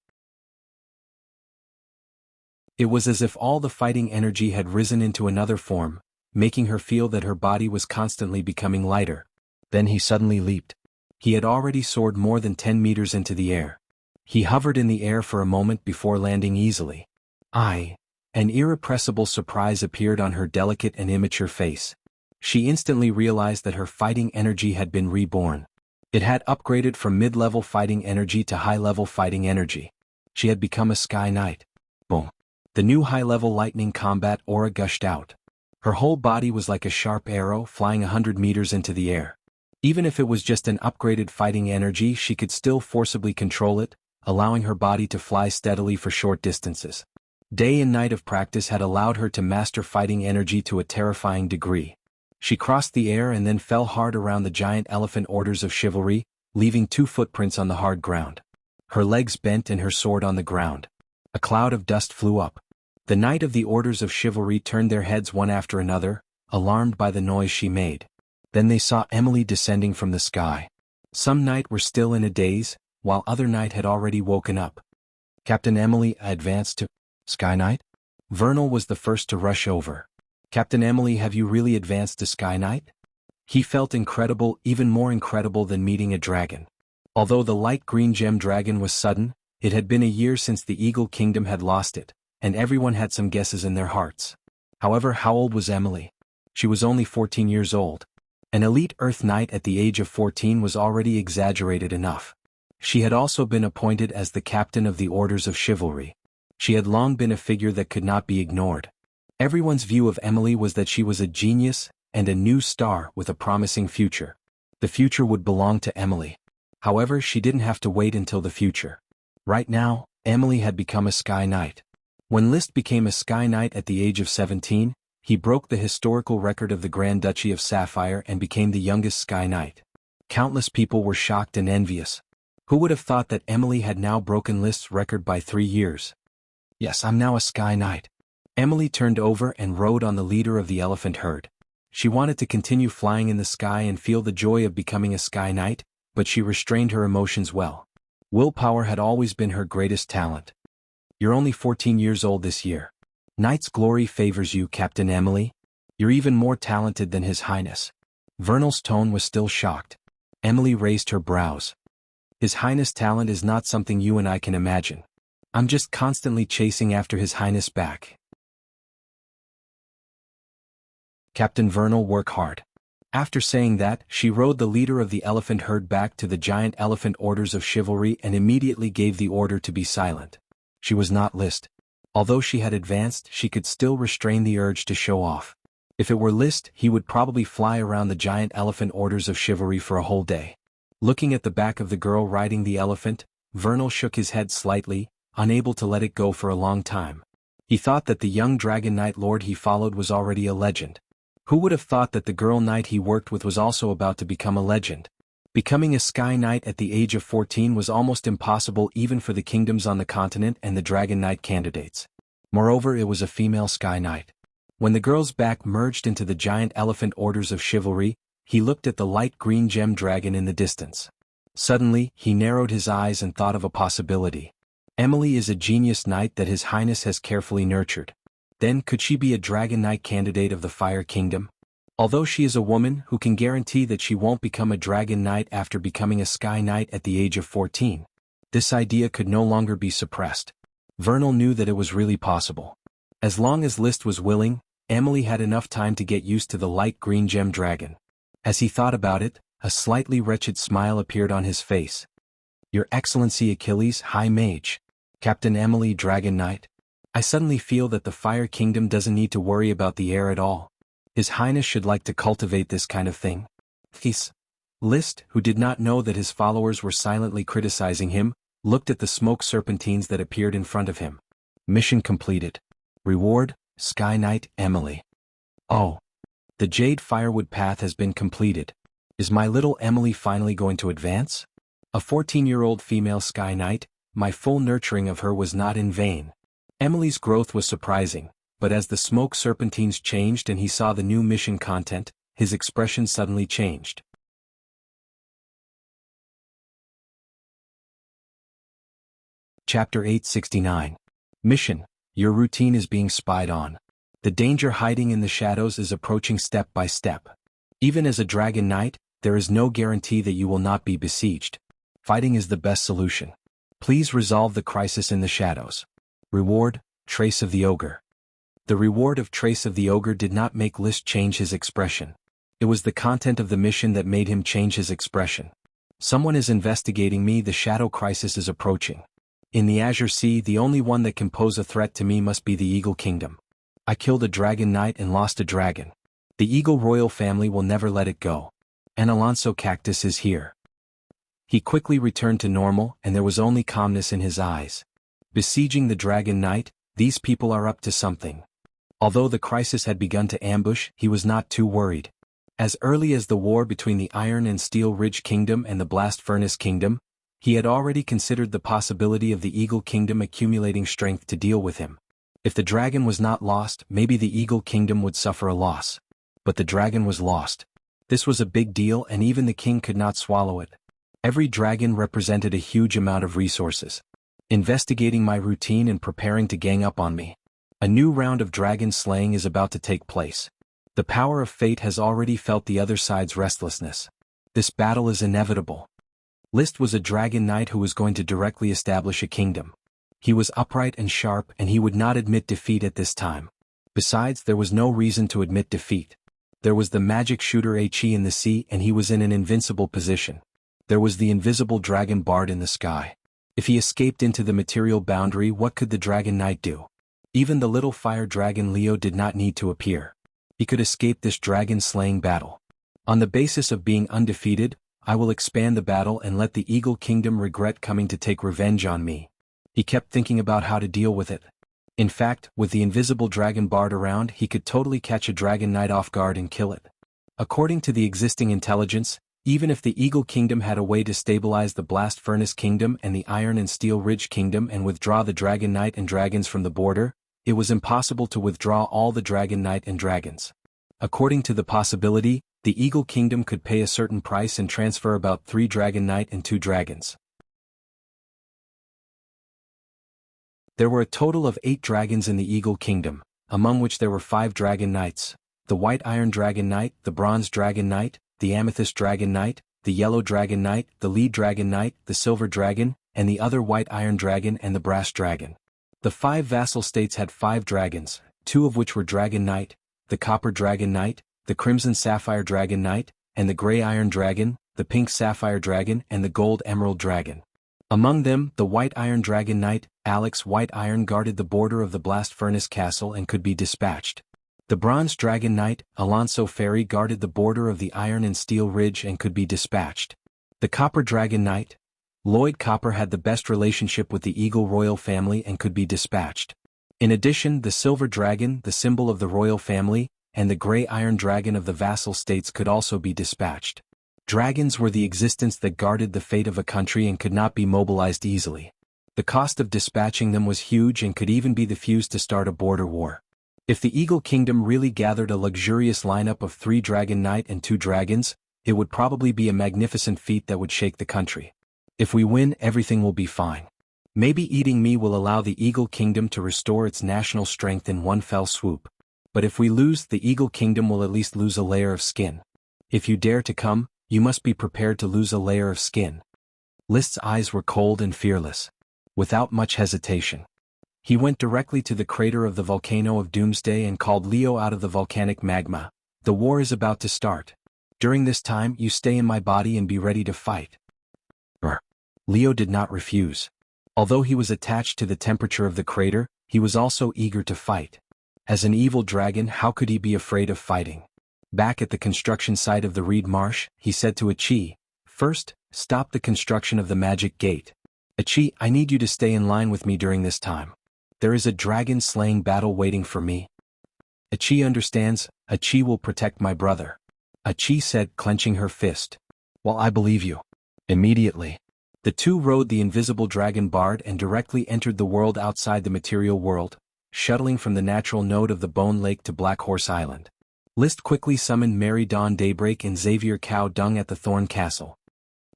It was as if all the fighting energy had risen into another form, making her feel that her body was constantly becoming lighter. Then he suddenly leaped. He had already soared more than 10 meters into the air. He hovered in the air for a moment before landing easily. An irrepressible surprise appeared on her delicate and immature face. She instantly realized that her fighting energy had been reborn. It had upgraded from mid-level fighting energy to high-level fighting energy. She had become a Sky Knight. Boom. The new high-level lightning combat aura gushed out. Her whole body was like a sharp arrow flying 100 meters into the air. Even if it was just an upgraded fighting energy, she could still forcibly control it, allowing her body to fly steadily for short distances. Day and night of practice had allowed her to master fighting energy to a terrifying degree. She crossed the air and then fell hard around the giant elephant orders of chivalry, leaving 2 footprints on the hard ground. Her legs bent and her sword on the ground. A cloud of dust flew up. The Knight of the Orders of Chivalry turned their heads one after another, alarmed by the noise she made. Then they saw Emily descending from the sky. Some knight were still in a daze, while other knight had already woken up. "Captain Emily," I advanced to. "Sky Knight?" Vernal was the first to rush over. "Captain Emily, have you really advanced to Sky Knight?" He felt incredible, even more incredible than meeting a dragon. Although the light green gem dragon was sudden, it had been a year since the Eagle Kingdom had lost it, and everyone had some guesses in their hearts. However, how old was Emily? She was only 14 years old. An elite Earth Knight at the age of 14 was already exaggerated enough. She had also been appointed as the captain of the Orders of Chivalry. She had long been a figure that could not be ignored. Everyone's view of Emily was that she was a genius and a new star with a promising future. The future would belong to Emily. However, she didn't have to wait until the future. Right now, Emily had become a Sky Knight. When List became a Sky Knight at the age of 17, he broke the historical record of the Grand Duchy of Sapphire and became the youngest Sky Knight. Countless people were shocked and envious. Who would have thought that Emily had now broken List's record by 3 years? "Yes, I'm now a Sky Knight." Emily turned over and rode on the leader of the elephant herd. She wanted to continue flying in the sky and feel the joy of becoming a Sky Knight, but she restrained her emotions well. Willpower had always been her greatest talent. "You're only 14 years old this year. Knight's glory favors you, Captain Emily. You're even more talented than His Highness." Vernal's tone was still shocked. Emily raised her brows. "His Highness' talent is not something you and I can imagine. I'm just constantly chasing after His Highness back." Captain Vernal, work hard. After saying that, she rode the leader of the elephant herd back to the giant elephant orders of chivalry and immediately gave the order to be silent. She was not List. Although she had advanced, she could still restrain the urge to show off. If it were List, he would probably fly around the giant elephant orders of chivalry for a whole day. Looking at the back of the girl riding the elephant, Vernal shook his head slightly, unable to let it go for a long time. He thought that the young Dragon Knight Lord he followed was already a legend. Who would have thought that the girl knight he worked with was also about to become a legend? Becoming a Sky Knight at the age of 14 was almost impossible even for the kingdoms on the continent and the Dragon Knight candidates. Moreover, it was a female Sky Knight. When the girl's back merged into the giant elephant orders of chivalry, he looked at the light green gem dragon in the distance. Suddenly, he narrowed his eyes and thought of a possibility. Emily is a genius knight that His Highness has carefully nurtured. Then could she be a Dragon Knight candidate of the Fire Kingdom? Although she is a woman, who can guarantee that she won't become a Dragon Knight after becoming a Sky Knight at the age of 14? This idea could no longer be suppressed. Vernal knew that it was really possible. As long as Liszt was willing, Emily had enough time to get used to the light green gem dragon. As he thought about it, a slightly wretched smile appeared on his face. Your Excellency Achilles, High Mage. Captain Emily, Dragon Knight. I suddenly feel that the Fire Kingdom doesn't need to worry about the air at all. His Highness should like to cultivate this kind of thing. Liszt, who did not know that his followers were silently criticizing him, looked at the smoke serpentines that appeared in front of him. Mission completed. Reward, Sky Knight Emily. Oh. The Jade Firewood path has been completed. Is my little Emily finally going to advance? A 14-year-old female Sky Knight, my full nurturing of her was not in vain. Emily's growth was surprising, but as the smoke serpentines changed and he saw the new mission content, his expression suddenly changed. Chapter 869. Mission. Your routine is being spied on. The danger hiding in the shadows is approaching step by step. Even as a Dragon Knight, there is no guarantee that you will not be besieged. Fighting is the best solution. Please resolve the crisis in the shadows. Reward, Trace of the Ogre. The reward of Trace of the Ogre did not make Liszt change his expression. It was the content of the mission that made him change his expression. Someone is investigating me. The shadow crisis is approaching. In the Azure Sea, the only one that can pose a threat to me must be the Eagle Kingdom. I killed a Dragon Knight and lost a dragon. The Eagle royal family will never let it go. And Alonso Cactus is here. He quickly returned to normal, and there was only calmness in his eyes. Besieging the Dragon Knight, these people are up to something. Although the crisis had begun to ambush, he was not too worried. As early as the war between the Iron and Steel Ridge Kingdom and the Blast Furnace Kingdom, he had already considered the possibility of the Eagle Kingdom accumulating strength to deal with him. If the dragon was not lost, maybe the Eagle Kingdom would suffer a loss. But the dragon was lost. This was a big deal, and even the king could not swallow it. Every dragon represented a huge amount of resources. Investigating my routine and preparing to gang up on me. A new round of dragon slaying is about to take place. The power of fate has already felt the other side's restlessness. This battle is inevitable. Liszt was a Dragon Knight who was going to directly establish a kingdom. He was upright and sharp, and he would not admit defeat at this time. Besides, there was no reason to admit defeat. There was the magic shooter He in the sea, and he was in an invincible position. There was the invisible dragon bard in the sky. If he escaped into the material boundary, what could the Dragon Knight do? Even the little fire dragon Leo did not need to appear. He could escape this dragon-slaying battle. On the basis of being undefeated, I will expand the battle and let the Eagle Kingdom regret coming to take revenge on me. He kept thinking about how to deal with it. In fact, with the invisible dragon bard around, he could totally catch a Dragon Knight off guard and kill it. According to the existing intelligence, even if the Eagle Kingdom had a way to stabilize the Blast Furnace Kingdom and the Iron and Steel Ridge Kingdom and withdraw the Dragon Knight and dragons from the border, it was impossible to withdraw all the Dragon Knight and dragons. According to the possibility, the Eagle Kingdom could pay a certain price and transfer about 3 Dragon Knight and 2 dragons. There were a total of 8 dragons in the Eagle Kingdom, among which there were 5 Dragon Knights: the White Iron Dragon Knight, the Bronze Dragon Knight, the Amethyst Dragon Knight, the Yellow Dragon Knight, the Lead Dragon Knight, the Silver Dragon, and the other White Iron Dragon and the Brass Dragon. The 5 vassal states had 5 dragons, 2 of which were Dragon Knight, the Copper Dragon Knight, the Crimson Sapphire Dragon Knight, and the Grey Iron Dragon, the Pink Sapphire Dragon and the Gold Emerald Dragon. Among them, the White Iron Dragon Knight, Alex White Iron, guarded the border of the Blast Furnace Castle and could be dispatched. The Bronze Dragon Knight, Alonso Ferry, guarded the border of the Iron and Steel Ridge and could be dispatched. The Copper Dragon Knight, Lloyd Copper, had the best relationship with the Eagle royal family and could be dispatched. In addition, the silver dragon, the symbol of the royal family, and the gray iron dragon of the vassal states could also be dispatched. Dragons were the existence that guarded the fate of a country and could not be mobilized easily. The cost of dispatching them was huge and could even be the fuse to start a border war. If the Eagle Kingdom really gathered a luxurious lineup of 3 Dragon Knight and 2 dragons, it would probably be a magnificent feat that would shake the country. If we win, everything will be fine. Maybe eating me will allow the Eagle Kingdom to restore its national strength in one fell swoop. But if we lose, the Eagle Kingdom will at least lose a layer of skin. If you dare to come, you must be prepared to lose a layer of skin. List's eyes were cold and fearless. Without much hesitation, he went directly to the crater of the volcano of Doomsday and called Leo out of the volcanic magma. The war is about to start. During this time, you stay in my body and be ready to fight. Leo did not refuse. Although he was attached to the temperature of the crater, he was also eager to fight. As an evil dragon, how could he be afraid of fighting? Back at the construction site of the Reed Marsh, he said to Achi, "First, stop the construction of the magic gate. Achi, I need you to stay in line with me during this time. There is a dragon-slaying battle waiting for me." Achi understands. Achi will protect my brother. Achi said, clenching her fist. "Well, I believe you." Immediately, the two rode the invisible dragon Bard and directly entered the world outside the material world, shuttling from the natural node of the Bone Lake to Black Horse Island. List quickly summoned Mary Dawn Daybreak and Xavier Cow Dung at the Thorn Castle.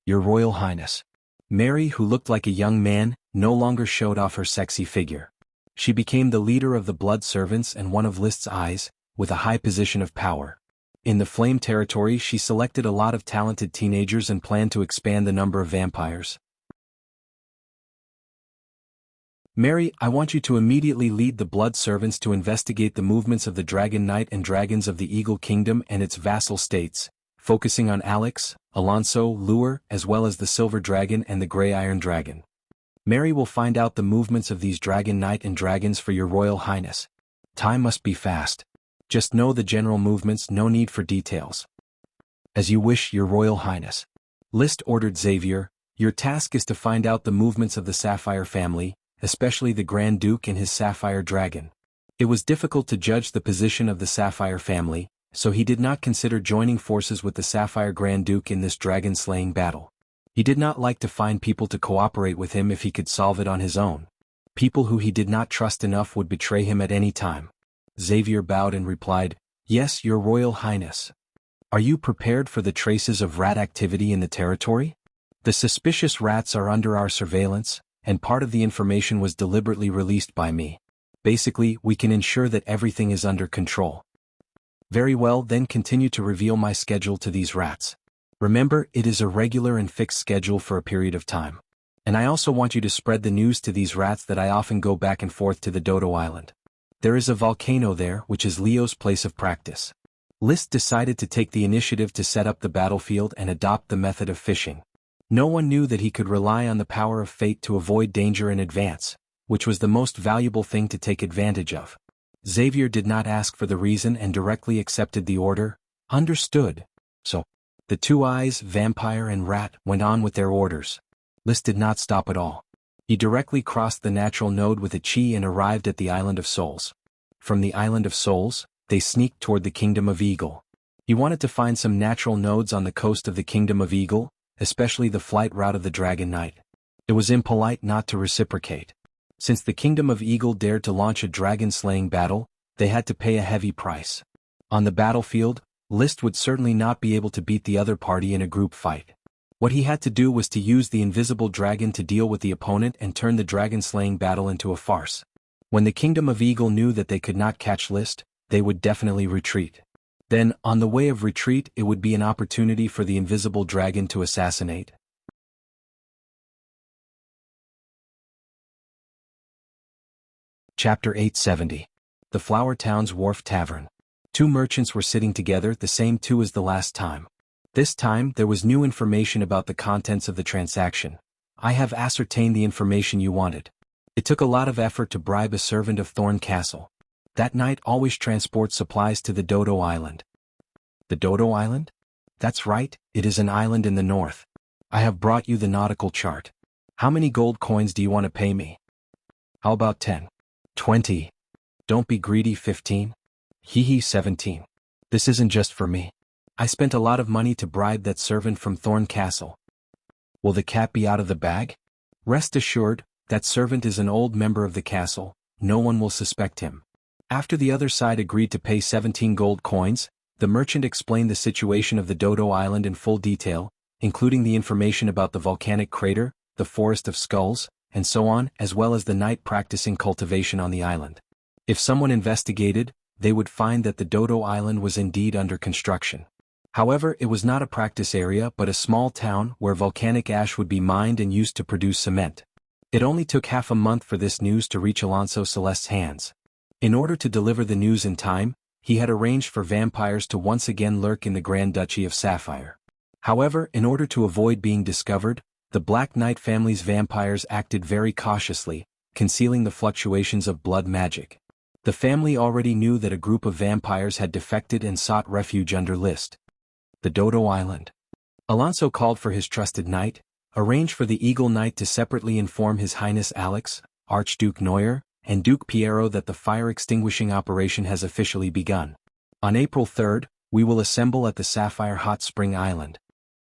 "Your Royal Highness." Mary, who looked like a young man, no longer showed off her sexy figure. She became the leader of the Blood Servants and one of List's eyes, with a high position of power. In the Flame territory, she selected a lot of talented teenagers and planned to expand the number of vampires. "Mary, I want you to immediately lead the Blood Servants to investigate the movements of the Dragon Knight and dragons of the Eagle Kingdom and its vassal states, focusing on Alex, Alonso, Lure, as well as the Silver Dragon and the Gray Iron Dragon. Mary will find out the movements of these Dragon Knight and dragons for your Royal Highness. Time must be fast. Just know the general movements, no need for details." "As you wish, your Royal Highness." List ordered Xavier. "Your task is to find out the movements of the Sapphire family, especially the Grand Duke and his Sapphire Dragon." It was difficult to judge the position of the Sapphire family, so he did not consider joining forces with the Sapphire Grand Duke in this dragon-slaying battle. He did not like to find people to cooperate with him if he could solve it on his own. People who he did not trust enough would betray him at any time. Xavier bowed and replied, "Yes, your Royal Highness." "Are you prepared for the traces of rat activity in the territory? The suspicious rats are under our surveillance, and part of the information was deliberately released by me. Basically, we can ensure that everything is under control." "Very well, then continue to reveal my schedule to these rats. Remember, it is a regular and fixed schedule for a period of time. And I also want you to spread the news to these rats that I often go back and forth to the Dodo Island. There is a volcano there, which is Leo's place of practice." List decided to take the initiative to set up the battlefield and adopt the method of fishing. No one knew that he could rely on the power of fate to avoid danger in advance, which was the most valuable thing to take advantage of. Xavier did not ask for the reason and directly accepted the order. "Understood." So, the two eyes, vampire and rat, went on with their orders. List did not stop at all. He directly crossed the natural node with a chi and arrived at the Island of Souls. From the Island of Souls, they sneaked toward the Kingdom of Eagle. He wanted to find some natural nodes on the coast of the Kingdom of Eagle, especially the flight route of the Dragon Knight. It was impolite not to reciprocate. Since the Kingdom of Eagle dared to launch a dragon-slaying battle, they had to pay a heavy price. On the battlefield, List would certainly not be able to beat the other party in a group fight. What he had to do was to use the invisible dragon to deal with the opponent and turn the dragon-slaying battle into a farce. When the Kingdom of Eagle knew that they could not catch List, they would definitely retreat. Then, on the way of retreat, it would be an opportunity for the invisible dragon to assassinate. Chapter 870. The Flower Town's Wharf Tavern. Two merchants were sitting together, the same two as the last time. This time, there was new information about the contents of the transaction. "I have ascertained the information you wanted. It took a lot of effort to bribe a servant of Thorn Castle. That knight always transports supplies to the Dodo Island." "The Dodo Island?" "That's right, it is an island in the north. I have brought you the nautical chart. How many gold coins do you want to pay me?" "How about 10? 20? Don't be greedy. 15. Hehe. 17. This isn't just for me. I spent a lot of money to bribe that servant from Thorn Castle. Will the cat be out of the bag? Rest assured, that servant is an old member of the castle, no one will suspect him. After the other side agreed to pay 17 gold coins, the merchant explained the situation of the Dodo Island in full detail, including the information about the volcanic crater, the forest of skulls, and so on, as well as the knight practicing cultivation on the island. If someone investigated, they would find that the Dodo Island was indeed under construction. However, it was not a practice area but a small town where volcanic ash would be mined and used to produce cement. It only took half a month for this news to reach Alonso Celeste's hands. In order to deliver the news in time, he had arranged for vampires to once again lurk in the Grand Duchy of Sapphire. However, in order to avoid being discovered, the Black Knight family's vampires acted very cautiously, concealing the fluctuations of blood magic. The family already knew that a group of vampires had defected and sought refuge under List. The Dodo Island. Alonso called for his trusted knight, arranged for the Eagle Knight to separately inform His Highness Alex, Archduke Neuer, and Duke Piero that the fire extinguishing operation has officially begun. On April 3rd, we will assemble at the Sapphire Hot Spring Island.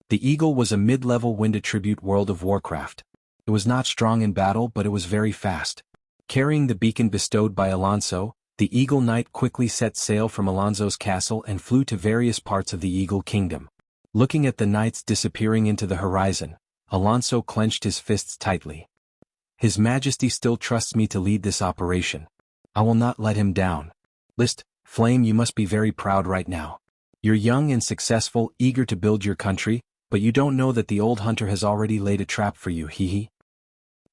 The Eagle was a mid-level wind attribute World of Warcraft. It was not strong in battle but it was very fast. Carrying the beacon bestowed by Alonso, the Eagle Knight quickly set sail from Alonso's castle and flew to various parts of the Eagle Kingdom. Looking at the knights disappearing into the horizon, Alonso clenched his fists tightly. His Majesty still trusts me to lead this operation. I will not let him down. List, Flame, you must be very proud right now. You're young and successful, eager to build your country, but you don't know that the old hunter has already laid a trap for you, hehe.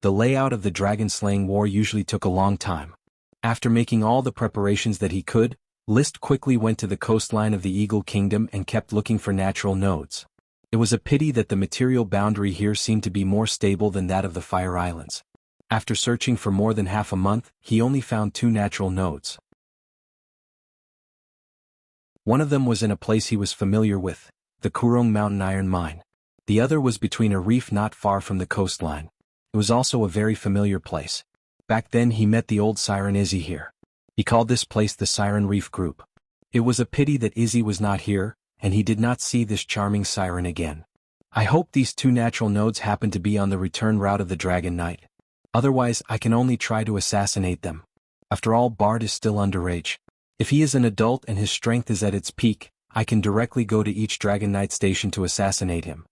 The layout of the dragon-slaying war usually took a long time. After making all the preparations that he could, List quickly went to the coastline of the Eagle Kingdom and kept looking for natural nodes. It was a pity that the material boundary here seemed to be more stable than that of the Fire Islands. After searching for more than half a month, he only found 2 natural nodes. One of them was in a place he was familiar with, the Kurong Mountain Iron Mine. The other was between a reef not far from the coastline. It was also a very familiar place. Back then he met the old Siren Izzy here. He called this place the Siren Reef Group. It was a pity that Izzy was not here, and he did not see this charming siren again. I hope these 2 natural nodes happen to be on the return route of the Dragon Knight. Otherwise I can only try to assassinate them. After all, Bard is still underage. If he is an adult and his strength is at its peak, I can directly go to each Dragon Knight station to assassinate him.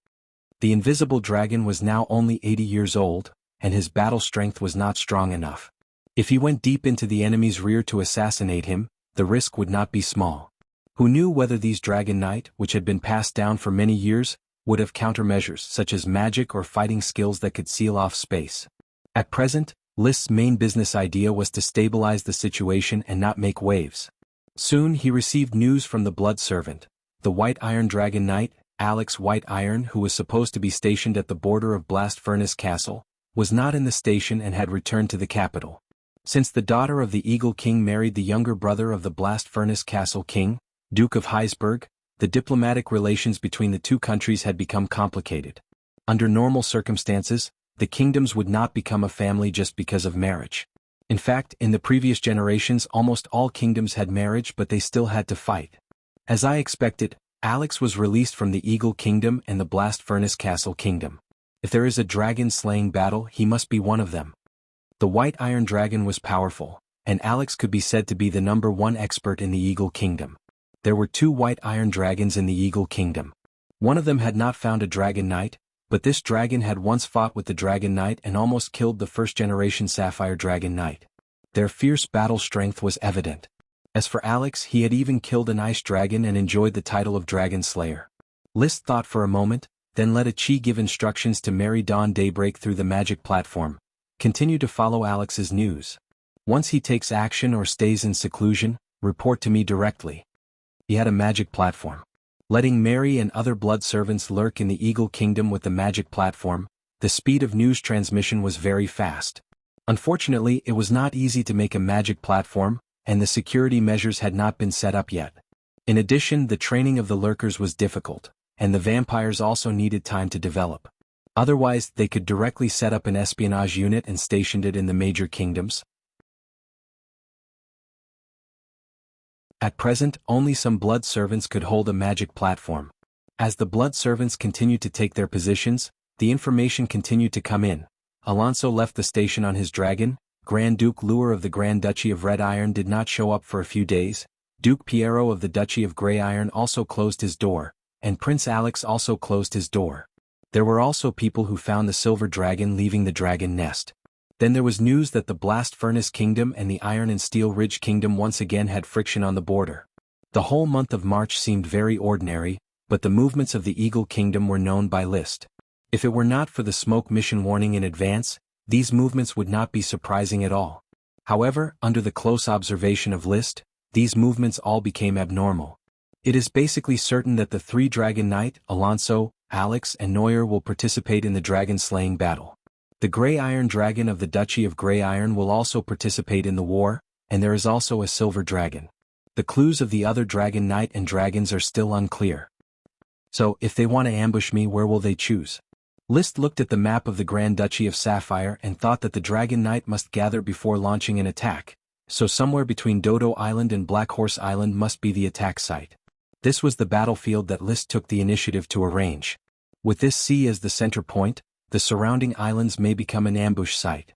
The invisible dragon was now only 80 years old, and his battle strength was not strong enough. If he went deep into the enemy's rear to assassinate him, the risk would not be small. Who knew whether these Dragon Knight, which had been passed down for many years, would have countermeasures such as magic or fighting skills that could seal off space. At present, List's main business idea was to stabilize the situation and not make waves. Soon he received news from the Blood Servant, the White Iron Dragon Knight, Alex White Iron, who was supposed to be stationed at the border of Blast Furnace Castle, was not in the station and had returned to the capital. Since the daughter of the Eagle King married the younger brother of the Blast Furnace Castle King, Duke of Heisberg, the diplomatic relations between the 2 countries had become complicated. Under normal circumstances, the kingdoms would not become a family just because of marriage. In fact, in the previous generations almost all kingdoms had marriage but they still had to fight. As I expected, Alex was released from the Eagle Kingdom and the Blast Furnace Castle Kingdom. If there is a dragon-slaying battle, he must be one of them. The White Iron Dragon was powerful, and Alex could be said to be the #1 expert in the Eagle Kingdom. There were 2 White Iron Dragons in the Eagle Kingdom. One of them had not found a Dragon Knight, but this dragon had once fought with the Dragon Knight and almost killed the first-generation Sapphire Dragon Knight. Their fierce battle strength was evident. As for Alex, he had even killed an ice dragon and enjoyed the title of Dragon Slayer. List thought for a moment, then let a Chi give instructions to Mary Dawn Daybreak through the magic platform. Continue to follow Alex's news. Once he takes action or stays in seclusion, report to me directly. He had a magic platform. Letting Mary and other blood servants lurk in the Eagle Kingdom with the magic platform, the speed of news transmission was very fast. Unfortunately, it was not easy to make a magic platform, and the security measures had not been set up yet. In addition, the training of the lurkers was difficult, and the vampires also needed time to develop. Otherwise, they could directly set up an espionage unit and station it in the major kingdoms. At present, only some blood servants could hold a magic platform. As the blood servants continued to take their positions, the information continued to come in. Alonso left the station on his dragon, Grand Duke Luer of the Grand Duchy of Red Iron did not show up for a few days, Duke Piero of the Duchy of Grey Iron also closed his door, and Prince Alex also closed his door. There were also people who found the silver dragon leaving the dragon nest. Then there was news that the Blast Furnace Kingdom and the Iron and Steel Ridge Kingdom once again had friction on the border. The whole month of March seemed very ordinary, but the movements of the Eagle Kingdom were known by List. If it were not for the smoke mission warning in advance, these movements would not be surprising at all. However, under the close observation of List, these movements all became abnormal. It is basically certain that the three Dragon Knight, Alonso, Alex and Neuer will participate in the dragon-slaying battle. The Grey Iron Dragon of the Duchy of Grey Iron will also participate in the war, and there is also a silver dragon. The clues of the other Dragon Knight and dragons are still unclear. So, if they want to ambush me, where will they choose? List looked at the map of the Grand Duchy of Sapphire and thought that the Dragon Knight must gather before launching an attack, so somewhere between Dodo Island and Black Horse Island must be the attack site. This was the battlefield that List took the initiative to arrange. With this sea as the center point, the surrounding islands may become an ambush site.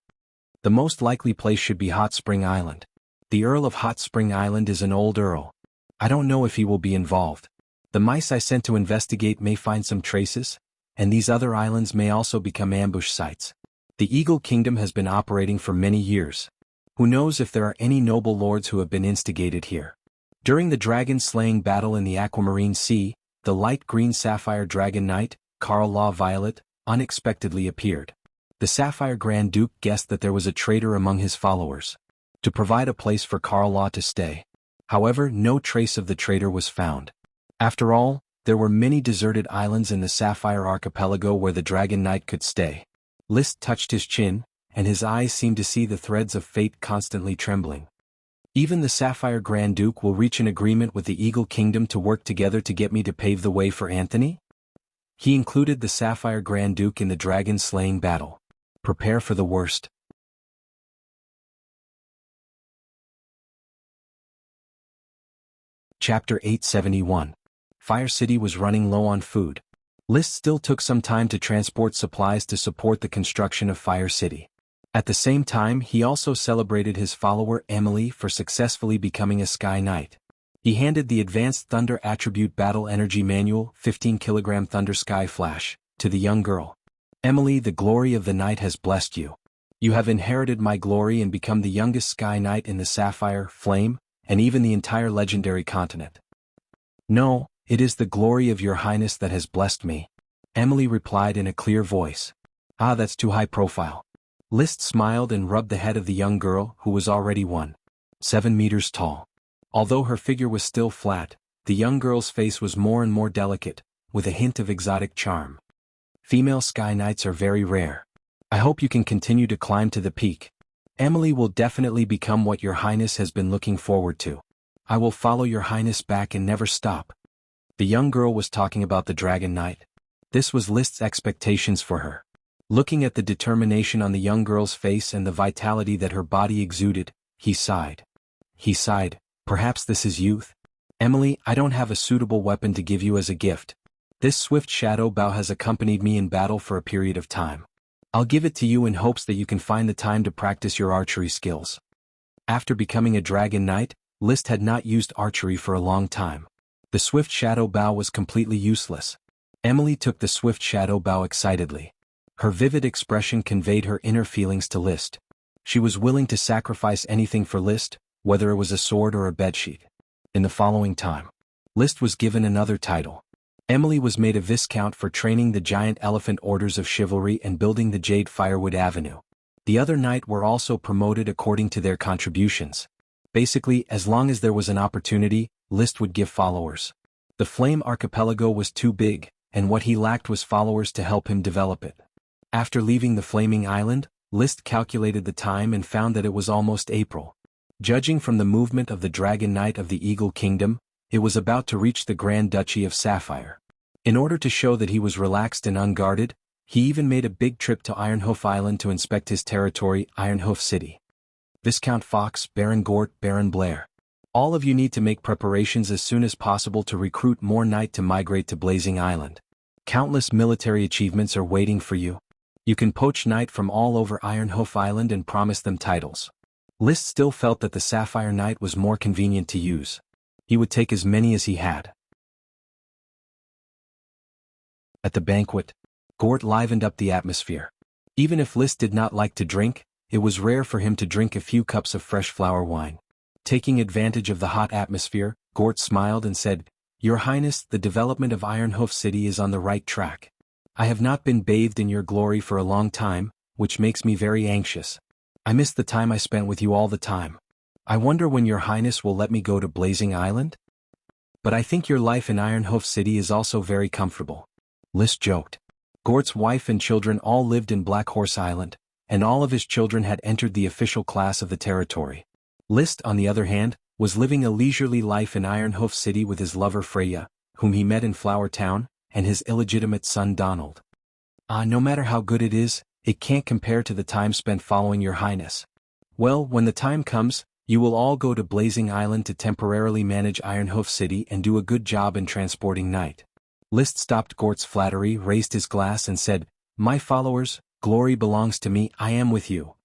The most likely place should be Hot Spring Island. The Earl of Hot Spring Island is an old earl. I don't know if he will be involved. The mice I sent to investigate may find some traces, and these other islands may also become ambush sites. The Eagle Kingdom has been operating for many years. Who knows if there are any noble lords who have been instigated here. During the dragon-slaying battle in the Aquamarine Sea, the light green sapphire Dragon Knight, Carl Law Violet, unexpectedly appeared. The Sapphire Grand Duke guessed that there was a traitor among his followers, to provide a place for Carl Law to stay. However, no trace of the traitor was found. After all, there were many deserted islands in the Sapphire Archipelago where the Dragon Knight could stay. List touched his chin, and his eyes seemed to see the threads of fate constantly trembling. Even the Sapphire Grand Duke will reach an agreement with the Eagle Kingdom to work together to get me to pave the way for Anthony? He included the Sapphire Grand Duke in the dragon-slaying battle. Prepare for the worst. Chapter 871. Fire City was running low on food. List still took some time to transport supplies to support the construction of Fire City. At the same time, he also celebrated his follower Emily for successfully becoming a Sky Knight. He handed the Advanced Thunder Attribute Battle Energy Manual, 15 kg Thunder Sky Flash, to the young girl. Emily, the glory of the night has blessed you. You have inherited my glory and become the youngest Sky Knight in the Sapphire, Flame, and even the entire legendary continent. No, it is the glory of your highness that has blessed me, Emily replied in a clear voice. Ah, that's too high profile. List smiled and rubbed the head of the young girl, who was already 1.7 meters tall. Although her figure was still flat, the young girl's face was more and more delicate, with a hint of exotic charm. Female Sky Knights are very rare. I hope you can continue to climb to the peak. Emily will definitely become what your highness has been looking forward to. I will follow your highness back and never stop. The young girl was talking about the Dragon Knight. This was List's expectations for her. Looking at the determination on the young girl's face and the vitality that her body exuded, he sighed. Perhaps this is youth? Emily, I don't have a suitable weapon to give you as a gift. This swift shadow bow has accompanied me in battle for a period of time. I'll give it to you in hopes that you can find the time to practice your archery skills. After becoming a Dragon Knight, List had not used archery for a long time. The swift shadow bow was completely useless. Emily took the swift shadow bow excitedly. Her vivid expression conveyed her inner feelings to List. She was willing to sacrifice anything for List, whether it was a sword or a bedsheet. In the following time, List was given another title. Emily was made a Viscount for training the Giant Elephant Orders of Chivalry and building the Jade Firewood Avenue. The other knight were also promoted according to their contributions. Basically, as long as there was an opportunity, List would give followers. The Flame Archipelago was too big, and what he lacked was followers to help him develop it. After leaving the Flaming Island, List calculated the time and found that it was almost April. Judging from the movement of the Dragon Knight of the Eagle Kingdom, it was about to reach the Grand Duchy of Sapphire. In order to show that he was relaxed and unguarded, he even made a big trip to Ironhoof Island to inspect his territory, Ironhoof City. Viscount Fox, Baron Gort, Baron Blair. All of you need to make preparations as soon as possible to recruit more Night to migrate to Blazing Island. Countless military achievements are waiting for you. You can poach Night from all over Ironhoof Island and promise them titles. List still felt that the Sapphire Knight was more convenient to use. He would take as many as he had. At the banquet, Gort livened up the atmosphere. Even if List did not like to drink, it was rare for him to drink a few cups of fresh flower wine. Taking advantage of the hot atmosphere, Gort smiled and said, "Your Highness, the development of Ironhoof City is on the right track. I have not been bathed in your glory for a long time, which makes me very anxious. I miss the time I spent with you all the time. I wonder when your Highness will let me go to Blazing Island? But I think your life in Ironhoof City is also very comfortable." List joked. Gort's wife and children all lived in Black Horse Island, and all of his children had entered the official class of the territory. List, on the other hand, was living a leisurely life in Ironhoof City with his lover Freya, whom he met in Flower Town, and his illegitimate son Donald. No matter how good it is, it can't compare to the time spent following your Highness. Well, when the time comes, you will all go to Blazing Island to temporarily manage Ironhoof City and do a good job in transporting Night. List stopped Gort's flattery, raised his glass and said, "My followers, glory belongs to me, I am with you.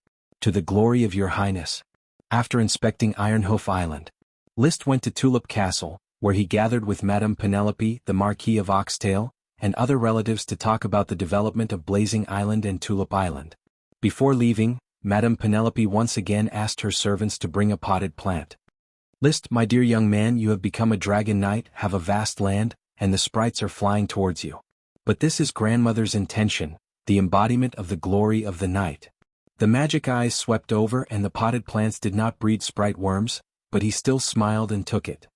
To the glory of your Highness." After inspecting Ironhoof Island, List went to Tulip Castle, where he gathered with Madame Penelope, the Marquis of Oxtail, and other relatives to talk about the development of Blazing Island and Tulip Island. Before leaving, Madame Penelope once again asked her servants to bring a potted plant. "List, my dear young man, you have become a dragon knight, have a vast land, and the sprites are flying towards you. But this is grandmother's intention, the embodiment of the glory of the night." The magic eyes swept over and the potted plants did not breed sprite worms, but he still smiled and took it.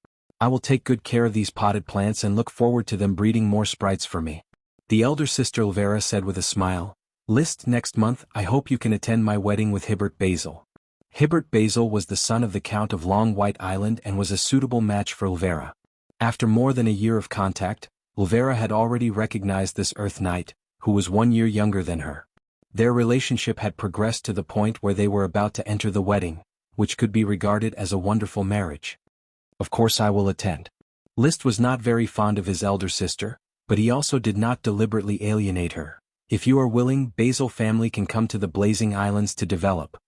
"I will take good care of these potted plants and look forward to them breeding more sprites for me." The elder sister Elvira said with a smile, "List, next month I hope you can attend my wedding with Hibbert Basil." Hibbert Basil was the son of the Count of Long White Island and was a suitable match for Elvira. After more than a year of contact, Elvira had already recognized this Earth Knight, who was 1 year younger than her. Their relationship had progressed to the point where they were about to enter the wedding, which could be regarded as a wonderful marriage. "Of course I will attend." List was not very fond of his elder sister, but he also did not deliberately alienate her. "If you are willing, Basil family can come to the Blazing Islands to develop.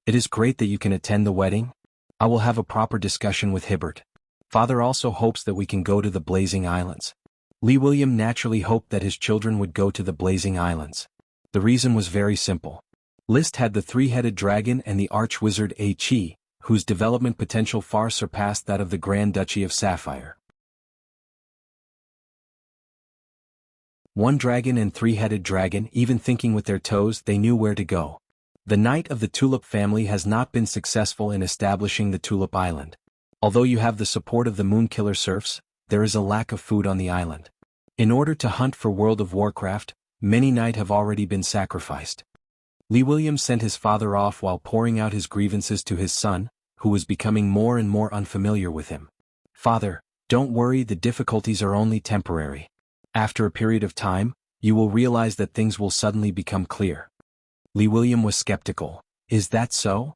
It is great that you can attend the wedding. I will have a proper discussion with Hibbert. Father also hopes that we can go to the Blazing Islands." Lee William naturally hoped that his children would go to the Blazing Islands. The reason was very simple. List had the three-headed dragon and the arch-wizard Chi, whose development potential far surpassed that of the Grand Duchy of Sapphire. One dragon and three-headed dragon, even thinking with their toes, they knew where to go. The Knight of the Tulip family has not been successful in establishing the Tulip Island. Although you have the support of the Moonkiller serfs, there is a lack of food on the island. In order to hunt for World of Warcraft, many Knight have already been sacrificed. Lee William sent his father off while pouring out his grievances to his son, who was becoming more and more unfamiliar with him. "Father, don't worry, the difficulties are only temporary. After a period of time, you will realize that things will suddenly become clear." Lee William was skeptical. "Is that so?"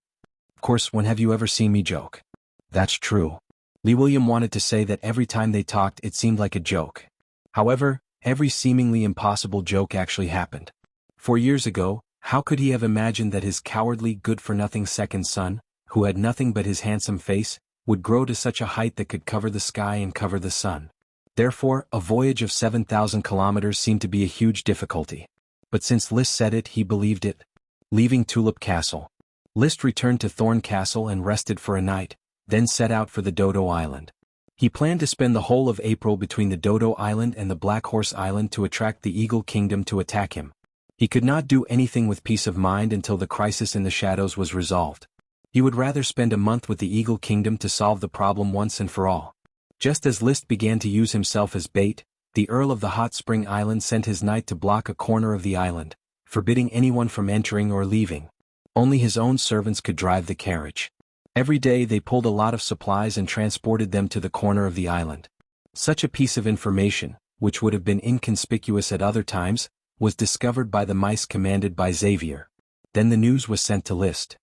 "Of course, when have you ever seen me joke?" "That's true." Lee William wanted to say that every time they talked it seemed like a joke. However, every seemingly impossible joke actually happened. 4 years ago, how could he have imagined that his cowardly, good-for-nothing second son, who had nothing but his handsome face, would grow to such a height that could cover the sky and cover the sun? Therefore, a voyage of 7,000 kilometers seemed to be a huge difficulty. But since List said it, he believed it. Leaving Tulip Castle, List returned to Thorn Castle and rested for a night, then set out for the Dodo Island. He planned to spend the whole of April between the Dodo Island and the Black Horse Island to attract the Eagle Kingdom to attack him. He could not do anything with peace of mind until the crisis in the shadows was resolved. He would rather spend a month with the Eagle Kingdom to solve the problem once and for all. Just as List began to use himself as bait, the Earl of the Hot Spring Island sent his knight to block a corner of the island, forbidding anyone from entering or leaving. Only his own servants could drive the carriage. Every day they pulled a lot of supplies and transported them to the corner of the island. Such a piece of information, which would have been inconspicuous at other times, was discovered by the mice commanded by Xavier. Then the news was sent to List.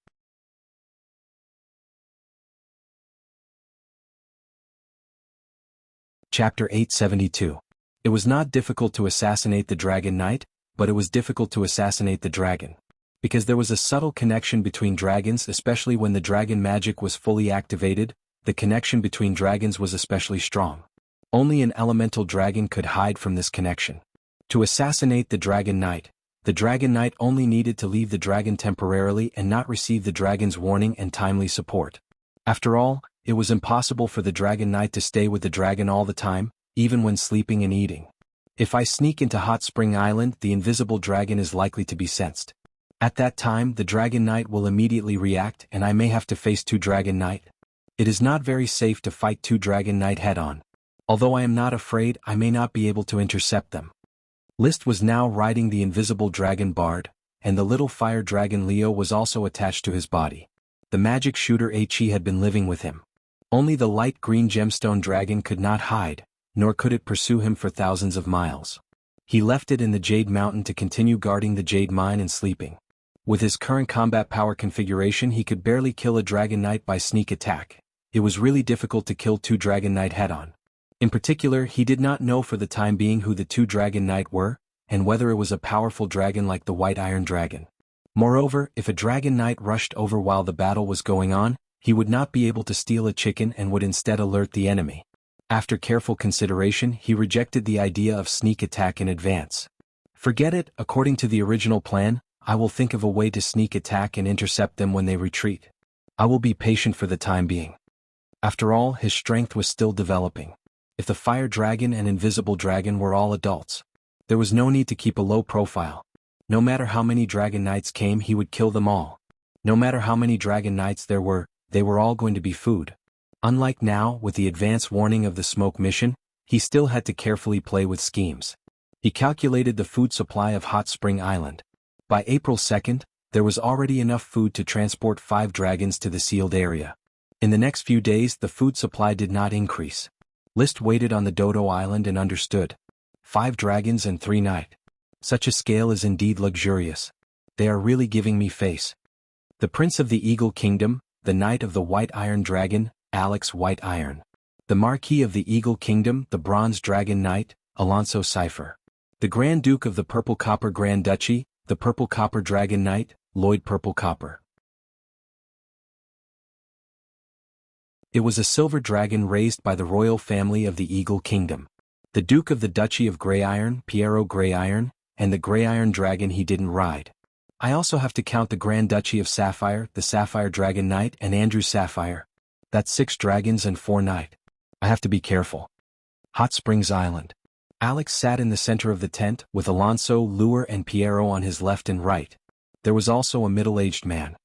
Chapter 872. It was not difficult to assassinate the Dragon Knight, but it was difficult to assassinate the dragon. Because there was a subtle connection between dragons, especially when the dragon magic was fully activated, the connection between dragons was especially strong. Only an elemental dragon could hide from this connection. To assassinate the Dragon Knight only needed to leave the dragon temporarily and not receive the dragon's warning and timely support. After all, it was impossible for the Dragon Knight to stay with the dragon all the time, even when sleeping and eating. If I sneak into Hot Spring Island, the invisible dragon is likely to be sensed. At that time, the Dragon Knight will immediately react and I may have to face two Dragon Knight. It is not very safe to fight two Dragon Knight head-on. Although I am not afraid, I may not be able to intercept them. List was now riding the invisible dragon Bard, and the little fire dragon Leo was also attached to his body. The magic shooter He had been living with him. Only the light green gemstone dragon could not hide, nor could it pursue him for thousands of miles. He left it in the Jade Mountain to continue guarding the Jade Mine and sleeping. With his current combat power configuration, he could barely kill a Dragon Knight by sneak attack. It was really difficult to kill two Dragon Knight head-on. In particular, he did not know for the time being who the two Dragon Knight were, and whether it was a powerful dragon like the White Iron Dragon. Moreover, if a Dragon Knight rushed over while the battle was going on, he would not be able to steal a chicken and would instead alert the enemy. After careful consideration, he rejected the idea of sneak attack in advance. Forget it, according to the original plan, I will think of a way to sneak attack and intercept them when they retreat. I will be patient for the time being. After all, his strength was still developing. If the fire dragon and invisible dragon were all adults, there was no need to keep a low profile. No matter how many Dragon Knights came, he would kill them all. No matter how many Dragon Knights there were, they were all going to be food. Unlike now, with the advance warning of the smoke mission, he still had to carefully play with schemes. He calculated the food supply of Hot Spring Island. By April 2nd, there was already enough food to transport 5 dragons to the sealed area. In the next few days, the food supply did not increase. List waited on the Dodo Island and understood. 5 dragons and 3 knight. Such a scale is indeed luxurious. They are really giving me face. The Prince of the Eagle Kingdom, the Knight of the White Iron Dragon, Alex White Iron. The Marquis of the Eagle Kingdom, the Bronze Dragon Knight, Alonso Cipher. The Grand Duke of the Purple Copper Grand Duchy, the Purple Copper Dragon Knight, Lloyd Purple Copper. It was a silver dragon raised by the royal family of the Eagle Kingdom. The Duke of the Duchy of Grey Iron, Piero Grey Iron, and the Grey Iron Dragon he didn't ride. I also have to count the Grand Duchy of Sapphire, the Sapphire Dragon Knight, and Andrew Sapphire. That's 6 dragons and 4 knight. I have to be careful. Hot Springs Island. Alex sat in the center of the tent, with Alonso, Lure and Piero on his left and right. There was also a middle-aged man.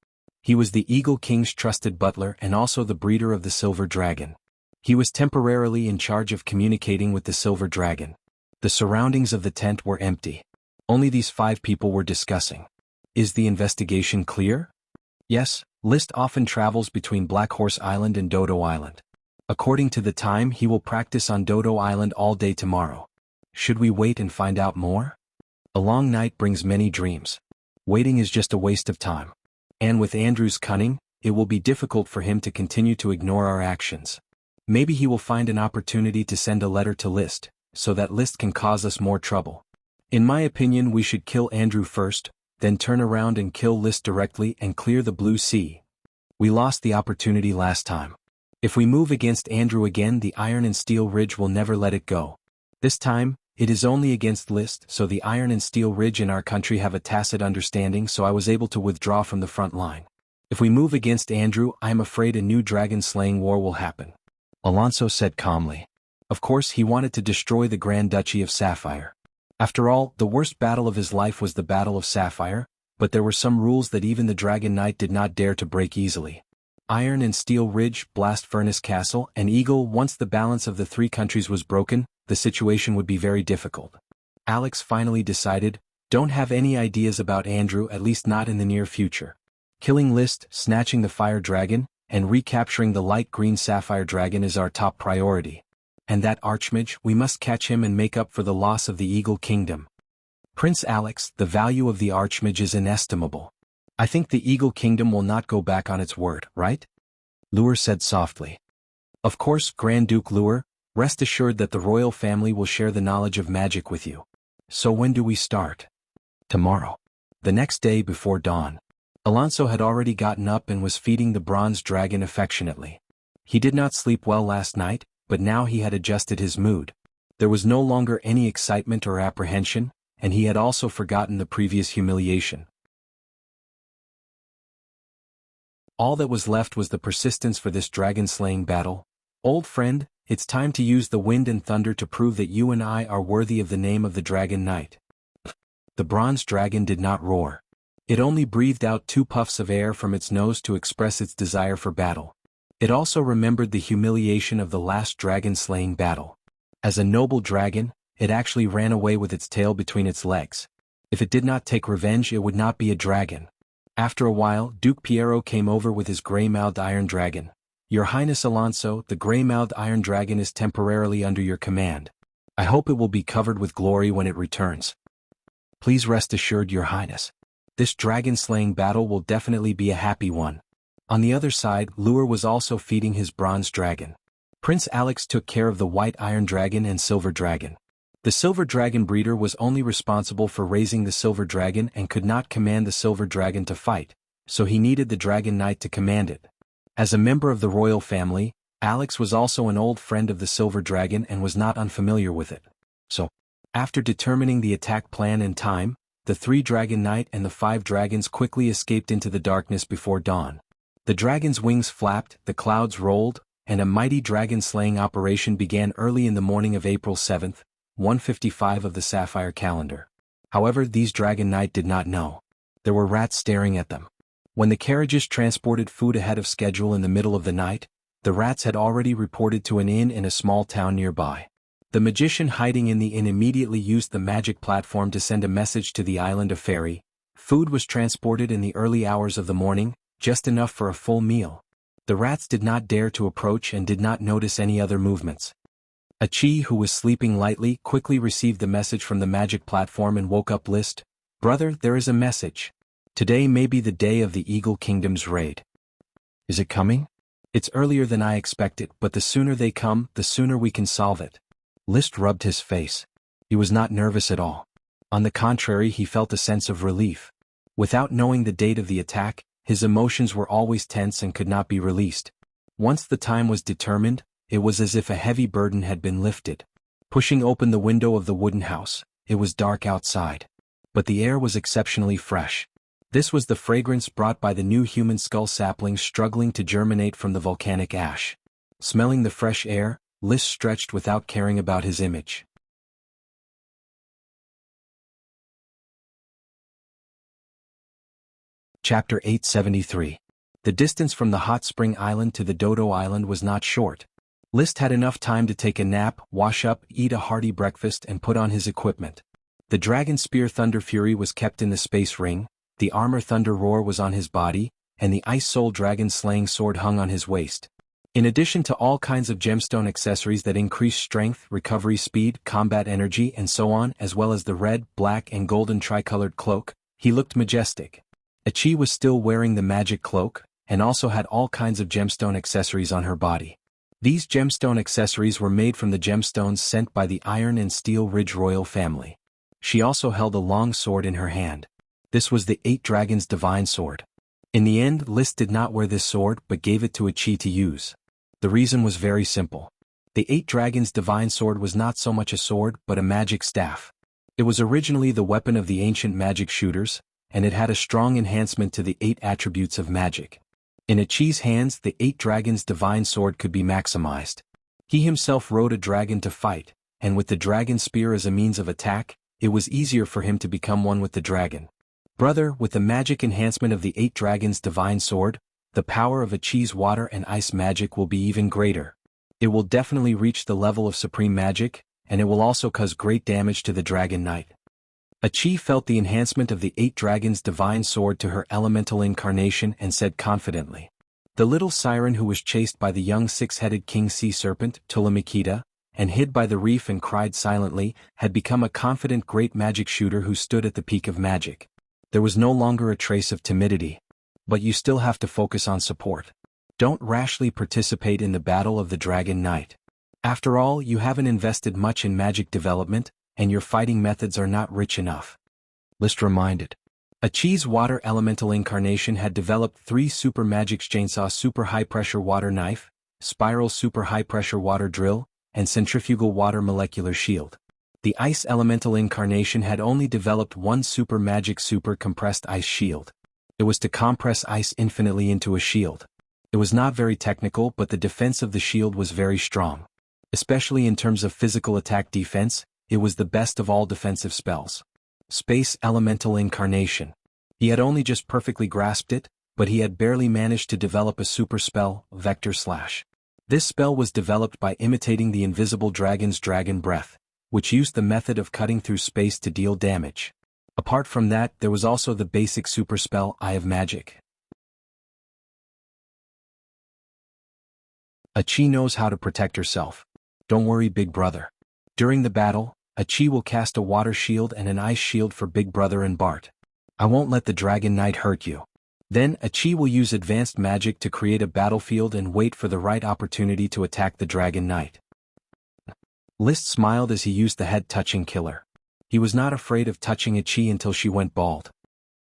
He was the Eagle King's trusted butler and also the breeder of the Silver Dragon. He was temporarily in charge of communicating with the Silver Dragon. The surroundings of the tent were empty. Only these 5 people were discussing. Is the investigation clear? Yes, List often travels between Black Horse Island and Dodo Island. According to the time, he will practice on Dodo Island all day tomorrow. Should we wait and find out more? A long night brings many dreams. Waiting is just a waste of time. And with Andrew's cunning, it will be difficult for him to continue to ignore our actions. Maybe he will find an opportunity to send a letter to List, so that List can cause us more trouble. In my opinion, we should kill Andrew first, then turn around and kill List directly and clear the Blue Sea. We lost the opportunity last time. If we move against Andrew again, the Iron and Steel Ridge will never let it go. This time, it is only against List, so the Iron and Steel Ridge in our country have a tacit understanding, so I was able to withdraw from the front line. If we move against Andrew, I am afraid a new dragon-slaying war will happen. Alonso said calmly. Of course, he wanted to destroy the Grand Duchy of Sapphire. After all, the worst battle of his life was the Battle of Sapphire, but there were some rules that even the Dragon Knight did not dare to break easily. Iron and Steel Ridge, Blast Furnace Castle, and Eagle. Once the balance of the 3 countries was broken, the situation would be very difficult. Alex finally decided, don't have any ideas about Andrew, at least not in the near future. Killing List, snatching the Fire Dragon, and recapturing the light green Sapphire Dragon is our top priority. And that Archmage, we must catch him and make up for the loss of the Eagle Kingdom. Prince Alex, the value of the Archmage is inestimable. I think the Eagle Kingdom will not go back on its word, right? Lure said softly. Of course, Grand Duke Lure, Rest assured that the royal family will share the knowledge of magic with you. So when do we start? Tomorrow. The next day before dawn. Alonso had already gotten up and was feeding the bronze dragon affectionately. He did not sleep well last night, but now he had adjusted his mood. There was no longer any excitement or apprehension, and he had also forgotten the previous humiliation. All that was left was the persistence for this dragon-slaying battle. Old friend, it's time to use the wind and thunder to prove that you and I are worthy of the name of the Dragon Knight. The bronze dragon did not roar. It only breathed out 2 puffs of air from its nose to express its desire for battle. It also remembered the humiliation of the last dragon-slaying battle. As a noble dragon, it actually ran away with its tail between its legs. If it did not take revenge, it would not be a dragon. After a while, Duke Piero came over with his gray-mouthed iron dragon. Your Highness Alonso, the gray-mouthed iron dragon is temporarily under your command. I hope it will be covered with glory when it returns. Please rest assured, Your Highness. This dragon-slaying battle will definitely be a happy one. On the other side, Lure was also feeding his bronze dragon. Prince Alex took care of the white iron dragon and silver dragon. The silver dragon breeder was only responsible for raising the silver dragon and could not command the silver dragon to fight, so he needed the dragon knight to command it. As a member of the royal family, Alex was also an old friend of the silver dragon and was not unfamiliar with it. So, after determining the attack plan and time, the 3 dragon knight and the 5 dragons quickly escaped into the darkness before dawn. The dragon's wings flapped, the clouds rolled, and a mighty dragon-slaying operation began early in the morning of April 7th, 155 of the Sapphire calendar. However, these dragon knight did not know. There were rats staring at them. When the carriages transported food ahead of schedule in the middle of the night, the rats had already reported to an inn in a small town nearby. The magician hiding in the inn immediately used the magic platform to send a message to the island of Fairy. Food was transported in the early hours of the morning, just enough for a full meal. The rats did not dare to approach and did not notice any other movements. Achi, who was sleeping lightly, quickly received the message from the magic platform and woke up. List, brother, there is a message. Today may be the day of the Eagle Kingdom's raid. Is it coming? It's earlier than I expected, but the sooner they come, the sooner we can solve it. List rubbed his face. He was not nervous at all. On the contrary, he felt a sense of relief. Without knowing the date of the attack, his emotions were always tense and could not be released. Once the time was determined, it was as if a heavy burden had been lifted. Pushing open the window of the wooden house, it was dark outside. But the air was exceptionally fresh. This was the fragrance brought by the new human skull saplings struggling to germinate from the volcanic ash. Smelling the fresh air, List stretched without caring about his image. Chapter 873. The distance from the hot spring island to the Dodo island was not short. List had enough time to take a nap, wash up, eat a hearty breakfast and put on his equipment. The Dragon Spear Thunder Fury was kept in the space ring, the Armor Thunder Roar was on his body, and the Ice Soul Dragon Slaying Sword hung on his waist. In addition to all kinds of gemstone accessories that increase strength, recovery speed, combat energy and so on, as well as the red, black and golden tricolored cloak, he looked majestic. Achi was still wearing the magic cloak, and also had all kinds of gemstone accessories on her body. These gemstone accessories were made from the gemstones sent by the Iron and Steel Ridge royal family. She also held a long sword in her hand. This was the 8 Dragons' Divine Sword. In the end, List did not wear this sword but gave it to Achi to use. The reason was very simple. The 8 Dragons' Divine Sword was not so much a sword but a magic staff. It was originally the weapon of the ancient magic shooters, and it had a strong enhancement to the 8 attributes of magic. In Achi's hands, the 8 Dragons' Divine Sword could be maximized. He himself rode a dragon to fight, and with the dragon spear as a means of attack, it was easier for him to become one with the dragon. Brother, with the magic enhancement of the 8 Dragons' Divine Sword, the power of Achi's water and ice magic will be even greater. It will definitely reach the level of supreme magic, and it will also cause great damage to the Dragon Knight. Achi felt the enhancement of the 8 Dragons' Divine Sword to her elemental incarnation and said confidently. The little siren who was chased by the young 6-headed king sea serpent, Tulamikita, and hid by the reef and cried silently, had become a confident great magic shooter who stood at the peak of magic. There was no longer a trace of timidity. But you still have to focus on support. Don't rashly participate in the battle of the Dragon Knight. After all, you haven't invested much in magic development, and your fighting methods are not rich enough. List reminded. Achi's water elemental incarnation had developed 3 super magic chainsaw super high-pressure water knife, spiral super high-pressure water drill, and centrifugal water molecular shield. The ice elemental incarnation had only developed 1 super magic super compressed ice shield. It was to compress ice infinitely into a shield. It was not very technical, but the defense of the shield was very strong. Especially in terms of physical attack defense, it was the best of all defensive spells. Space elemental incarnation. He had only just perfectly grasped it, but he had barely managed to develop a super spell, Vector Slash. This spell was developed by imitating the invisible dragon's dragon breath, which used the method of cutting through space to deal damage. Apart from that, there was also the basic super spell, Eye of Magic. Achi knows how to protect herself. Don't worry, big brother. During the battle, Achi will cast a water shield and an ice shield for big brother and Bart. I won't let the Dragon Knight hurt you. Then Achi will use advanced magic to create a battlefield and wait for the right opportunity to attack the Dragon Knight. List smiled as he used the head-touching killer. He was not afraid of touching Achi until she went bald.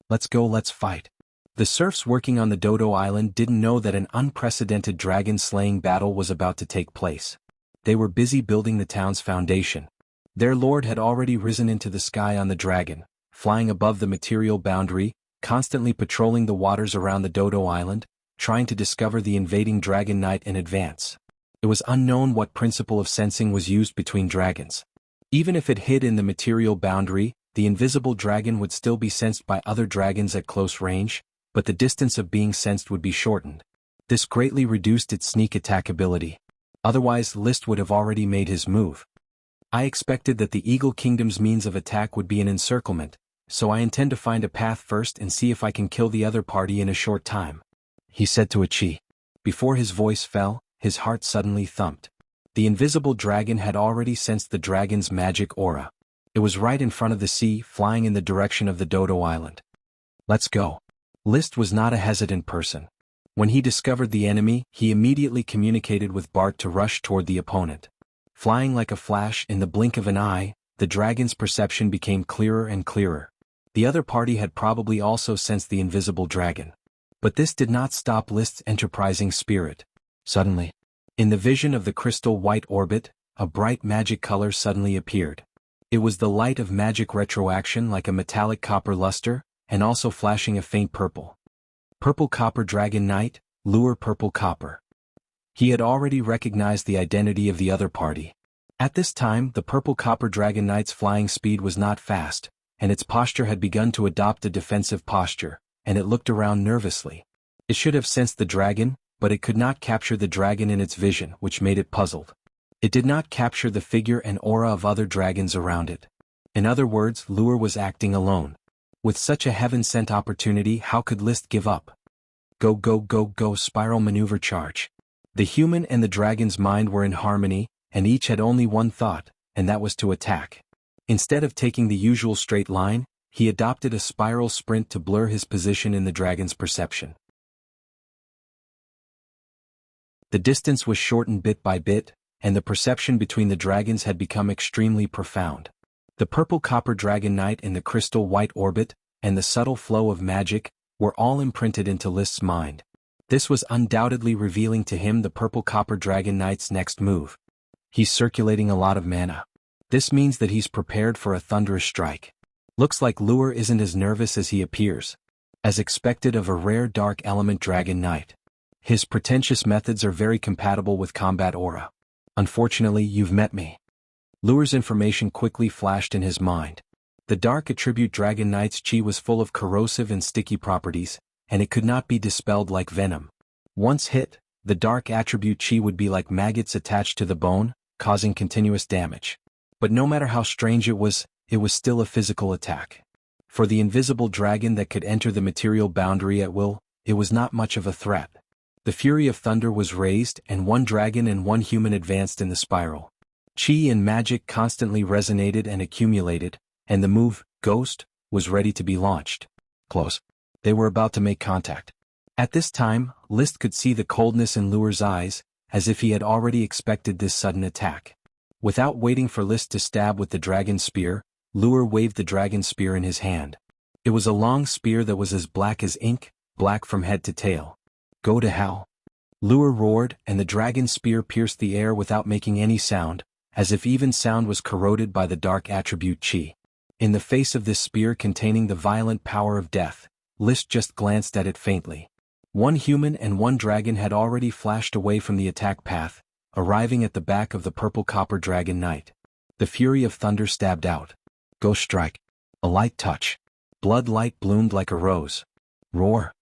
Let's go, let's fight. The serfs working on the Dodo Island didn't know that an unprecedented dragon-slaying battle was about to take place. They were busy building the town's foundation. Their lord had already risen into the sky on the dragon, flying above the material boundary, constantly patrolling the waters around the Dodo Island, trying to discover the invading Dragon Knight in advance. It was unknown what principle of sensing was used between dragons. Even if it hid in the material boundary, the invisible dragon would still be sensed by other dragons at close range, but the distance of being sensed would be shortened. This greatly reduced its sneak attack ability. Otherwise, List would have already made his move. I expected that the Eagle Kingdom's means of attack would be an encirclement, so I intend to find a path first and see if I can kill the other party in a short time, he said to Achi. Before his voice fell, his heart suddenly thumped. The invisible dragon had already sensed the dragon's magic aura. It was right in front of the sea, flying in the direction of the Dodo Island. Let's go. List was not a hesitant person. When he discovered the enemy, he immediately communicated with Bart to rush toward the opponent. Flying like a flash in the blink of an eye, the dragon's perception became clearer and clearer. The other party had probably also sensed the invisible dragon. But this did not stop List's enterprising spirit. Suddenly, in the vision of the crystal white orbit, a bright magic color suddenly appeared. It was the light of magic retroaction like a metallic copper luster, and also flashing a faint purple. Purple Copper Dragon Knight, Lure Purple Copper. He had already recognized the identity of the other party. At this time, the Purple Copper Dragon Knight's flying speed was not fast, and its posture had begun to adopt a defensive posture, and it looked around nervously. It should have sensed the dragon, but it could not capture the dragon in its vision, which made it puzzled. It did not capture the figure and aura of other dragons around it. In other words, Lure was acting alone. With such a heaven-sent opportunity, how could List give up? Go go go go spiral maneuver charge. The human and the dragon's mind were in harmony, and each had only one thought, and that was to attack. Instead of taking the usual straight line, he adopted a spiral sprint to blur his position in the dragon's perception. The distance was shortened bit by bit, and the perception between the dragons had become extremely profound. The Purple Copper Dragon Knight in the crystal white orbit, and the subtle flow of magic, were all imprinted into List's mind. This was undoubtedly revealing to him the Purple Copper Dragon Knight's next move. He's circulating a lot of mana. This means that he's prepared for a thunderous strike. Looks like Lure isn't as nervous as he appears. As expected of a rare dark element Dragon Knight. His pretentious methods are very compatible with combat aura. Unfortunately, you've met me. Lure's information quickly flashed in his mind. The dark attribute Dragon Knight's chi was full of corrosive and sticky properties, and it could not be dispelled like venom. Once hit, the dark attribute chi would be like maggots attached to the bone, causing continuous damage. But no matter how strange it was still a physical attack. For the invisible dragon that could enter the material boundary at will, it was not much of a threat. The fury of thunder was raised, and one dragon and one human advanced in the spiral. Chi and magic constantly resonated and accumulated, and the move, Ghost, was ready to be launched. Close. They were about to make contact. At this time, List could see the coldness in Lure's eyes, as if he had already expected this sudden attack. Without waiting for List to stab with the dragon spear, Lure waved the dragon spear in his hand. It was a long spear that was as black as ink, black from head to tail. Go to hell. Lure roared, and the dragon spear pierced the air without making any sound, as if even sound was corroded by the dark attribute Qi. In the face of this spear containing the violent power of death, List just glanced at it faintly. One human and one dragon had already flashed away from the attack path, arriving at the back of the purple copper dragon knight. The fury of thunder stabbed out. Go strike. A light touch. Blood light bloomed like a rose. Roar.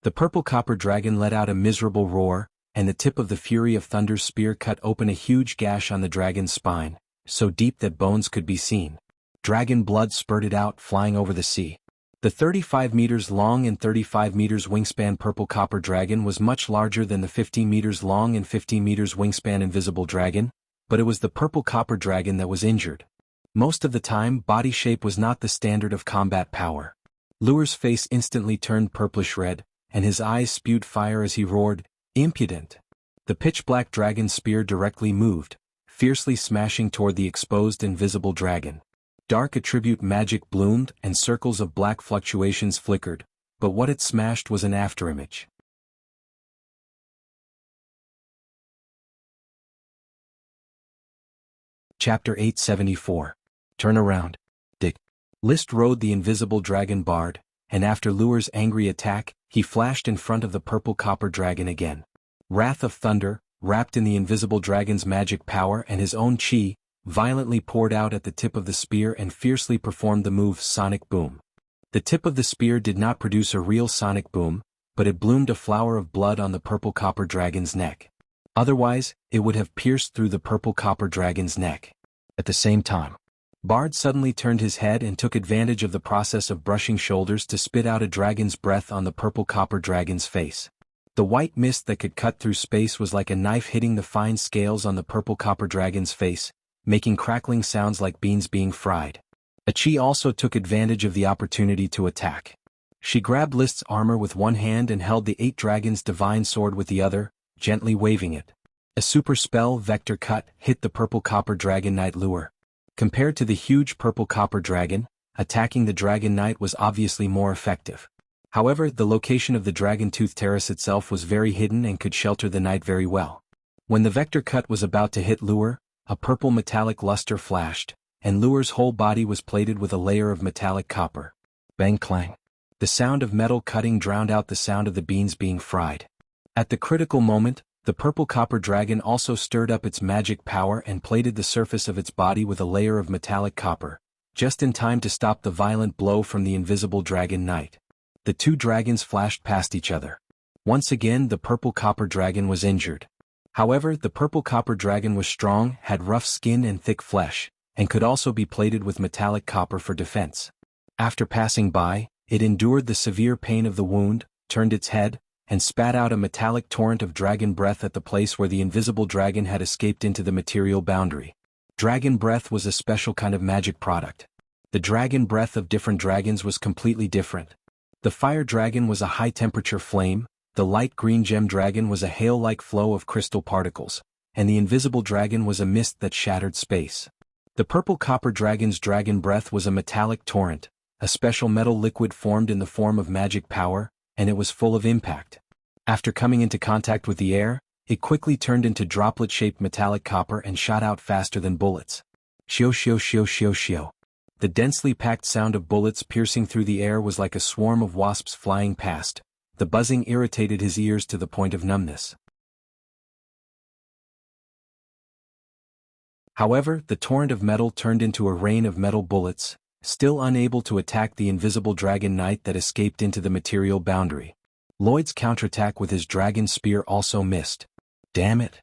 The purple copper dragon let out a miserable roar, and the tip of the fury of thunder's spear cut open a huge gash on the dragon's spine, so deep that bones could be seen. Dragon blood spurted out, flying over the sea. The 35 meters long and 35 meters wingspan purple copper dragon was much larger than the 15 meters long and 15 meters wingspan invisible dragon, but it was the purple copper dragon that was injured. Most of the time, body shape was not the standard of combat power. Lure's face instantly turned purplish red, and his eyes spewed fire as he roared, "Impudent!" The pitch-black dragon spear directly moved, fiercely smashing toward the exposed invisible dragon. Dark attribute magic bloomed and circles of black fluctuations flickered, but what it smashed was an afterimage. Chapter 874. Turn around. Dick. List rode the invisible dragon bard, and after Lure's angry attack, he flashed in front of the purple copper dragon again. Wrath of thunder, wrapped in the invisible dragon's magic power and his own chi, violently poured out at the tip of the spear and fiercely performed the move Sonic Boom. The tip of the spear did not produce a real sonic boom, but it bloomed a flower of blood on the purple copper dragon's neck. Otherwise, it would have pierced through the purple copper dragon's neck. At the same time, Bard suddenly turned his head and took advantage of the process of brushing shoulders to spit out a dragon's breath on the purple copper dragon's face. The white mist that could cut through space was like a knife hitting the fine scales on the purple copper dragon's face, making crackling sounds like beans being fried. Achi also took advantage of the opportunity to attack. She grabbed List's armor with one hand and held the 8 Dragons' divine sword with the other, gently waving it. A super spell vector cut hit the purple copper dragon knight Lure. Compared to the huge purple copper dragon, attacking the dragon knight was obviously more effective. However, the location of the dragon tooth terrace itself was very hidden and could shelter the knight very well. When the vector cut was about to hit Lure, a purple metallic luster flashed, and Lure's whole body was plated with a layer of metallic copper. Bang clang. The sound of metal cutting drowned out the sound of the beans being fried. At the critical moment, the purple copper dragon also stirred up its magic power and plated the surface of its body with a layer of metallic copper, just in time to stop the violent blow from the invisible dragon knight. The 2 dragons flashed past each other. Once again, the purple copper dragon was injured. However, the purple copper dragon was strong, had rough skin and thick flesh, and could also be plated with metallic copper for defense. After passing by, it endured the severe pain of the wound, turned its head, and spat out a metallic torrent of dragon breath at the place where the invisible dragon had escaped into the material boundary. Dragon breath was a special kind of magic product. The dragon breath of different dragons was completely different. The fire dragon was a high-temperature flame, the light green gem dragon was a hail-like flow of crystal particles, and the invisible dragon was a mist that shattered space. The purple copper dragon's dragon breath was a metallic torrent, a special metal liquid formed in the form of magic power, and it was full of impact. After coming into contact with the air, it quickly turned into droplet-shaped metallic copper and shot out faster than bullets. Shio shio shio shio shio. The densely packed sound of bullets piercing through the air was like a swarm of wasps flying past. The buzzing irritated his ears to the point of numbness. However, the torrent of metal turned into a rain of metal bullets, still unable to attack the invisible dragon knight that escaped into the material boundary. Lloyd's counterattack with his dragon spear also missed. Damn it.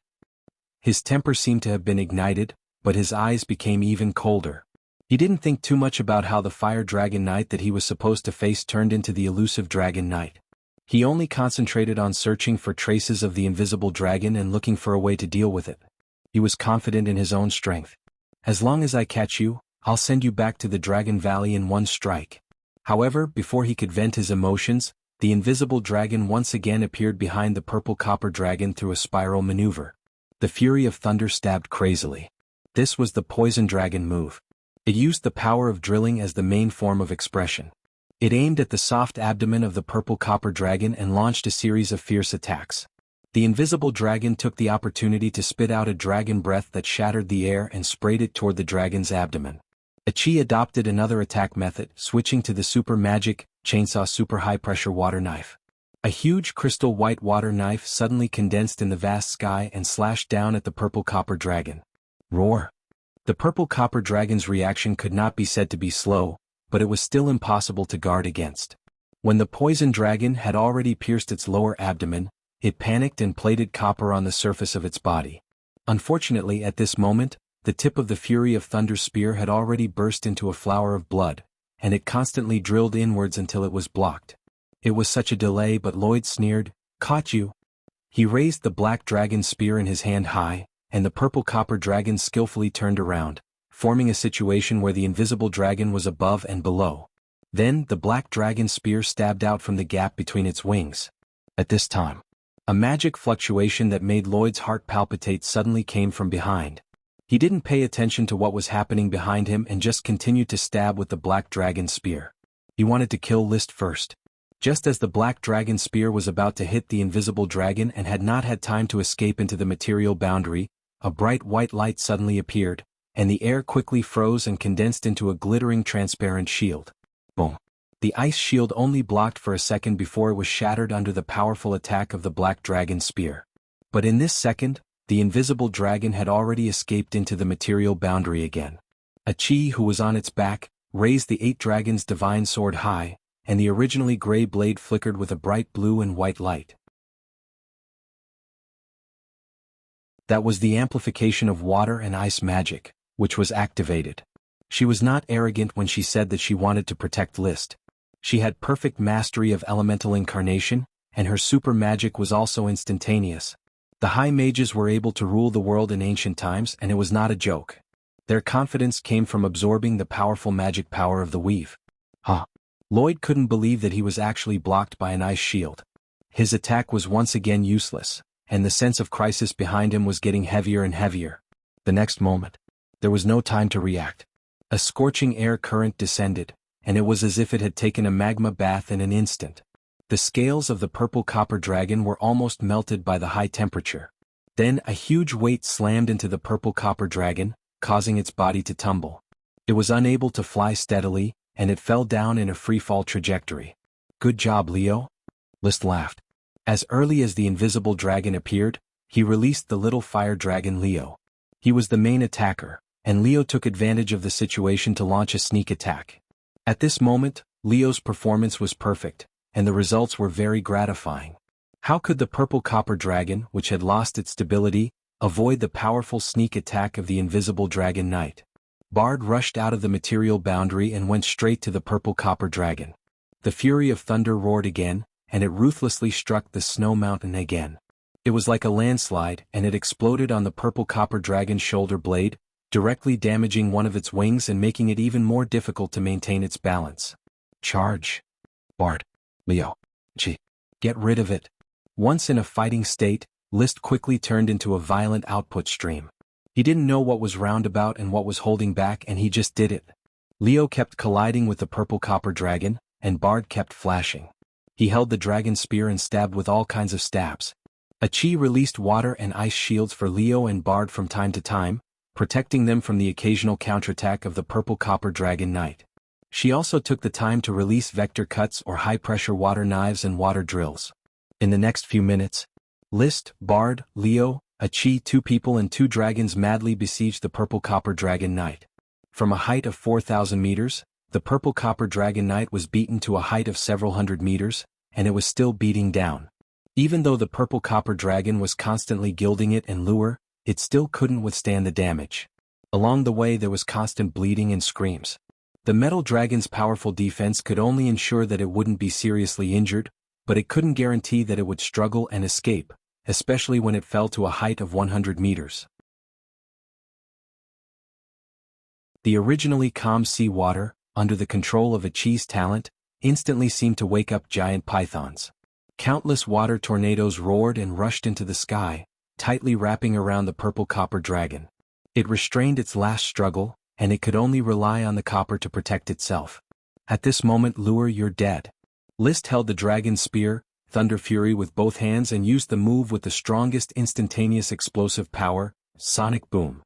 His temper seemed to have been ignited, but his eyes became even colder. He didn't think too much about how the fire dragon knight that he was supposed to face turned into the elusive dragon knight. He only concentrated on searching for traces of the invisible dragon and looking for a way to deal with it. He was confident in his own strength. As long as I catch you, I'll send you back to the Dragon Valley in one strike. However, before he could vent his emotions, the invisible dragon once again appeared behind the purple copper dragon through a spiral maneuver. The fury of thunder stabbed crazily. This was the poison dragon move. It used the power of drilling as the main form of expression. It aimed at the soft abdomen of the purple copper dragon and launched a series of fierce attacks. The invisible dragon took the opportunity to spit out a dragon breath that shattered the air and sprayed it toward the dragon's abdomen. Ichi adopted another attack method, switching to the super magic, chainsaw super high-pressure water knife. A huge crystal white water knife suddenly condensed in the vast sky and slashed down at the purple copper dragon. Roar! The purple copper dragon's reaction could not be said to be slow, but it was still impossible to guard against. When the poison dragon had already pierced its lower abdomen, it panicked and plated copper on the surface of its body. Unfortunately, at this moment, the tip of the Fury of Thunder's spear had already burst into a flower of blood, and it constantly drilled inwards until it was blocked. It was such a delay, but Lloyd sneered, "Caught you." He raised the black dragon spear in his hand high, and the purple copper dragon skillfully turned around, forming a situation where the invisible dragon was above and below. Then the black dragon spear stabbed out from the gap between its wings. At this time, a magic fluctuation that made Lloyd's heart palpitate suddenly came from behind. He didn't pay attention to what was happening behind him and just continued to stab with the black dragon spear. He wanted to kill List first. Just as the black dragon spear was about to hit the invisible dragon and had not had time to escape into the material boundary, a bright white light suddenly appeared, and the air quickly froze and condensed into a glittering transparent shield. Boom! The ice shield only blocked for a second before it was shattered under the powerful attack of the black dragon spear. But in this second, the invisible dragon had already escaped into the material boundary again. Ichi, who was on its back, raised the 8 dragons' divine sword high, and the originally gray blade flickered with a bright blue and white light. That was the amplification of water and ice magic, which was activated. She was not arrogant when she said that she wanted to protect List. She had perfect mastery of elemental incarnation, and her super magic was also instantaneous. The high mages were able to rule the world in ancient times, and it was not a joke. Their confidence came from absorbing the powerful magic power of the weave. Lloyd couldn't believe that he was actually blocked by an ice shield. His attack was once again useless, and the sense of crisis behind him was getting heavier and heavier. The next moment, there was no time to react. A scorching air current descended, and it was as if it had taken a magma bath in an instant. The scales of the purple copper dragon were almost melted by the high temperature. Then a huge weight slammed into the purple copper dragon, causing its body to tumble. It was unable to fly steadily, and it fell down in a free-fall trajectory. "Good job, Leo." List laughed. As early as the invisible dragon appeared, he released the little fire dragon Leo. He was the main attacker, and Leo took advantage of the situation to launch a sneak attack. At this moment, Leo's performance was perfect, and the results were very gratifying. How could the purple copper dragon, which had lost its stability, avoid the powerful sneak attack of the invisible dragon knight? Bard rushed out of the material boundary and went straight to the purple copper dragon. The Fury of Thunder roared again, and it ruthlessly struck the snow mountain again. It was like a landslide, and it exploded on the purple copper dragon's shoulder blade, directly damaging one of its wings and making it even more difficult to maintain its balance. "Charge! Bard! Leo! Chi! Get rid of it!" Once in a fighting state, List quickly turned into a violent output stream. He didn't know what was roundabout and what was holding back, and he just did it. Leo kept colliding with the purple copper dragon, and Bard kept flashing. He held the dragon spear and stabbed with all kinds of stabs. Ichi released water and ice shields for Leo and Bard from time to time, protecting them from the occasional counterattack of the purple copper dragon knight. She also took the time to release vector cuts or high-pressure water knives and water drills. In the next few minutes, List, Bard, Leo, Ichi, 2 people and 2 dragons madly besieged the purple copper dragon knight. From a height of 4,000 meters, the purple copper dragon knight was beaten to a height of several hundred meters, and it was still beating down. Even though the purple copper dragon was constantly gilding it and lure, it still couldn't withstand the damage. Along the way there was constant bleeding and screams. The metal dragon's powerful defense could only ensure that it wouldn't be seriously injured, but it couldn't guarantee that it would struggle and escape, especially when it fell to a height of 100 meters. The originally calm sea water, under the control of Ichi's talent, instantly seemed to wake up giant pythons. Countless water tornadoes roared and rushed into the sky, tightly wrapping around the purple copper dragon. It restrained its last struggle, and it could only rely on the copper to protect itself. At this moment, Lure, you're dead. List held the dragon's spear, Thunder Fury, with both hands and used the move with the strongest instantaneous explosive power, Sonic Boom.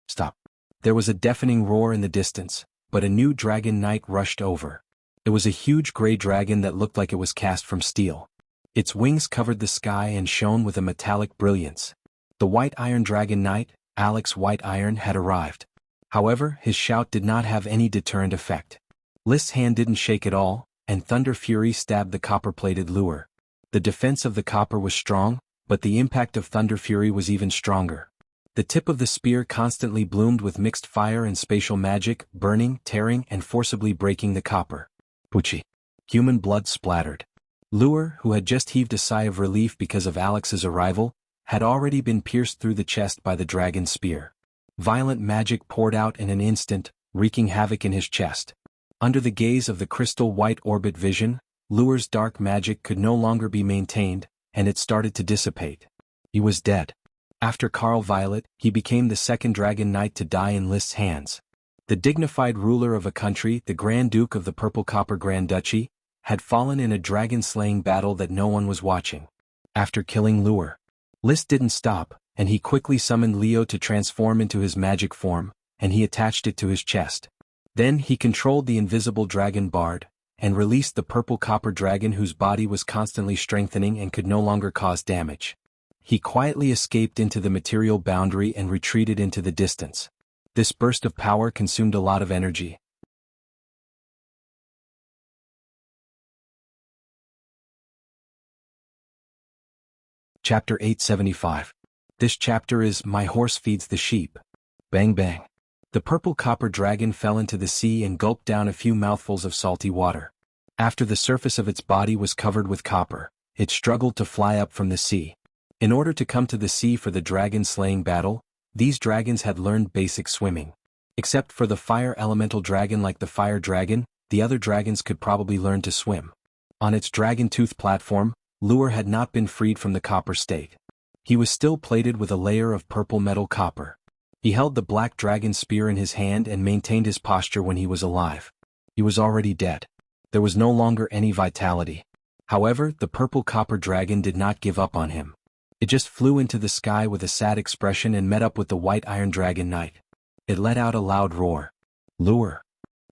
Stop. There was a deafening roar in the distance, but a new dragon knight rushed over. It was a huge gray dragon that looked like it was cast from steel. Its wings covered the sky and shone with a metallic brilliance. The White Iron Dragon Knight, Alex White Iron, had arrived. However, his shout did not have any deterrent effect. List's hand didn't shake at all, and Thunder Fury stabbed the copper-plated Lure. The defense of the copper was strong, but the impact of Thunder Fury was even stronger. The tip of the spear constantly bloomed with mixed fire and spatial magic, burning, tearing, and forcibly breaking the copper. Pucci. Human blood splattered. Lure, who had just heaved a sigh of relief because of Alex's arrival, had already been pierced through the chest by the dragon's spear. Violent magic poured out in an instant, wreaking havoc in his chest. Under the gaze of the crystal white orbit vision, Lure's dark magic could no longer be maintained, and it started to dissipate. He was dead. After Carl Violet, he became the second Dragon Knight to die in List's hands. The dignified ruler of a country, the Grand Duke of the Purple Copper Grand Duchy, had fallen in a dragon-slaying battle that no one was watching. After killing Lure, List didn't stop, and he quickly summoned Leo to transform into his magic form, and he attached it to his chest. Then he controlled the invisible dragon Bard, and released the purple copper dragon whose body was constantly strengthening and could no longer cause damage. He quietly escaped into the material boundary and retreated into the distance. This burst of power consumed a lot of energy. Chapter 875. This chapter is My Horse Feeds the Sheep. Bang bang. The purple copper dragon fell into the sea and gulped down a few mouthfuls of salty water. After the surface of its body was covered with copper, it struggled to fly up from the sea. In order to come to the sea for the dragon-slaying battle, these dragons had learned basic swimming. Except for the fire elemental dragon like the fire dragon, the other dragons could probably learn to swim. On its dragon tooth platform, Lure had not been freed from the copper state. He was still plated with a layer of purple metal copper. He held the black dragon spear in his hand and maintained his posture when he was alive. He was already dead. There was no longer any vitality. However, the purple copper dragon did not give up on him. It just flew into the sky with a sad expression and met up with the White Iron Dragon Knight. It let out a loud roar. Lure.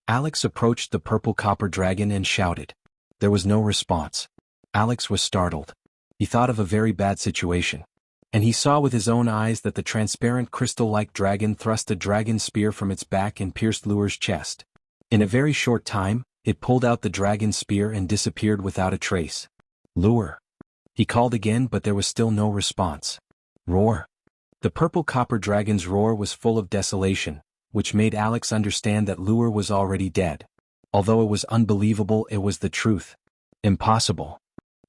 Alex approached the purple copper dragon and shouted. There was no response. Alex was startled. He thought of a very bad situation. And he saw with his own eyes that the transparent crystal-like dragon thrust a dragon spear from its back and pierced Lure's chest. In a very short time, it pulled out the dragon spear and disappeared without a trace. Lure. He called again, but there was still no response. Roar. The purple copper dragon's roar was full of desolation, which made Alex understand that Lure was already dead. Although it was unbelievable, it was the truth. Impossible.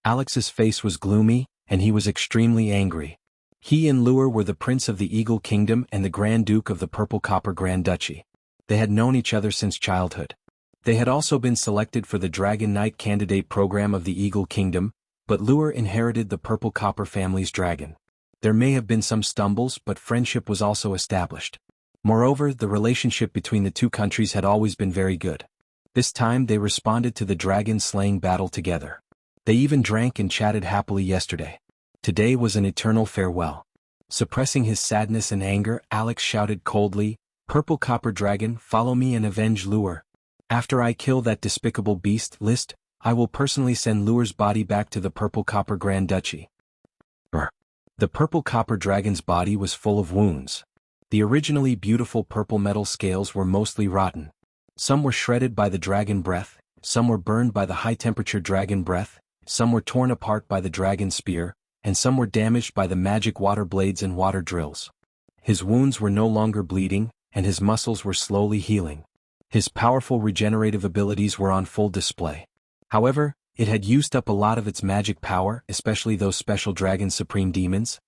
Alex's face was gloomy, and he was extremely angry. He and Lure were the Prince of the Eagle Kingdom and the Grand Duke of the Purple Copper Grand Duchy. They had known each other since childhood. They had also been selected for the Dragon Knight candidate program of the Eagle Kingdom, but Lure inherited the Purple Copper family's dragon. There may have been some stumbles, but friendship was also established. Moreover, the relationship between the two countries had always been very good. This time they responded to the dragon-slaying battle together. They even drank and chatted happily yesterday. Today was an eternal farewell. Suppressing his sadness and anger, Alex shouted coldly, "Purple Copper Dragon, follow me and avenge Lure. After I kill that despicable beast, List, I will personally send Lure's body back to the Purple Copper Grand Duchy." The purple copper dragon's body was full of wounds. The originally beautiful purple metal scales were mostly rotten. Some were shredded by the dragon breath, some were burned by the high-temperature dragon breath, some were torn apart by the dragon spear, and some were damaged by the magic water blades and water drills. His wounds were no longer bleeding, and his muscles were slowly healing. His powerful regenerative abilities were on full display. However, it had used up a lot of its magic power, especially those special dragon supreme demons.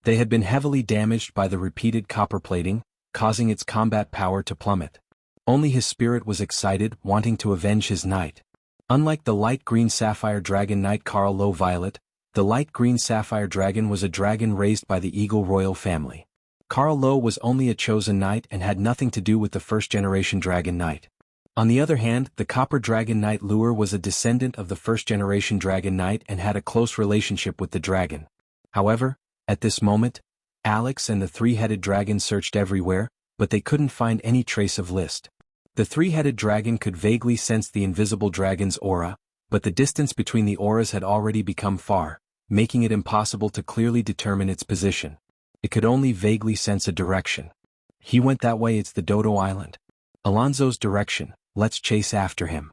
They had been heavily damaged by the repeated copper plating, causing its combat power to plummet. Only his spirit was excited, wanting to avenge his knight. Unlike the light green sapphire dragon knight Carl Low Violet, The light green sapphire dragon was a dragon raised by the Eagle royal family. Carl Lowe was only a chosen knight and had nothing to do with the first-generation dragon knight. On the other hand, the copper dragon knight Lure was a descendant of the first-generation dragon knight and had a close relationship with the dragon. However, at this moment, Alex and the three-headed dragon searched everywhere, but they couldn't find any trace of List. The three-headed dragon could vaguely sense the invisible dragon's aura, but the distance between the auras had already become far, making it impossible to clearly determine its position. It could only vaguely sense a direction. He went that way, it's the Dodo Island. Alonso's direction, let's chase after him.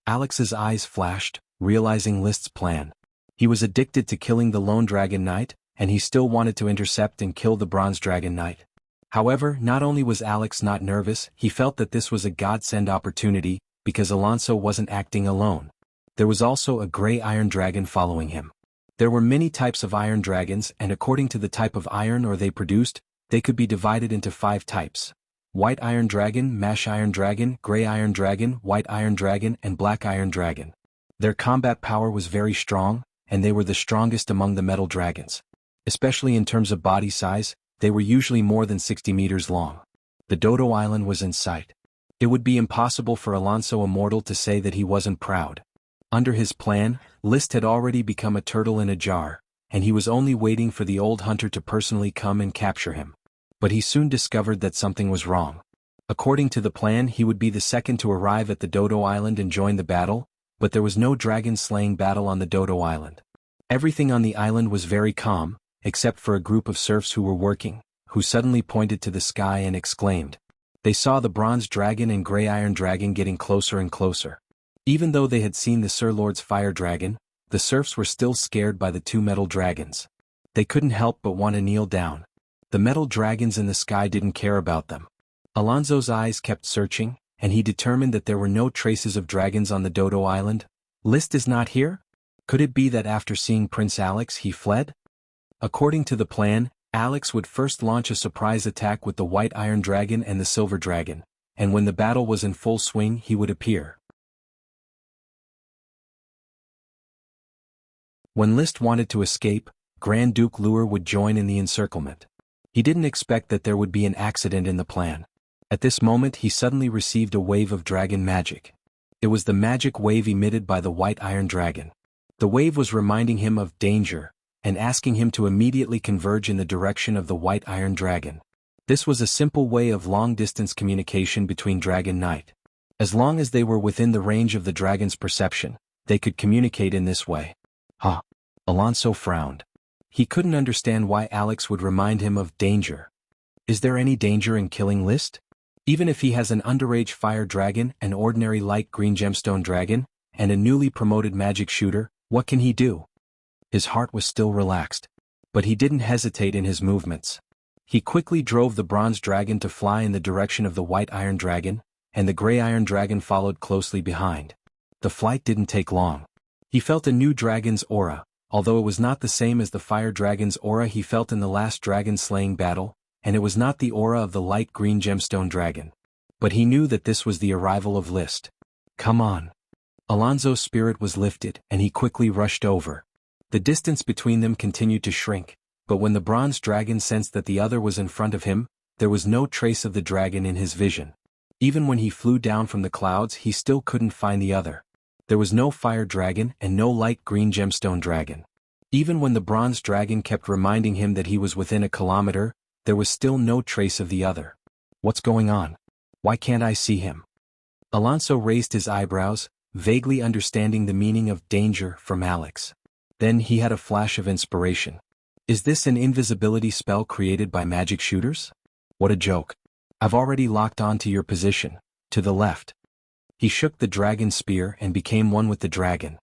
Alex's eyes flashed, realizing List's plan. He was addicted to killing the lone dragon knight, and he still wanted to intercept and kill the bronze dragon knight. However, not only was Alex not nervous, he felt that this was a godsend opportunity, because Alonso wasn't acting alone. There was also a gray iron dragon following him. There were many types of iron dragons, and according to the type of iron ore they produced, they could be divided into 5 types: white iron dragon, mash iron dragon, gray iron dragon, white iron dragon, and black iron dragon. Their combat power was very strong, and they were the strongest among the metal dragons. Especially in terms of body size, they were usually more than 60 meters long. The Dodo Island was in sight. It would be impossible for Alonso Immortal to say that he wasn't proud. Under his plan, List had already become a turtle in a jar, and he was only waiting for the old hunter to personally come and capture him. But he soon discovered that something was wrong. According to the plan, he would be the second to arrive at the Dodo Island and join the battle, but there was no dragon-slaying battle on the Dodo Island. Everything on the island was very calm, except for a group of serfs who were working, who suddenly pointed to the sky and exclaimed. They saw the bronze dragon and gray iron dragon getting closer and closer. Even though they had seen the Sir Lord's fire dragon, the serfs were still scared by the 2 metal dragons. They couldn't help but want to kneel down. The metal dragons in the sky didn't care about them. Alonso's eyes kept searching, and he determined that there were no traces of dragons on the Dodo Island. List is not here? Could it be that after seeing Prince Alex he fled? According to the plan, Alex would first launch a surprise attack with the white iron dragon and the silver dragon, and when the battle was in full swing he would appear. When List wanted to escape, Grand Duke Lure would join in the encirclement. He didn't expect that there would be an accident in the plan. At this moment he suddenly received a wave of dragon magic. It was the magic wave emitted by the white iron dragon. The wave was reminding him of danger, and asking him to immediately converge in the direction of the white iron dragon. This was a simple way of long-distance communication between Dragon Knight. As long as they were within the range of the dragon's perception, they could communicate in this way. Alonso frowned. He couldn't understand why Alex would remind him of danger. Is there any danger in killing List? Even if he has an underage fire dragon, an ordinary light green gemstone dragon, and a newly promoted magic shooter, what can he do? His heart was still relaxed, but he didn't hesitate in his movements. He quickly drove the bronze dragon to fly in the direction of the white iron dragon, and the gray iron dragon followed closely behind. The flight didn't take long. He felt a new dragon's aura, although it was not the same as the fire dragon's aura he felt in the last dragon-slaying battle, and it was not the aura of the light green gemstone dragon. But he knew that this was the arrival of List. Come on. Alonso's spirit was lifted, and he quickly rushed over. The distance between them continued to shrink, but when the bronze dragon sensed that the other was in front of him, there was no trace of the dragon in his vision. Even when he flew down from the clouds he still couldn't find the other. There was no fire dragon and no light green gemstone dragon. Even when the bronze dragon kept reminding him that he was within a kilometer, there was still no trace of the other. What's going on? Why can't I see him? Alonso raised his eyebrows, vaguely understanding the meaning of danger from Alex. Then he had a flash of inspiration. Is this an invisibility spell created by magic shooters? What a joke. I've already locked on to your position, to the left. He shook the dragon spear and became one with the dragon.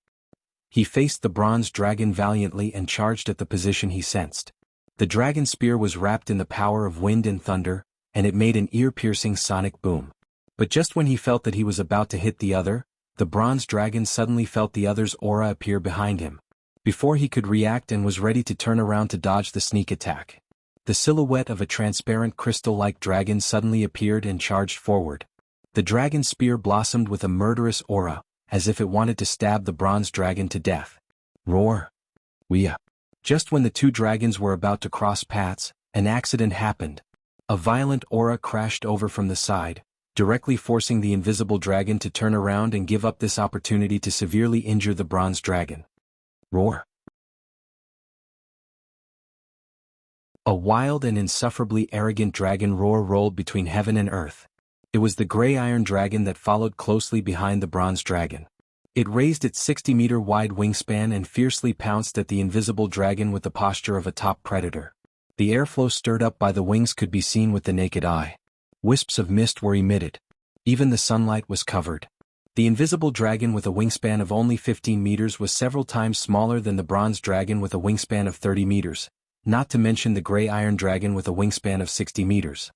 He faced the bronze dragon valiantly and charged at the position he sensed. The dragon spear was wrapped in the power of wind and thunder, and it made an ear-piercing sonic boom. But just when he felt that he was about to hit the other, the bronze dragon suddenly felt the other's aura appear behind him. Before he could react and was ready to turn around to dodge the sneak attack, the silhouette of a transparent crystal-like dragon suddenly appeared and charged forward. The dragon spear blossomed with a murderous aura, as if it wanted to stab the bronze dragon to death. Roar! Wuxia. Just when the two dragons were about to cross paths, an accident happened. A violent aura crashed over from the side, directly forcing the invisible dragon to turn around and give up this opportunity to severely injure the bronze dragon. Roar. A wild and insufferably arrogant dragon roar rolled between heaven and earth. It was the gray iron dragon that followed closely behind the bronze dragon. It raised its 60-meter-wide wingspan and fiercely pounced at the invisible dragon with the posture of a top predator. The airflow stirred up by the wings could be seen with the naked eye. Wisps of mist were emitted. Even the sunlight was covered. The invisible dragon with a wingspan of only 15 meters was several times smaller than the bronze dragon with a wingspan of 30 meters, not to mention the gray iron dragon with a wingspan of 60 meters.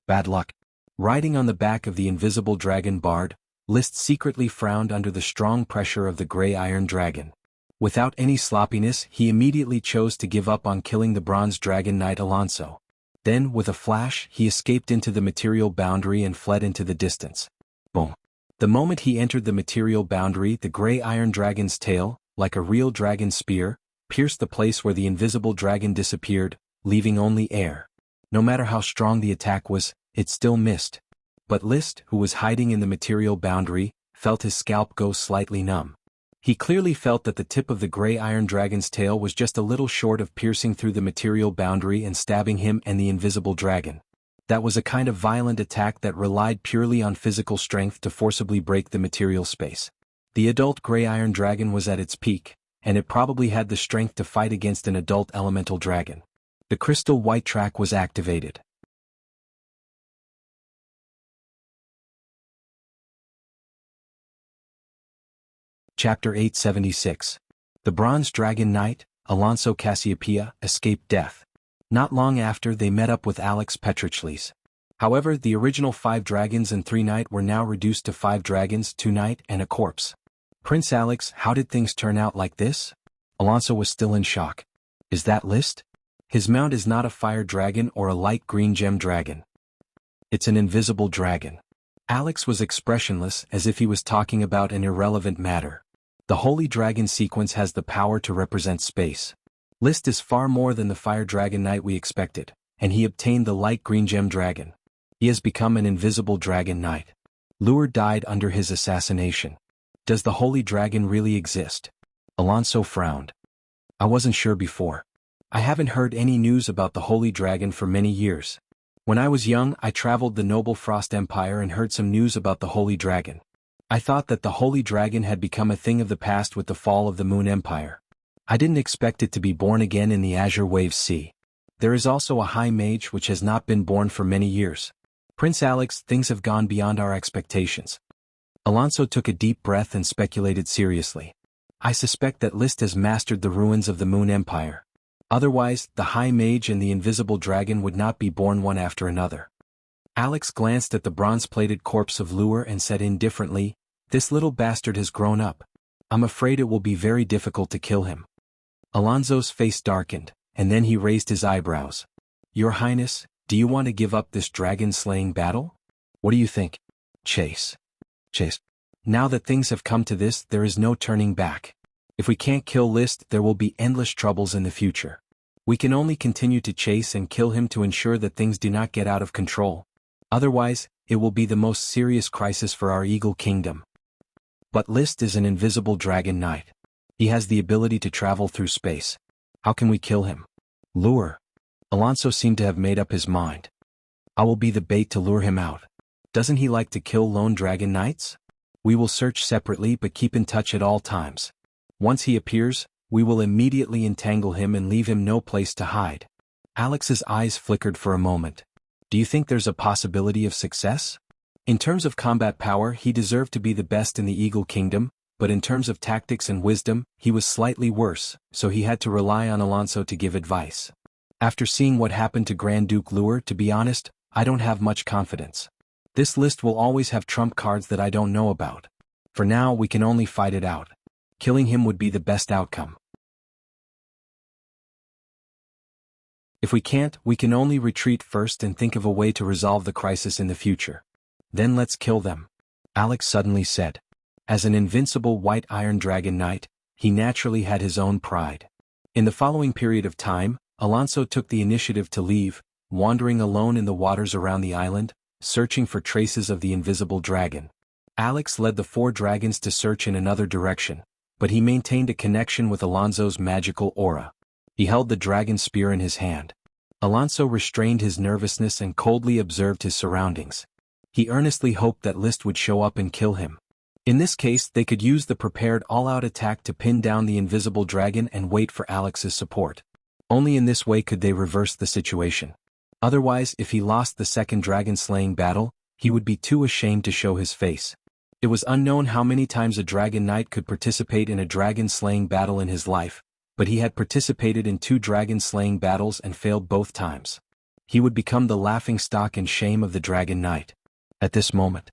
Bad luck. Riding on the back of the invisible dragon Bard, Liszt secretly frowned under the strong pressure of the gray iron dragon. Without any sloppiness, he immediately chose to give up on killing the bronze dragon knight Alonso. Then, with a flash, he escaped into the material boundary and fled into the distance. Boom. The moment he entered the material boundary, the gray iron dragon's tail, like a real dragon spear, pierced the place where the invisible dragon disappeared, leaving only air. No matter how strong the attack was, it still missed. But Liszt, who was hiding in the material boundary, felt his scalp go slightly numb. He clearly felt that the tip of the gray iron dragon's tail was just a little short of piercing through the material boundary and stabbing him and the invisible dragon. That was a kind of violent attack that relied purely on physical strength to forcibly break the material space. The adult gray iron dragon was at its peak, and it probably had the strength to fight against an adult elemental dragon. The crystal white track was activated. Chapter 876. The Bronze Dragon Knight, Alonso Cassiopeia, escaped death. Not long after, they met up with Alex Petrichles. However, the original 5 dragons and 3 knight were now reduced to 5 dragons, 2 knight, and a corpse. Prince Alex, how did things turn out like this? Alonso was still in shock. Is that Liszt? His mount is not a fire dragon or a light green gem dragon. It's an invisible dragon. Alex was expressionless, as if he was talking about an irrelevant matter. The Holy Dragon sequence has the power to represent space. Liszt is far more than the Fire Dragon Knight we expected, and he obtained the Light Green Gem Dragon. He has become an invisible Dragon Knight. Lure died under his assassination. Does the Holy Dragon really exist? Alonso frowned. I wasn't sure before. I haven't heard any news about the Holy Dragon for many years. When I was young, I traveled the Noble Frost Empire and heard some news about the Holy Dragon. I thought that the Holy Dragon had become a thing of the past with the fall of the Moon Empire. I didn't expect it to be born again in the Azure Wave Sea. There is also a High Mage which has not been born for many years. Prince Alex, things have gone beyond our expectations. Alonso took a deep breath and speculated seriously. I suspect that Liszt has mastered the ruins of the Moon Empire. Otherwise, the High Mage and the Invisible Dragon would not be born one after another. Alex glanced at the bronze-plated corpse of Lure and said indifferently, "This little bastard has grown up. I'm afraid it will be very difficult to kill him." Alonso's face darkened, and then he raised his eyebrows. "Your Highness, do you want to give up this dragon-slaying battle? What do you think?" Chase. Now that things have come to this, there is no turning back. If we can't kill Liszt, there will be endless troubles in the future. We can only continue to chase and kill him to ensure that things do not get out of control. Otherwise, it will be the most serious crisis for our Eagle Kingdom. But Liszt is an invisible dragon knight. He has the ability to travel through space. How can we kill him? Lure. Alonso seemed to have made up his mind. I will be the bait to lure him out. Doesn't he like to kill lone dragon knights? We will search separately but keep in touch at all times. Once he appears, we will immediately entangle him and leave him no place to hide. Alex's eyes flickered for a moment. Do you think there's a possibility of success? In terms of combat power, he deserved to be the best in the Eagle Kingdom, but in terms of tactics and wisdom, he was slightly worse, so he had to rely on Alonso to give advice. After seeing what happened to Grand Duke Lure, to be honest, I don't have much confidence. This list will always have trump cards that I don't know about. For now, we can only fight it out. Killing him would be the best outcome. If we can't, we can only retreat first and think of a way to resolve the crisis in the future. Then let's kill them, Alex suddenly said. As an invincible white iron dragon knight, he naturally had his own pride. In the following period of time, Alonso took the initiative to leave, wandering alone in the waters around the island, searching for traces of the invisible dragon. Alex led the 4 dragons to search in another direction, but he maintained a connection with Alonso's magical aura. He held the dragon spear in his hand. Alonso restrained his nervousness and coldly observed his surroundings. He earnestly hoped that Liszt would show up and kill him. In this case, they could use the prepared all-out attack to pin down the invisible dragon and wait for Alex's support. Only in this way could they reverse the situation. Otherwise, if he lost the second dragon-slaying battle, he would be too ashamed to show his face. It was unknown how many times a dragon knight could participate in a dragon-slaying battle in his life, but he had participated in 2 dragon-slaying battles and failed both times. He would become the laughingstock and shame of the dragon knight. At this moment,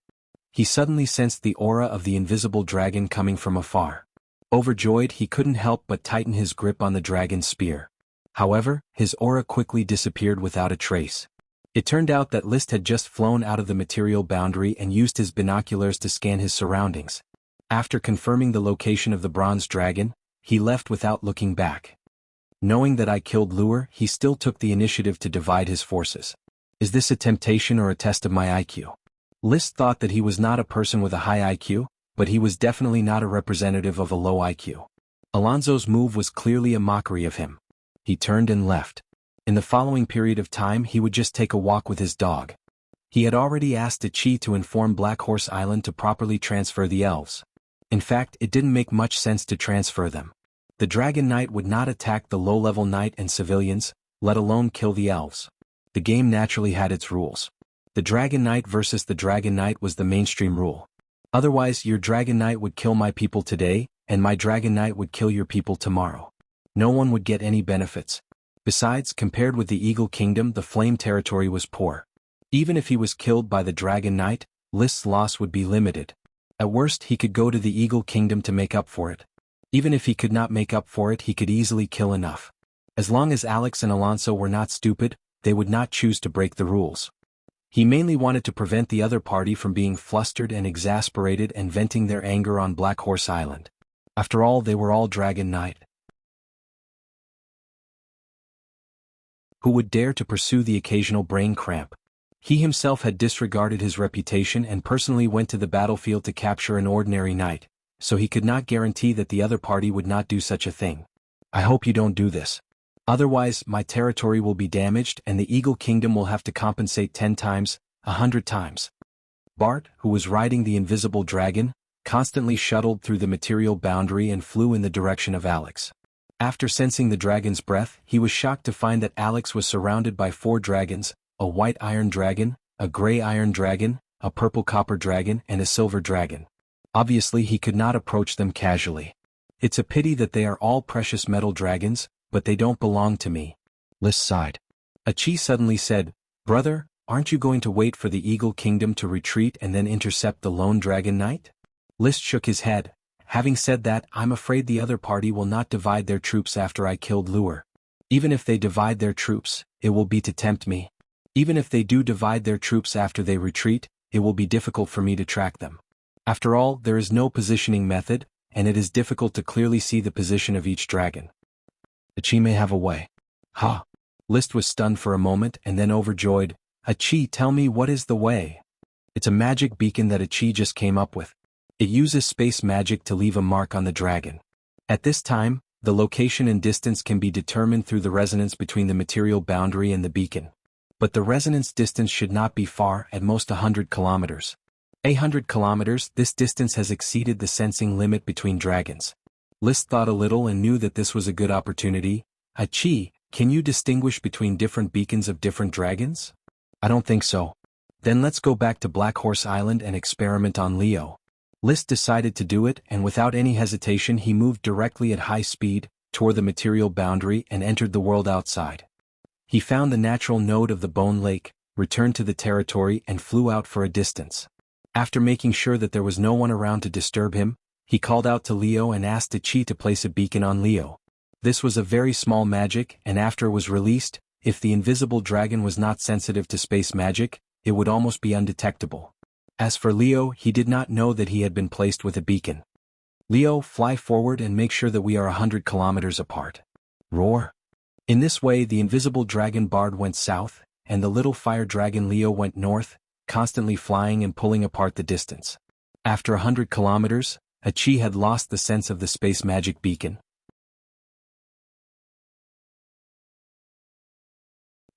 he suddenly sensed the aura of the invisible dragon coming from afar. Overjoyed, he couldn't help but tighten his grip on the dragon's spear. However, his aura quickly disappeared without a trace. It turned out that Liszt had just flown out of the material boundary and used his binoculars to scan his surroundings. After confirming the location of the bronze dragon, he left without looking back. Knowing that I killed Lure, he still took the initiative to divide his forces. Is this a temptation or a test of my IQ? Liszt thought that he was not a person with a high IQ, but he was definitely not a representative of a low IQ. Alonso's move was clearly a mockery of him. He turned and left. In the following period of time, he would just take a walk with his dog. He had already asked Ichi to inform Black Horse Island to properly transfer the elves. In fact, it didn't make much sense to transfer them. The Dragon Knight would not attack the low-level knight and civilians, let alone kill the elves. The game naturally had its rules. The Dragon Knight versus the Dragon Knight was the mainstream rule. Otherwise, your Dragon Knight would kill my people today, and my Dragon Knight would kill your people tomorrow. No one would get any benefits. Besides, compared with the Eagle Kingdom, the Flame territory was poor. Even if he was killed by the Dragon Knight, Liszt's loss would be limited. At worst, he could go to the Eagle Kingdom to make up for it. Even if he could not make up for it, he could easily kill enough. As long as Alex and Alonso were not stupid, they would not choose to break the rules. He mainly wanted to prevent the other party from being flustered and exasperated and venting their anger on Black Horse Island. After all, they were all Dragon Knight. Who would dare to pursue the occasional brain cramp? He himself had disregarded his reputation and personally went to the battlefield to capture an ordinary knight, so he could not guarantee that the other party would not do such a thing. I hope you don't do this. Otherwise, my territory will be damaged and the Eagle Kingdom will have to compensate 10 times, 100 times. Bart, who was riding the invisible dragon, constantly shuttled through the material boundary and flew in the direction of Alex. After sensing the dragon's breath, he was shocked to find that Alex was surrounded by 4 dragons, a white iron dragon, a gray iron dragon, a purple copper dragon, and a silver dragon. Obviously, he could not approach them casually. It's a pity that they are all precious metal dragons, but they don't belong to me. Liszt sighed. Ichi suddenly said, Brother, aren't you going to wait for the Eagle Kingdom to retreat and then intercept the lone Dragon Knight? Liszt shook his head. Having said that, I'm afraid the other party will not divide their troops after I killed Lure. Even if they divide their troops, it will be to tempt me. Even if they do divide their troops after they retreat, it will be difficult for me to track them. After all, there is no positioning method, and it is difficult to clearly see the position of each dragon. Ichi may have a way. Ha! Liszt was stunned for a moment and then overjoyed. Ichi, tell me, what is the way? It's a magic beacon that Ichi just came up with. It uses space magic to leave a mark on the dragon. At this time, the location and distance can be determined through the resonance between the material boundary and the beacon. But the resonance distance should not be far, at most 100 kilometers. 100 kilometers, this distance has exceeded the sensing limit between dragons. Liszt thought a little and knew that this was a good opportunity. Ichi, can you distinguish between different beacons of different dragons? I don't think so. Then let's go back to Black Horse Island and experiment on Leo. Liszt decided to do it, and without any hesitation he moved directly at high speed, toward the material boundary and entered the world outside. He found the natural node of the Bone Lake, returned to the territory and flew out for a distance. After making sure that there was no one around to disturb him, he called out to Leo and asked Ichi to place a beacon on Leo. This was a very small magic, and after it was released, if the invisible dragon was not sensitive to space magic, it would almost be undetectable. As for Leo, he did not know that he had been placed with a beacon. Leo, fly forward and make sure that we are 100 kilometers apart. Roar. In this way the invisible dragon Bard went south, and the little fire dragon Leo went north, constantly flying and pulling apart the distance. After 100 kilometers, Achi had lost the sense of the space magic beacon.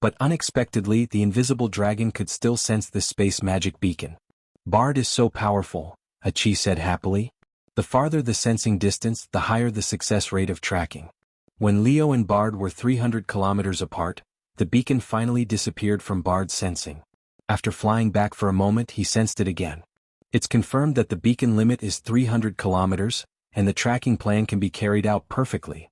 But unexpectedly the invisible dragon could still sense the space magic beacon. Bard is so powerful, Achi said happily. The farther the sensing distance, the higher the success rate of tracking. When Leo and Bard were 300 kilometers apart, the beacon finally disappeared from Bard's sensing. After flying back for a moment he sensed it again. It's confirmed that the beacon limit is 300 kilometers, and the tracking plan can be carried out perfectly.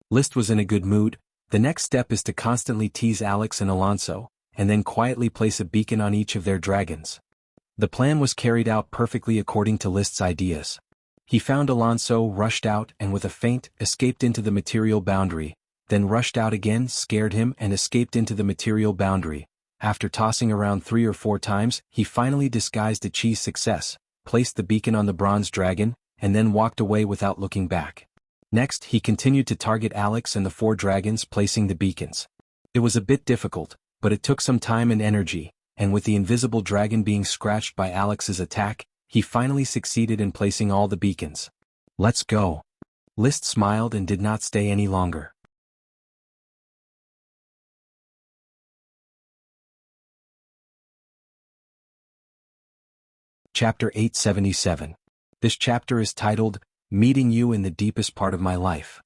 List was in a good mood. The next step is to constantly tease Alex and Alonso, and then quietly place a beacon on each of their dragons. The plan was carried out perfectly according to List's ideas. He found Alonso, rushed out and with a feint, escaped into the material boundary, then rushed out again, scared him and escaped into the material boundary. After tossing around 3 or 4 times, he finally disguised Achi's success, placed the beacon on the bronze dragon, and then walked away without looking back. Next, he continued to target Alex and the 4 dragons, placing the beacons. It was a bit difficult, but it took some time and energy, and with the invisible dragon being scratched by Alex's attack, he finally succeeded in placing all the beacons. Let's go. List smiled and did not stay any longer. Chapter 877. This chapter is titled, Meeting You in the Deepest Part of My Life.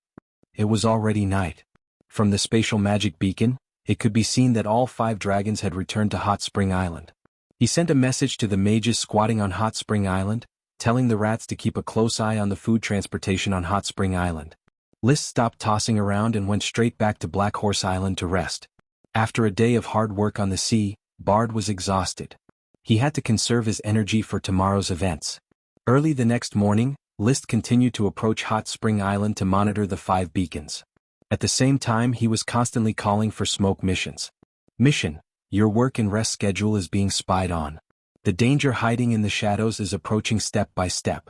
It was already night. From the spatial magic beacon, it could be seen that all 5 dragons had returned to Hot Spring Island. He sent a message to the mages squatting on Hot Spring Island, telling the rats to keep a close eye on the food transportation on Hot Spring Island. List stopped tossing around and went straight back to Black Horse Island to rest. After a day of hard work on the sea, Bard was exhausted. He had to conserve his energy for tomorrow's events. Early the next morning, List continued to approach Hot Spring Island to monitor the 5 beacons. At the same time he was constantly calling for smoke missions. Mission: your work and rest schedule is being spied on. The danger hiding in the shadows is approaching step by step.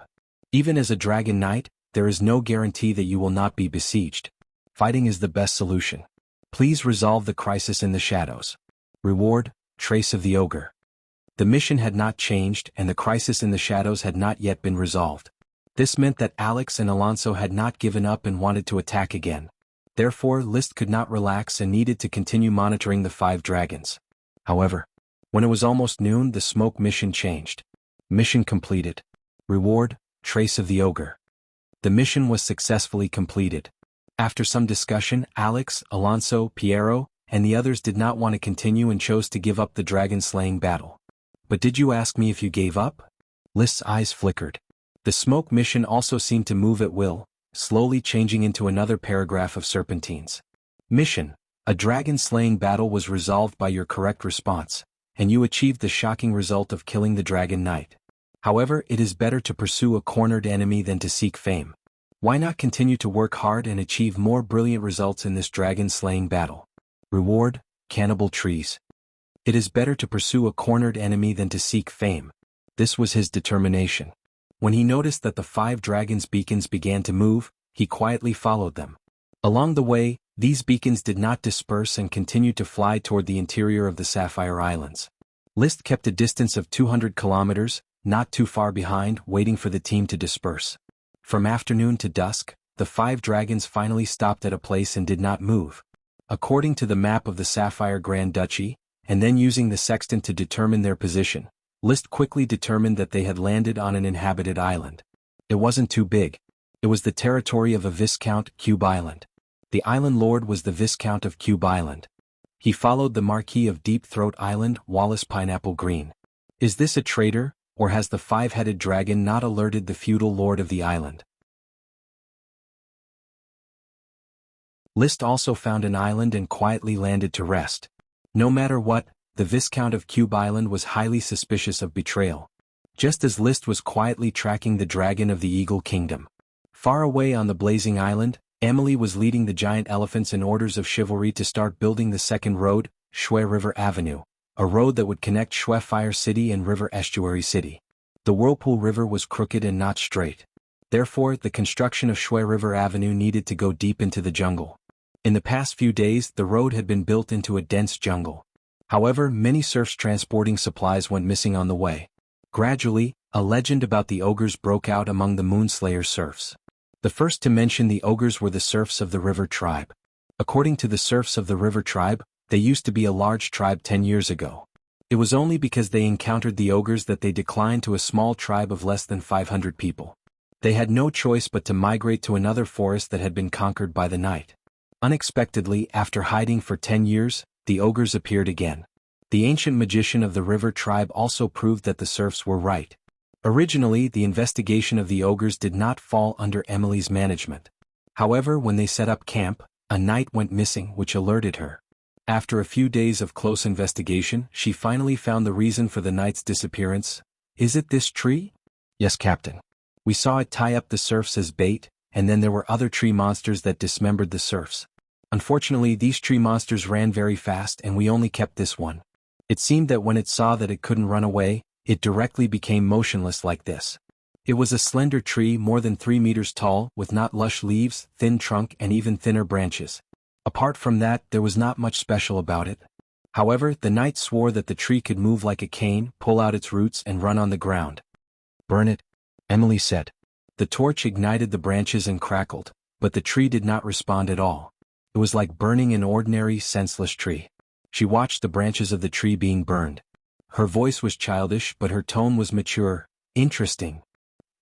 Even as a dragon knight, there is no guarantee that you will not be besieged. Fighting is the best solution. Please resolve the crisis in the shadows. Reward: Trace of the Ogre. The mission had not changed and the crisis in the shadows had not yet been resolved. This meant that Alex and Alonso had not given up and wanted to attack again. Therefore, List could not relax and needed to continue monitoring the 5 dragons. However, when it was almost noon, the smoke mission changed. Mission completed. Reward: Trace of the Ogre. The mission was successfully completed. After some discussion, Alex, Alonso, Piero, and the others did not want to continue and chose to give up the dragon-slaying battle. But did you ask me if you gave up? List's eyes flickered. The smoke mission also seemed to move at will, slowly changing into another paragraph of serpentines. Mission: a dragon-slaying battle was resolved by your correct response, and you achieved the shocking result of killing the dragon knight. However, it is better to pursue a cornered enemy than to seek fame. Why not continue to work hard and achieve more brilliant results in this dragon-slaying battle? Reward: Cannibal trees. It is better to pursue a cornered enemy than to seek fame. This was his determination. When he noticed that the 5 dragons' beacons began to move, he quietly followed them. Along the way, these beacons did not disperse and continued to fly toward the interior of the Sapphire Islands. List kept a distance of 200 kilometers, not too far behind, waiting for the team to disperse. From afternoon to dusk, the 5 dragons finally stopped at a place and did not move. According to the map of the Sapphire Grand Duchy, and then using the sextant to determine their position, List quickly determined that they had landed on an inhabited island. It wasn't too big. It was the territory of a Viscount, Cube Island. The island lord was the Viscount of Cube Island. He followed the Marquis of Deep Throat Island, Wallace Pineapple Green. Is this a traitor, or has the 5-headed dragon not alerted the feudal lord of the island? List also found an island and quietly landed to rest. No matter what, the Viscount of Cube Island was highly suspicious of betrayal. Just as List was quietly tracking the dragon of the Eagle Kingdom. Far away on the blazing island, Emily was leading the giant elephants in orders of chivalry to start building the second road, Shui River Avenue, a road that would connect Shui Fire City and River Estuary City. The Whirlpool River was crooked and not straight. Therefore, the construction of Shui River Avenue needed to go deep into the jungle. In the past few days, the road had been built into a dense jungle. However, many serfs transporting supplies went missing on the way. Gradually, a legend about the ogres broke out among the Moonslayer serfs. The first to mention the ogres were the serfs of the River Tribe. According to the serfs of the River Tribe, they used to be a large tribe 10 years ago. It was only because they encountered the ogres that they declined to a small tribe of less than 500 people. They had no choice but to migrate to another forest that had been conquered by the night. Unexpectedly, after hiding for 10 years, the ogres appeared again. The ancient magician of the River Tribe also proved that the serfs were right. Originally, the investigation of the ogres did not fall under Emily's management. However, when they set up camp, a knight went missing, which alerted her. After a few days of close investigation, she finally found the reason for the knight's disappearance. Is it this tree? Yes, Captain. We saw it tie up the serfs as bait, and then there were other tree monsters that dismembered the serfs. Unfortunately, these tree monsters ran very fast and we only kept this one. It seemed that when it saw that it couldn't run away, it directly became motionless like this. It was a slender tree more than 3 meters tall, with not lush leaves, thin trunk and even thinner branches. Apart from that, there was not much special about it. However, the knight swore that the tree could move like a cane, pull out its roots and run on the ground. Burn it, Emily said. The torch ignited the branches and crackled, but the tree did not respond at all. It was like burning an ordinary, senseless tree. She watched the branches of the tree being burned. Her voice was childish, but her tone was mature. Interesting.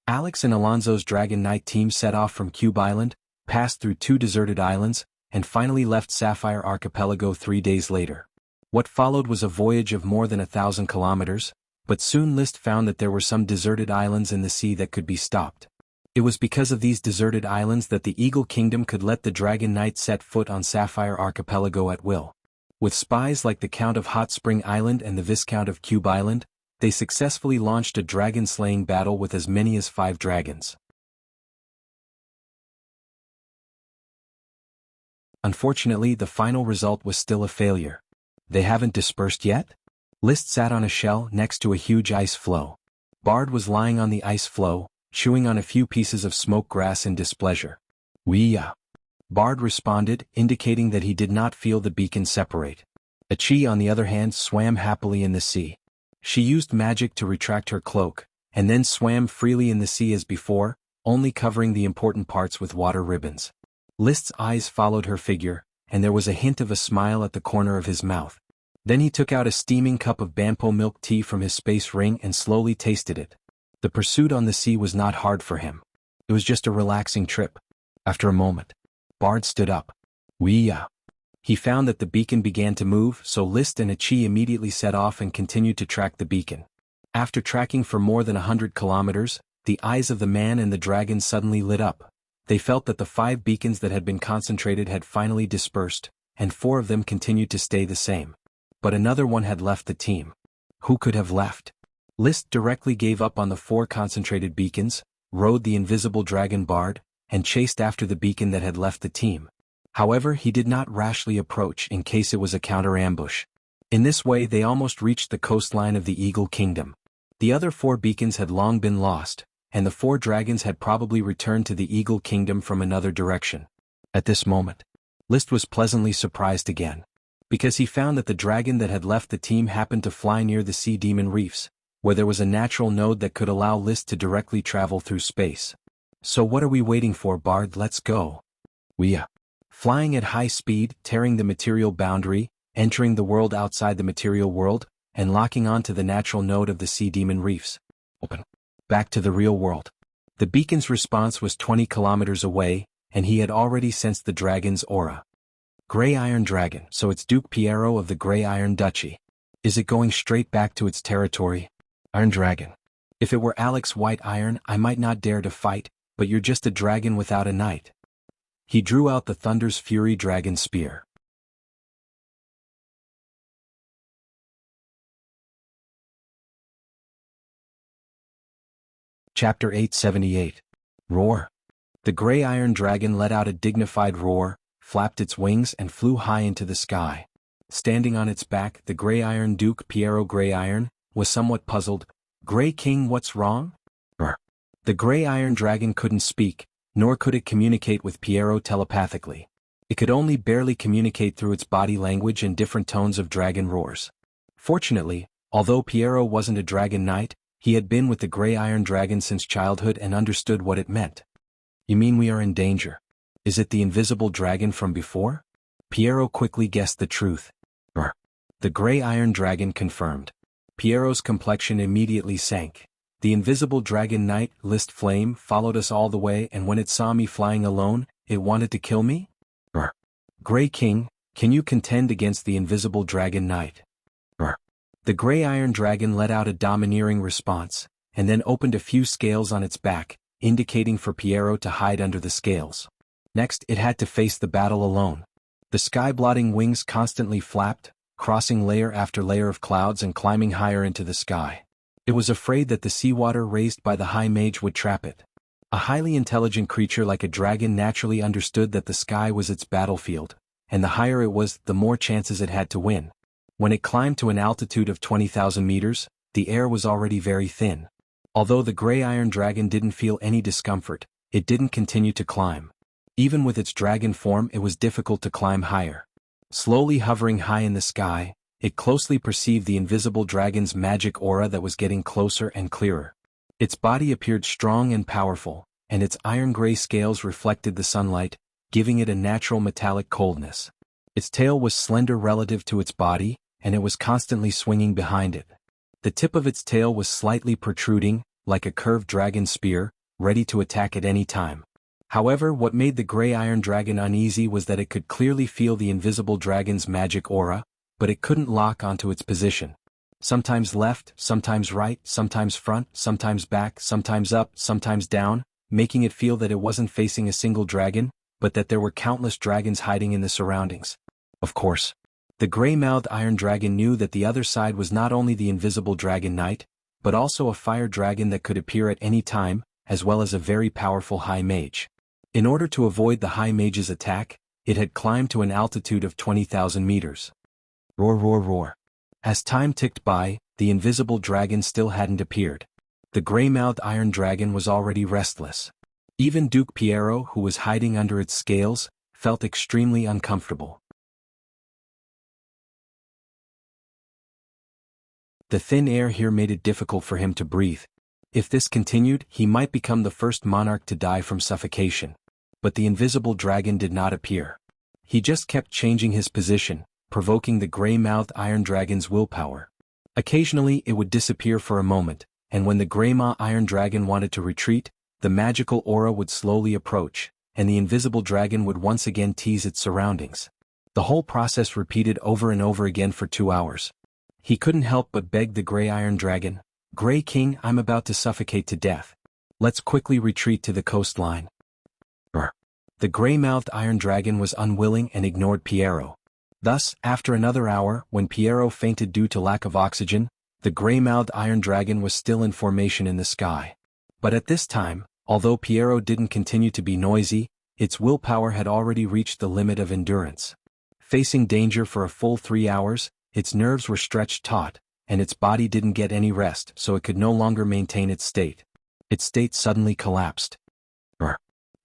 Alex and Alonso's Dragon Knight team set off from Cube Island, passed through 2 deserted islands, and finally left Sapphire Archipelago 3 days later. What followed was a voyage of more than 1,000 kilometers, but soon List found that there were some deserted islands in the sea that could be stopped. It was because of these deserted islands that the Eagle Kingdom could let the Dragon Knight set foot on Sapphire Archipelago at will. With spies like the Count of Hot Spring Island and the Viscount of Cube Island, they successfully launched a dragon-slaying battle with as many as 5 dragons. Unfortunately, the final result was still a failure. They haven't dispersed yet? List sat on a shell next to a huge ice floe. Bard was lying on the ice floe, chewing on a few pieces of smoke grass in displeasure. Wuxia. Bard responded, indicating that he did not feel the beacon separate. Achi, on the other hand, swam happily in the sea. She used magic to retract her cloak, and then swam freely in the sea as before, only covering the important parts with water ribbons. List's eyes followed her figure, and there was a hint of a smile at the corner of his mouth. Then he took out a steaming cup of Banpo milk tea from his space ring and slowly tasted it. The pursuit on the sea was not hard for him. It was just a relaxing trip. After a moment, Bard stood up. Wuxia. He found that the beacon began to move, so List and Achi immediately set off and continued to track the beacon. After tracking for more than 100 kilometers, the eyes of the man and the dragon suddenly lit up. They felt that the 5 beacons that had been concentrated had finally dispersed, and 4 of them continued to stay the same. But another one had left the team. Who could have left? List directly gave up on the 4 concentrated beacons, rode the invisible dragon Bard, and chased after the beacon that had left the team. However, he did not rashly approach in case it was a counter-ambush. In this way they almost reached the coastline of the Eagle Kingdom. The other 4 beacons had long been lost, and the 4 dragons had probably returned to the Eagle Kingdom from another direction. At this moment, List was pleasantly surprised again, because he found that the dragon that had left the team happened to fly near the Sea Demon Reefs, where there was a natural node that could allow List to directly travel through space. So what are we waiting for, Bard? Let's go. Wuxia. Flying at high speed, tearing the material boundary, entering the world outside the material world, and locking onto the natural node of the Sea Demon Reefs. Open. Back to the real world. The beacon's response was 20 kilometers away, and he had already sensed the dragon's aura. Grey Iron Dragon, so it's Duke Piero of the Grey Iron Duchy. Is it going straight back to its territory? Iron Dragon. If it were Alex White Iron, I might not dare to fight, but you're just a dragon without a knight. He drew out the Thunder's Fury Dragon Spear. Chapter 878. Roar. The Grey Iron Dragon let out a dignified roar, flapped its wings and flew high into the sky. Standing on its back, the Grey Iron Duke Piero Grey Iron was somewhat puzzled. Grey King, what's wrong? Roar. The Grey Iron Dragon couldn't speak, nor could it communicate with Piero telepathically. It could only barely communicate through its body language and different tones of dragon roars. Fortunately, although Piero wasn't a dragon knight, he had been with the Grey Iron Dragon since childhood and understood what it meant. "You mean we are in danger? Is it the invisible dragon from before?" Piero quickly guessed the truth. The Grey Iron Dragon confirmed. Piero's complexion immediately sank. "The invisible dragon knight, List Flame, followed us all the way, and when it saw me flying alone, it wanted to kill me?" "Grey King, can you contend against the invisible dragon knight?" The Grey Iron Dragon let out a domineering response, and then opened a few scales on its back, indicating for Piero to hide under the scales. Next, it had to face the battle alone. The sky-blotting wings constantly flapped, crossing layer after layer of clouds and climbing higher into the sky. It was afraid that the seawater raised by the High Mage would trap it. A highly intelligent creature like a dragon naturally understood that the sky was its battlefield, and the higher it was, the more chances it had to win. When it climbed to an altitude of 20,000 meters, the air was already very thin. Although the Grey Iron Dragon didn't feel any discomfort, it didn't continue to climb. Even with its dragon form, it was difficult to climb higher. Slowly hovering high in the sky, it closely perceived the invisible dragon's magic aura that was getting closer and clearer. Its body appeared strong and powerful, and its iron-gray scales reflected the sunlight, giving it a natural metallic coldness. Its tail was slender relative to its body, and it was constantly swinging behind it. The tip of its tail was slightly protruding, like a curved dragon spear, ready to attack at any time. However, what made the Grey Iron Dragon uneasy was that it could clearly feel the invisible dragon's magic aura, but it couldn't lock onto its position. Sometimes left, sometimes right, sometimes front, sometimes back, sometimes up, sometimes down, making it feel that it wasn't facing a single dragon, but that there were countless dragons hiding in the surroundings. Of course, the gray-mouthed Iron Dragon knew that the other side was not only the invisible dragon knight, but also a fire dragon that could appear at any time, as well as a very powerful High Mage. In order to avoid the High Mage's attack, it had climbed to an altitude of 20,000 meters. Roar, roar, roar. As time ticked by, the invisible dragon still hadn't appeared. The gray-mouthed Iron Dragon was already restless. Even Duke Piero, who was hiding under its scales, felt extremely uncomfortable. The thin air here made it difficult for him to breathe. If this continued, he might become the first monarch to die from suffocation. But the invisible dragon did not appear. He just kept changing his position, provoking the gray-mouthed Iron Dragon's willpower. Occasionally it would disappear for a moment, and when the gray-mouthed Iron Dragon wanted to retreat, the magical aura would slowly approach, and the invisible dragon would once again tease its surroundings. The whole process repeated over and over again for 2 hours. He couldn't help but beg the Grey Iron Dragon, "Grey King, I'm about to suffocate to death. Let's quickly retreat to the coastline." The gray-mouthed Iron Dragon was unwilling and ignored Piero. Thus, after another hour, when Piero fainted due to lack of oxygen, the gray-mouthed Iron Dragon was still in formation in the sky. But at this time, although Piero didn't continue to be noisy, its willpower had already reached the limit of endurance. Facing danger for a full 3 hours, its nerves were stretched taut, and its body didn't get any rest, so it could no longer maintain its state. Its state suddenly collapsed.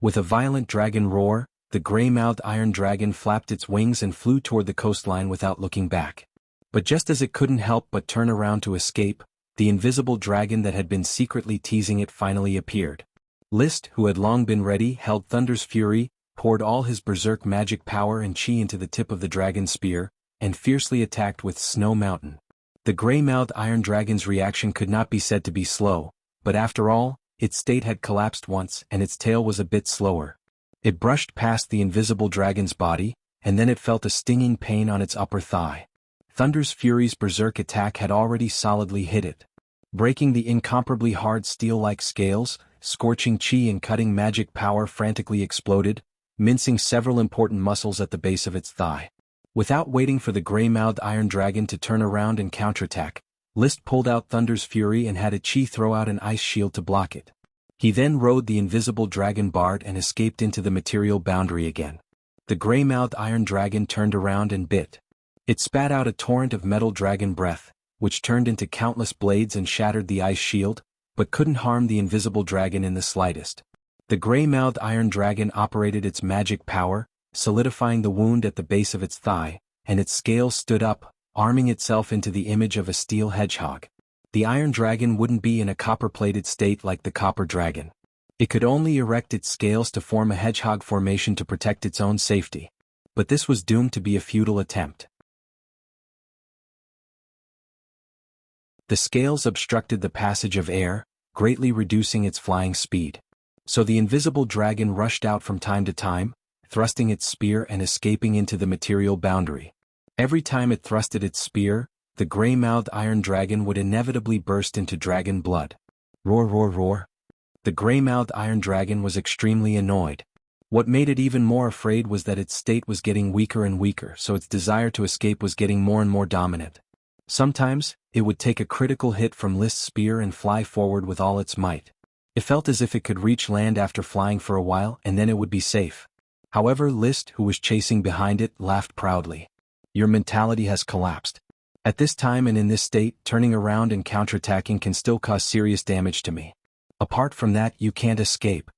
With a violent dragon roar, the gray-mouthed Iron Dragon flapped its wings and flew toward the coastline without looking back. But just as it couldn't help but turn around to escape, the invisible dragon that had been secretly teasing it finally appeared. List, who had long been ready, held Thunder's fury, poured all his berserk magic power and chi into the tip of the dragon's spear, and fiercely attacked with Snow Mountain. The gray-mouthed Iron Dragon's reaction could not be said to be slow, but after all, its state had collapsed once and its tail was a bit slower. It brushed past the invisible dragon's body, and then it felt a stinging pain on its upper thigh. Thunder's Fury's berserk attack had already solidly hit it. Breaking the incomparably hard steel-like scales, scorching chi and cutting magic power frantically exploded, mincing several important muscles at the base of its thigh. Without waiting for the gray-mouthed Iron Dragon to turn around and counterattack, List pulled out Thunder's Fury and had a chi throw out an ice shield to block it. He then rode the invisible dragon bard and escaped into the material boundary again. The gray-mouthed Iron Dragon turned around and bit. It spat out a torrent of metal dragon breath, which turned into countless blades and shattered the ice shield, but couldn't harm the invisible dragon in the slightest. The gray-mouthed Iron Dragon operated its magic power, solidifying the wound at the base of its thigh, and its scales stood up, arming itself into the image of a steel hedgehog. The iron dragon wouldn't be in a copper-plated state like the copper dragon. It could only erect its scales to form a hedgehog formation to protect its own safety. But this was doomed to be a futile attempt. The scales obstructed the passage of air, greatly reducing its flying speed. So the invisible dragon rushed out from time to time, thrusting its spear and escaping into the material boundary. Every time it thrusted its spear, the gray-mouthed iron dragon would inevitably burst into dragon blood. Roar, roar, roar. The gray-mouthed iron dragon was extremely annoyed. What made it even more afraid was that its state was getting weaker and weaker, so its desire to escape was getting more and more dominant. Sometimes, it would take a critical hit from List's spear and fly forward with all its might. It felt as if it could reach land after flying for a while and then it would be safe. However, List, who was chasing behind it, laughed proudly. Your mentality has collapsed. At this time and in this state, turning around and counterattacking can still cause serious damage to me. Apart from that, you can't escape.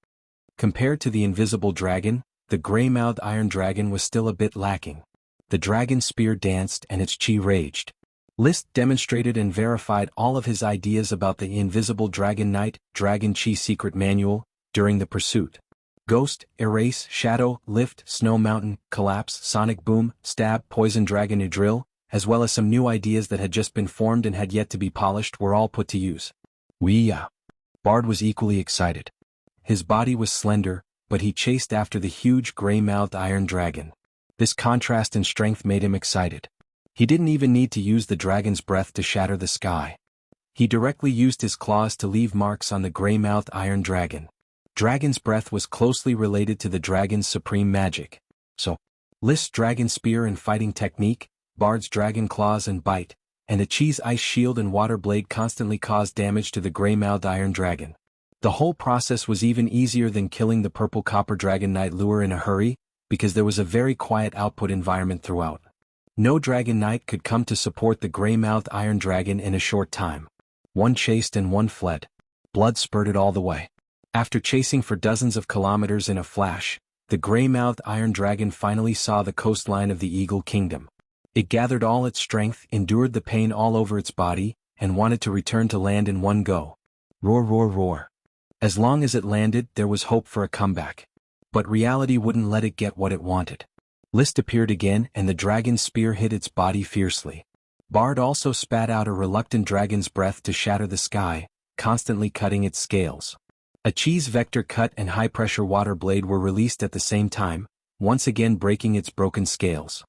Compared to the invisible dragon, the gray-mouthed iron dragon was still a bit lacking. The dragon's spear danced and its chi raged. List demonstrated and verified all of his ideas about the Invisible Dragon Knight, Dragon Chi Secret Manual, during the pursuit. Ghost, Erase, Shadow, Lift, Snow Mountain, Collapse, Sonic Boom, Stab, Poison Dragon Drill, as well as some new ideas that had just been formed and had yet to be polished were all put to use. Wuxia. Bard was equally excited. His body was slender, but he chased after the huge gray-mouthed iron dragon. This contrast in strength made him excited. He didn't even need to use the dragon's breath to shatter the sky. He directly used his claws to leave marks on the gray-mouthed iron dragon. Dragon's breath was closely related to the dragon's supreme magic. So, List's dragon spear and fighting technique, Bard's dragon claws and bite, and Achi's ice shield and water blade constantly caused damage to the gray-mouthed iron dragon. The whole process was even easier than killing the purple copper dragon knight lure in a hurry, because there was a very quiet output environment throughout. No dragon knight could come to support the gray-mouthed iron dragon in a short time. One chased and one fled. Blood spurted all the way. After chasing for dozens of kilometers in a flash, the gray-mouthed iron dragon finally saw the coastline of the Eagle Kingdom. It gathered all its strength, endured the pain all over its body, and wanted to return to land in one go. Roar, roar, roar. As long as it landed, there was hope for a comeback. But reality wouldn't let it get what it wanted. List appeared again and the dragon's spear hit its body fiercely. Bard also spat out a reluctant dragon's breath to shatter the sky, constantly cutting its scales. Achi's vector cut and high-pressure water blade were released at the same time, once again breaking its broken scales.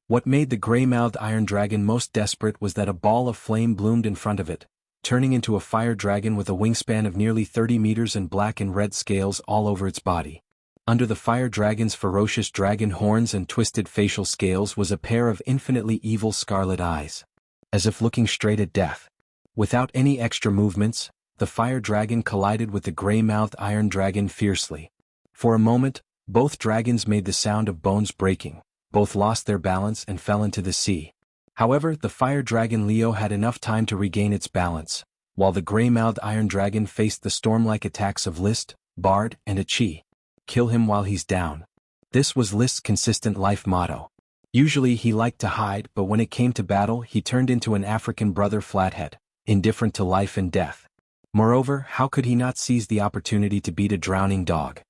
What made the gray-mouthed iron dragon most desperate was that a ball of flame bloomed in front of it, turning into a fire dragon with a wingspan of nearly 30 meters and black and red scales all over its body. Under the fire dragon's ferocious dragon horns and twisted facial scales was a pair of infinitely evil scarlet eyes. As if looking straight at death. Without any extra movements, the fire dragon collided with the gray-mouthed iron dragon fiercely. For a moment, both dragons made the sound of bones breaking, both lost their balance and fell into the sea. However, the fire dragon Leo had enough time to regain its balance, while the gray-mouthed iron dragon faced the storm-like attacks of List, Bard, and Achi. Kill him while he's down. This was List's consistent life motto. Usually he liked to hide, but when it came to battle he turned into an African brother flathead, indifferent to life and death. Moreover, how could he not seize the opportunity to beat a drowning dog?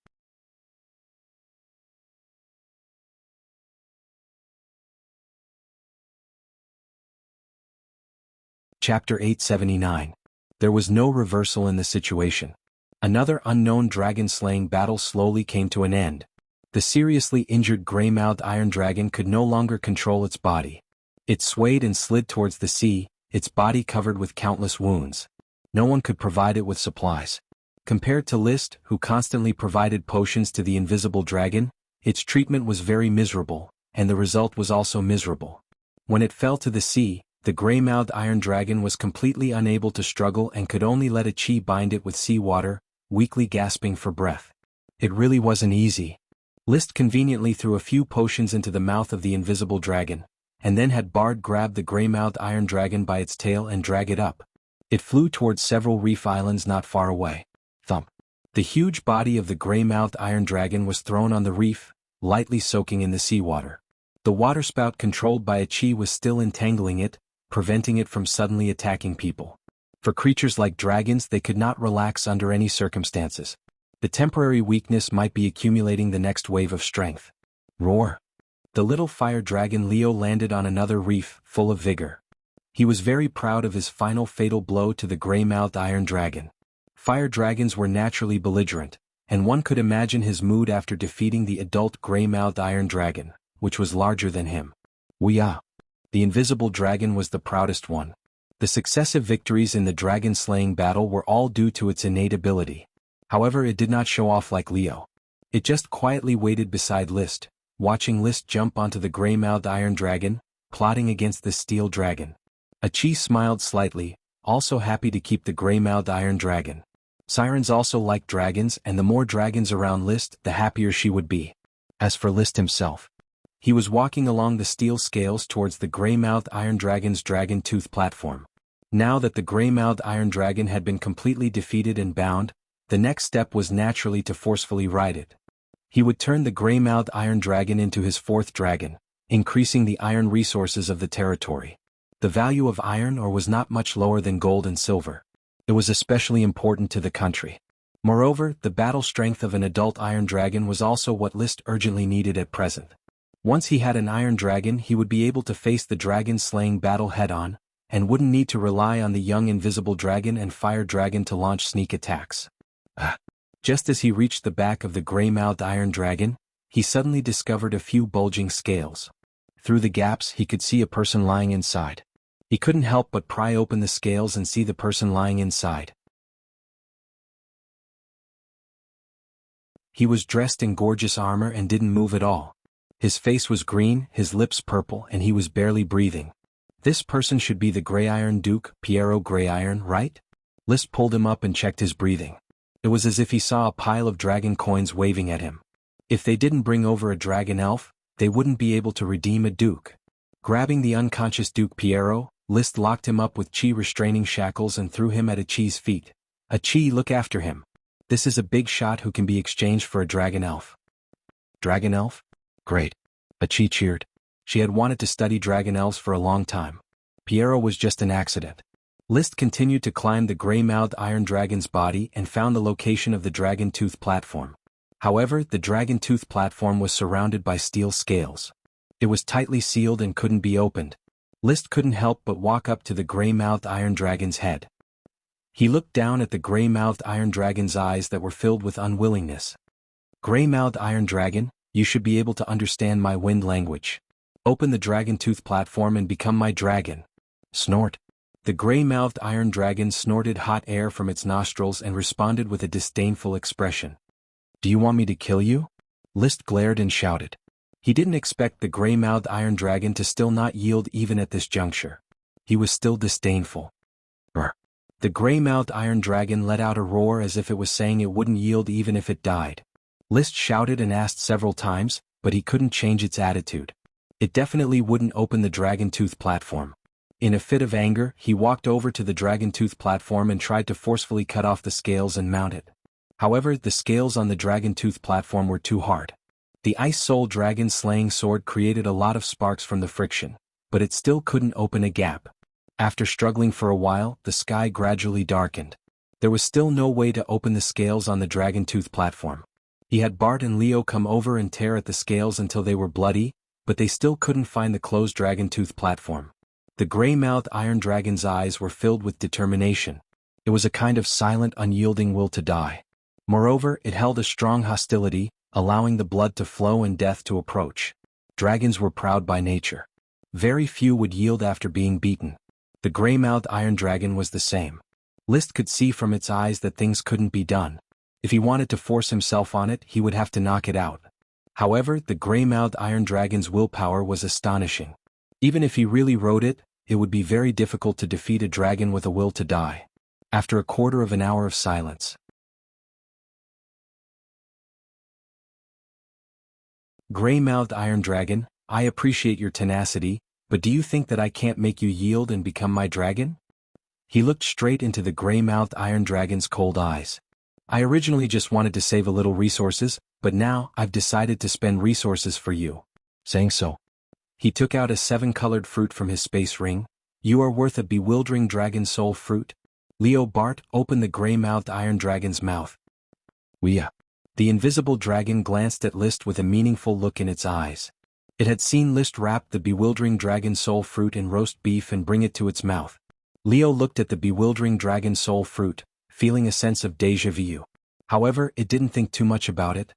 Chapter 879. There was no reversal in the situation. Another unknown dragon-slaying battle slowly came to an end. The seriously injured gray-mouthed iron dragon could no longer control its body. It swayed and slid towards the sea, its body covered with countless wounds. No one could provide it with supplies. Compared to List, who constantly provided potions to the invisible dragon, its treatment was very miserable, and the result was also miserable. When it fell to the sea, the gray-mouthed iron dragon was completely unable to struggle and could only let Achi bind it with seawater, weakly gasping for breath. It really wasn't easy. List conveniently threw a few potions into the mouth of the invisible dragon, and then had Bard grab the gray-mouthed iron dragon by its tail and drag it up. It flew towards several reef islands not far away. Thump. The huge body of the gray-mouthed iron dragon was thrown on the reef, lightly soaking in the seawater. The waterspout controlled by a chi was still entangling it, preventing it from suddenly attacking people. For creatures like dragons, they could not relax under any circumstances. The temporary weakness might be accumulating the next wave of strength. Roar! The little fire dragon Leo landed on another reef, full of vigor. He was very proud of his final fatal blow to the gray-mouthed iron dragon. Fire dragons were naturally belligerent, and one could imagine his mood after defeating the adult gray-mouthed iron dragon, which was larger than him. Wuxia. The invisible dragon was the proudest one. The successive victories in the dragon-slaying battle were all due to its innate ability. However, it did not show off like Leo. It just quietly waited beside List, watching List jump onto the gray-mouthed iron dragon, plotting against the steel dragon. A chi smiled slightly, also happy to keep the gray-mouthed iron dragon. Sirens also liked dragons, and the more dragons around List, the happier she would be. As for List himself, he was walking along the steel scales towards the gray-mouthed iron dragon's dragon tooth platform. Now that the gray-mouthed iron dragon had been completely defeated and bound, the next step was naturally to forcefully ride it. He would turn the gray-mouthed iron dragon into his fourth dragon, increasing the iron resources of the territory. The value of iron ore was not much lower than gold and silver. It was especially important to the country. Moreover, the battle strength of an adult iron dragon was also what List urgently needed at present. Once he had an iron dragon, he would be able to face the dragon-slaying battle head-on, and wouldn't need to rely on the young invisible dragon and fire dragon to launch sneak attacks. Just as he reached the back of the gray-mouthed iron dragon, he suddenly discovered a few bulging scales. Through the gaps, he could see a person lying inside. He couldn't help but pry open the scales and see the person lying inside. He was dressed in gorgeous armor and didn't move at all. His face was green, his lips purple, and he was barely breathing. This person should be the Grey Iron Duke, Piero Grey Iron, right? List pulled him up and checked his breathing. It was as if he saw a pile of dragon coins waving at him. If they didn't bring over a dragon elf, they wouldn't be able to redeem a duke. Grabbing the unconscious Duke Piero, List locked him up with chi restraining shackles and threw him at a chi's feet. A chi, look after him. This is a big shot who can be exchanged for a dragon elf. Dragon elf? Great. A chi cheered. She had wanted to study dragon elves for a long time. Piero was just an accident. List continued to climb the gray-mouthed iron dragon's body and found the location of the dragon tooth platform. However, the dragon tooth platform was surrounded by steel scales. It was tightly sealed and couldn't be opened. List couldn't help but walk up to the gray-mouthed iron dragon's head. He looked down at the gray-mouthed iron dragon's eyes that were filled with unwillingness. Gray-mouthed iron dragon, you should be able to understand my wind language. Open the dragon tooth platform and become my dragon. Snort. The gray-mouthed iron dragon snorted hot air from its nostrils and responded with a disdainful expression. Do you want me to kill you? List glared and shouted. He didn't expect the gray-mouthed iron dragon to still not yield even at this juncture. He was still disdainful. Brr. The gray-mouthed iron dragon let out a roar as if it was saying it wouldn't yield even if it died. List shouted and asked several times, but he couldn't change its attitude. It definitely wouldn't open the dragon tooth platform. In a fit of anger, he walked over to the dragon tooth platform and tried to forcefully cut off the scales and mount it. However, the scales on the dragon tooth platform were too hard. The Ice Soul Dragon slaying sword created a lot of sparks from the friction, but it still couldn't open a gap. After struggling for a while, the sky gradually darkened. There was still no way to open the scales on the dragon tooth platform. He had Bart and Leo come over and tear at the scales until they were bloody, but they still couldn't find the closed dragon tooth platform. The gray-mouthed iron dragon's eyes were filled with determination. It was a kind of silent, unyielding will to die. Moreover, it held a strong hostility, allowing the blood to flow and death to approach. Dragons were proud by nature. Very few would yield after being beaten. The gray-mouthed iron dragon was the same. List could see from its eyes that things couldn't be done. If he wanted to force himself on it, he would have to knock it out. However, the gray-mouthed iron dragon's willpower was astonishing. Even if he really rode it, it would be very difficult to defeat a dragon with a will to die. After a quarter of an hour of silence, Gray-mouthed iron dragon, I appreciate your tenacity, but do you think that I can't make you yield and become my dragon? He looked straight into the gray-mouthed iron dragon's cold eyes. I originally just wanted to save a little resources, but now I've decided to spend resources for you. Saying so, he took out a 7-colored fruit from his space ring. You are worth a bewildering dragon soul fruit. Leo Bart opened the gray-mouthed iron dragon's mouth. Wuxia. The invisible dragon glanced at List with a meaningful look in its eyes. It had seen List wrap the bewildering dragon soul fruit in roast beef and bring it to its mouth. Leo looked at the bewildering dragon soul fruit, feeling a sense of déjà vu. However, it didn't think too much about it.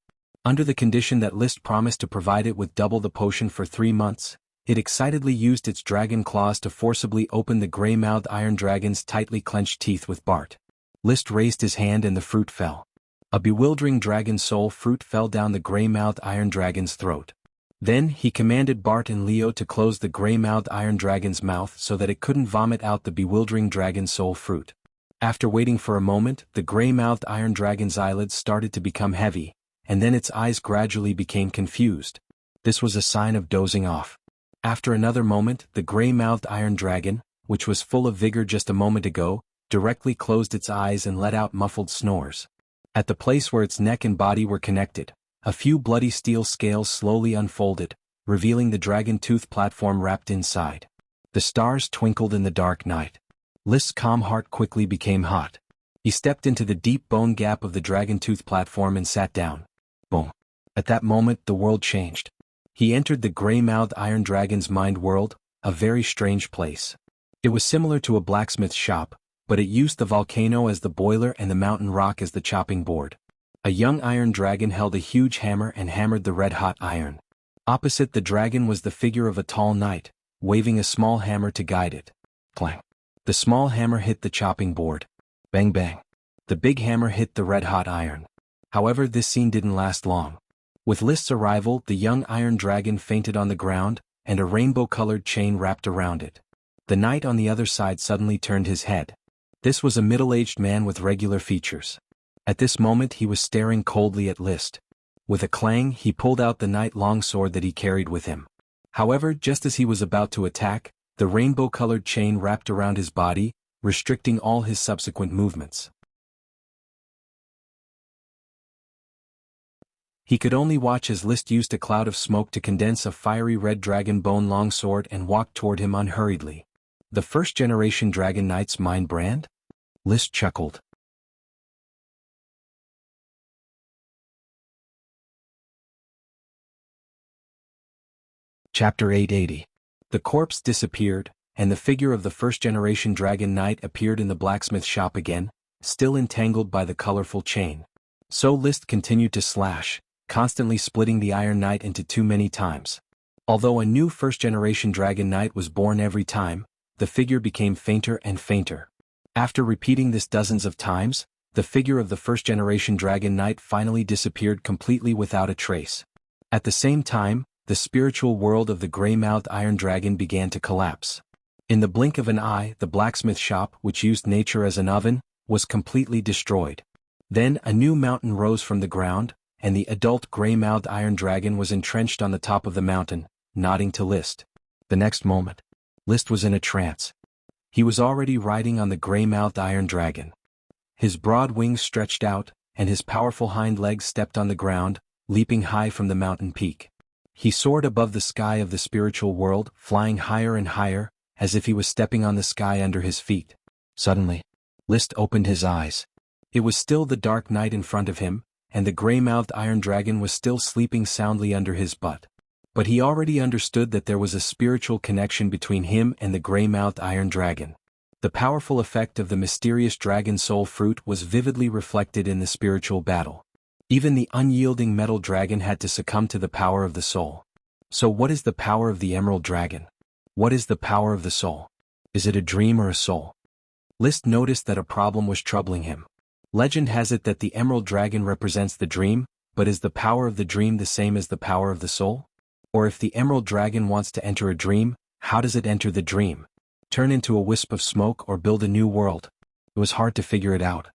Under the condition that List promised to provide it with double the potion for 3 months, it excitedly used its dragon claws to forcibly open the gray-mouthed iron dragon's tightly clenched teeth with Bart. List raised his hand and the fruit fell. A bewildering dragon soul fruit fell down the gray-mouthed iron dragon's throat. Then he commanded Bart and Leo to close the gray-mouthed iron dragon's mouth so that it couldn't vomit out the bewildering dragon soul fruit. After waiting for a moment, the gray-mouthed iron dragon's eyelids started to become heavy, and then its eyes gradually became confused. This was a sign of dozing off. After another moment, the gray-mouthed iron dragon, which was full of vigor just a moment ago, directly closed its eyes and let out muffled snores. At the place where its neck and body were connected, a few bloody steel scales slowly unfolded, revealing the dragon tooth platform wrapped inside. The stars twinkled in the dark night. List's calm heart quickly became hot. He stepped into the deep bone gap of the dragon tooth platform and sat down. Boom. At that moment the world changed. He entered the gray-mouthed iron dragon's mind world, a very strange place. It was similar to a blacksmith shop, but it used the volcano as the boiler and the mountain rock as the chopping board. A young iron dragon held a huge hammer and hammered the red-hot iron. Opposite the dragon was the figure of a tall knight, waving a small hammer to guide it. Clang. The small hammer hit the chopping board. Bang bang. The big hammer hit the red-hot iron. However, this scene didn't last long. With List's arrival, the young iron dragon fainted on the ground, and a rainbow-colored chain wrapped around it. The knight on the other side suddenly turned his head. This was a middle-aged man with regular features. At this moment he was staring coldly at List. With a clang he pulled out the knight longsword that he carried with him. However, just as he was about to attack, the rainbow-colored chain wrapped around his body, restricting all his subsequent movements. He could only watch as List used a cloud of smoke to condense a fiery red dragon bone longsword and walked toward him unhurriedly. The first-generation Dragon Knight's mind brand? List chuckled. Chapter 880. The corpse disappeared, and the figure of the first-generation Dragon Knight appeared in the blacksmith shop again, still entangled by the colorful chain. So List continued to slash, constantly splitting the Iron Knight into too many times. Although a new first-generation Dragon Knight was born every time, the figure became fainter and fainter. After repeating this dozens of times, the figure of the first-generation Dragon Knight finally disappeared completely without a trace. At the same time, the spiritual world of the gray-mouthed iron dragon began to collapse. In the blink of an eye, the blacksmith shop, which used nature as an oven, was completely destroyed. Then a new mountain rose from the ground, and the adult gray-mouthed iron dragon was entrenched on the top of the mountain, nodding to List. The next moment, List was in a trance. He was already riding on the gray-mouthed iron dragon. His broad wings stretched out, and his powerful hind legs stepped on the ground, leaping high from the mountain peak. He soared above the sky of the spiritual world, flying higher and higher, as if he was stepping on the sky under his feet. Suddenly, List opened his eyes. It was still the dark night in front of him, and the gray-mouthed iron dragon was still sleeping soundly under his butt. But he already understood that there was a spiritual connection between him and the gray-mouthed iron dragon. The powerful effect of the mysterious dragon soul fruit was vividly reflected in the spiritual battle. Even the unyielding metal dragon had to succumb to the power of the soul. So what is the power of the emerald dragon? What is the power of the soul? Is it a dream or a soul? List noticed that a problem was troubling him. Legend has it that the emerald dragon represents the dream, but is the power of the dream the same as the power of the soul? Or if the emerald dragon wants to enter a dream, how does it enter the dream? Turn into a wisp of smoke or build a new world? It was hard to figure it out.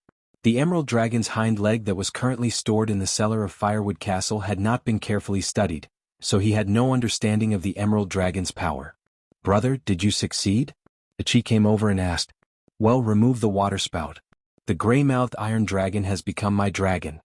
The emerald dragon's hind leg that was currently stored in the cellar of Firewood Castle had not been carefully studied, so he had no understanding of the emerald dragon's power. "Brother, did you succeed?" Ichi came over and asked. "Well, remove the water spout." The gray-mouthed iron dragon has become my dragon.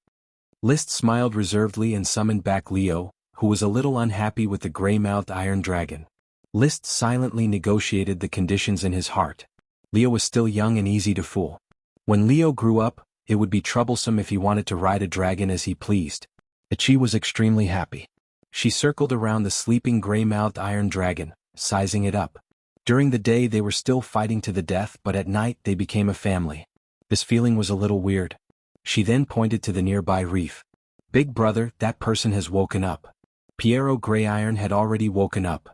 List smiled reservedly and summoned back Leo, who was a little unhappy with the gray-mouthed iron dragon. List silently negotiated the conditions in his heart. Leo was still young and easy to fool. When Leo grew up, it would be troublesome if he wanted to ride a dragon as he pleased. Ichi was extremely happy. She circled around the sleeping gray-mouthed iron dragon, sizing it up. During the day they were still fighting to the death, but at night they became a family. This feeling was a little weird. She then pointed to the nearby reef. Big brother, that person has woken up. Piero Grey Iron had already woken up.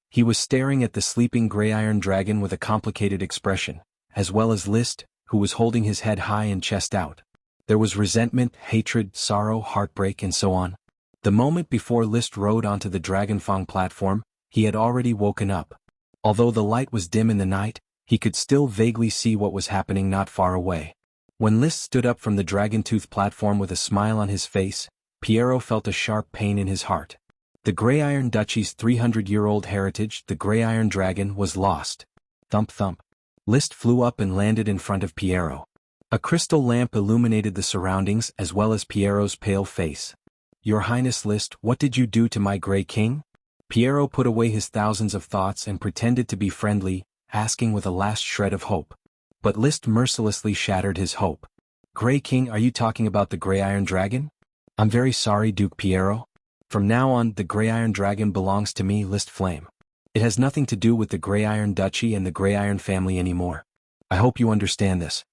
He was staring at the sleeping gray iron dragon with a complicated expression, as well as List, who was holding his head high and chest out. There was resentment, hatred, sorrow, heartbreak, and so on. The moment before List rode onto the Dragonfang platform, he had already woken up. Although the light was dim in the night, he could still vaguely see what was happening not far away. When List stood up from the dragon-tooth platform with a smile on his face, Piero felt a sharp pain in his heart. The Grey Iron Duchy's 300-year-old heritage, the Grey Iron Dragon, was lost. Thump thump. List flew up and landed in front of Piero. A crystal lamp illuminated the surroundings as well as Piero's pale face. Your Highness List, what did you do to my Grey King? Piero put away his thousands of thoughts and pretended to be friendly, asking with a last shred of hope. But List mercilessly shattered his hope. Grey King, are you talking about the Grey Iron Dragon? I'm very sorry, Duke Piero. From now on, the Grey Iron Dragon belongs to me, List Flame. It has nothing to do with the Grey Iron Duchy and the Grey Iron family anymore. I hope you understand this.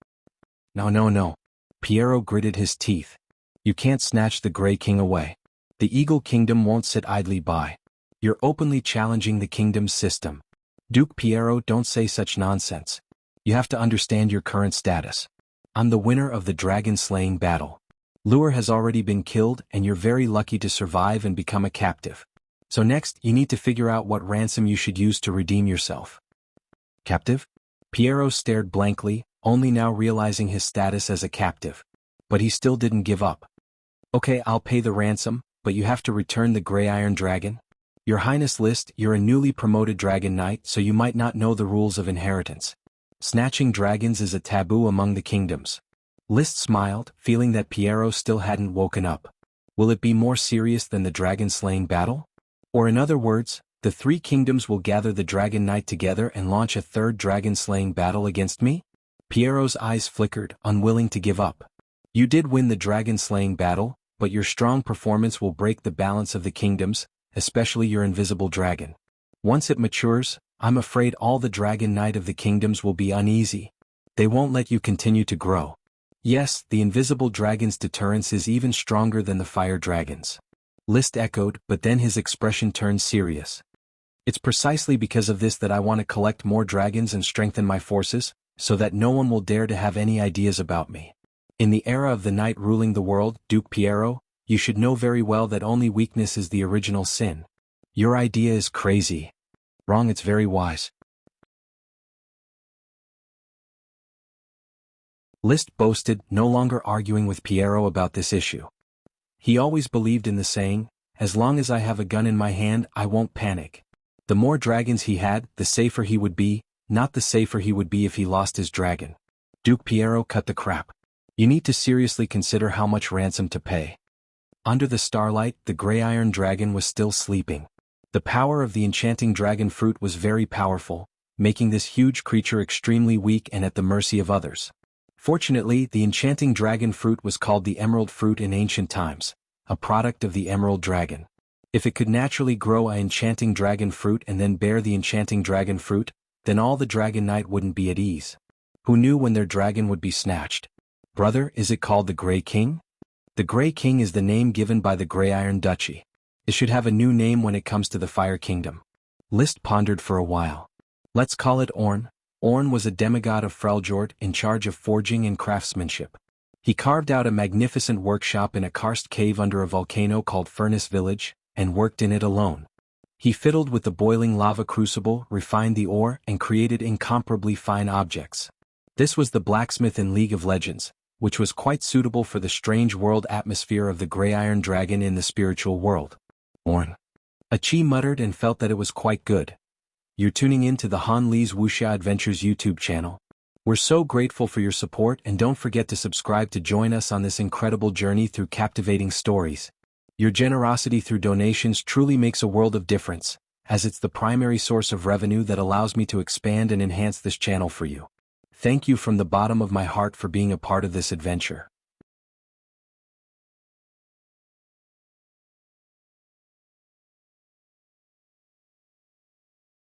No. Piero gritted his teeth. You can't snatch the Grey King away. The Eagle Kingdom won't sit idly by. You're openly challenging the kingdom's system. Duke Piero, don't say such nonsense. You have to understand your current status. I'm the winner of the dragon-slaying battle. Lure has already been killed and you're very lucky to survive and become a captive. So next, you need to figure out what ransom you should use to redeem yourself. Captive? Piero stared blankly, only now realizing his status as a captive. But he still didn't give up. Okay, I'll pay the ransom, but you have to return the Grey Iron Dragon. Your Highness List, you're a newly promoted Dragon Knight, so you might not know the rules of inheritance. Snatching dragons is a taboo among the kingdoms. List smiled, feeling that Piero still hadn't woken up. Will it be more serious than the dragon-slaying battle? Or in other words, the three kingdoms will gather the Dragon Knight together and launch a third dragon-slaying battle against me? Piero's eyes flickered, unwilling to give up. You did win the dragon-slaying battle, but your strong performance will break the balance of the kingdoms, especially your invisible dragon. Once it matures, I'm afraid all the Dragon Knight of the kingdoms will be uneasy. They won't let you continue to grow. Yes, the invisible dragon's deterrence is even stronger than the fire dragon's. List echoed, but then his expression turned serious. It's precisely because of this that I want to collect more dragons and strengthen my forces, so that no one will dare to have any ideas about me. In the era of the knight ruling the world, Duke Piero, you should know very well that only weakness is the original sin. Your idea is crazy. Wrong, it's very wise. List boasted, no longer arguing with Piero about this issue. He always believed in the saying, as long as I have a gun in my hand, I won't panic. The more dragons he had, the safer he would be, not the safer he would be if he lost his dragon. Duke Piero, cut the crap. You need to seriously consider how much ransom to pay. Under the starlight, the Grey Iron Dragon was still sleeping. The power of the enchanting dragon fruit was very powerful, making this huge creature extremely weak and at the mercy of others. Fortunately, the enchanting dragon fruit was called the emerald fruit in ancient times, a product of the emerald dragon. If it could naturally grow an enchanting dragon fruit and then bear the enchanting dragon fruit, then all the Dragon Knight wouldn't be at ease. Who knew when their dragon would be snatched? Brother, is it called the Grey King? The Grey King is the name given by the Grey Iron Duchy. It should have a new name when it comes to the Fire Kingdom. List pondered for a while. Let's call it Orn. Orn was a demigod of Freljord in charge of forging and craftsmanship. He carved out a magnificent workshop in a karst cave under a volcano called Furnace Village, and worked in it alone. He fiddled with the boiling lava crucible, refined the ore, and created incomparably fine objects. This was the blacksmith in League of Legends, which was quite suitable for the strange world atmosphere of the Grey Iron Dragon in the spiritual world. Orn. Achi muttered and felt that it was quite good. You're tuning in to the Han Lee's Wuxia Adventures YouTube channel. We're so grateful for your support, and don't forget to subscribe to join us on this incredible journey through captivating stories. Your generosity through donations truly makes a world of difference, as it's the primary source of revenue that allows me to expand and enhance this channel for you. Thank you from the bottom of my heart for being a part of this adventure.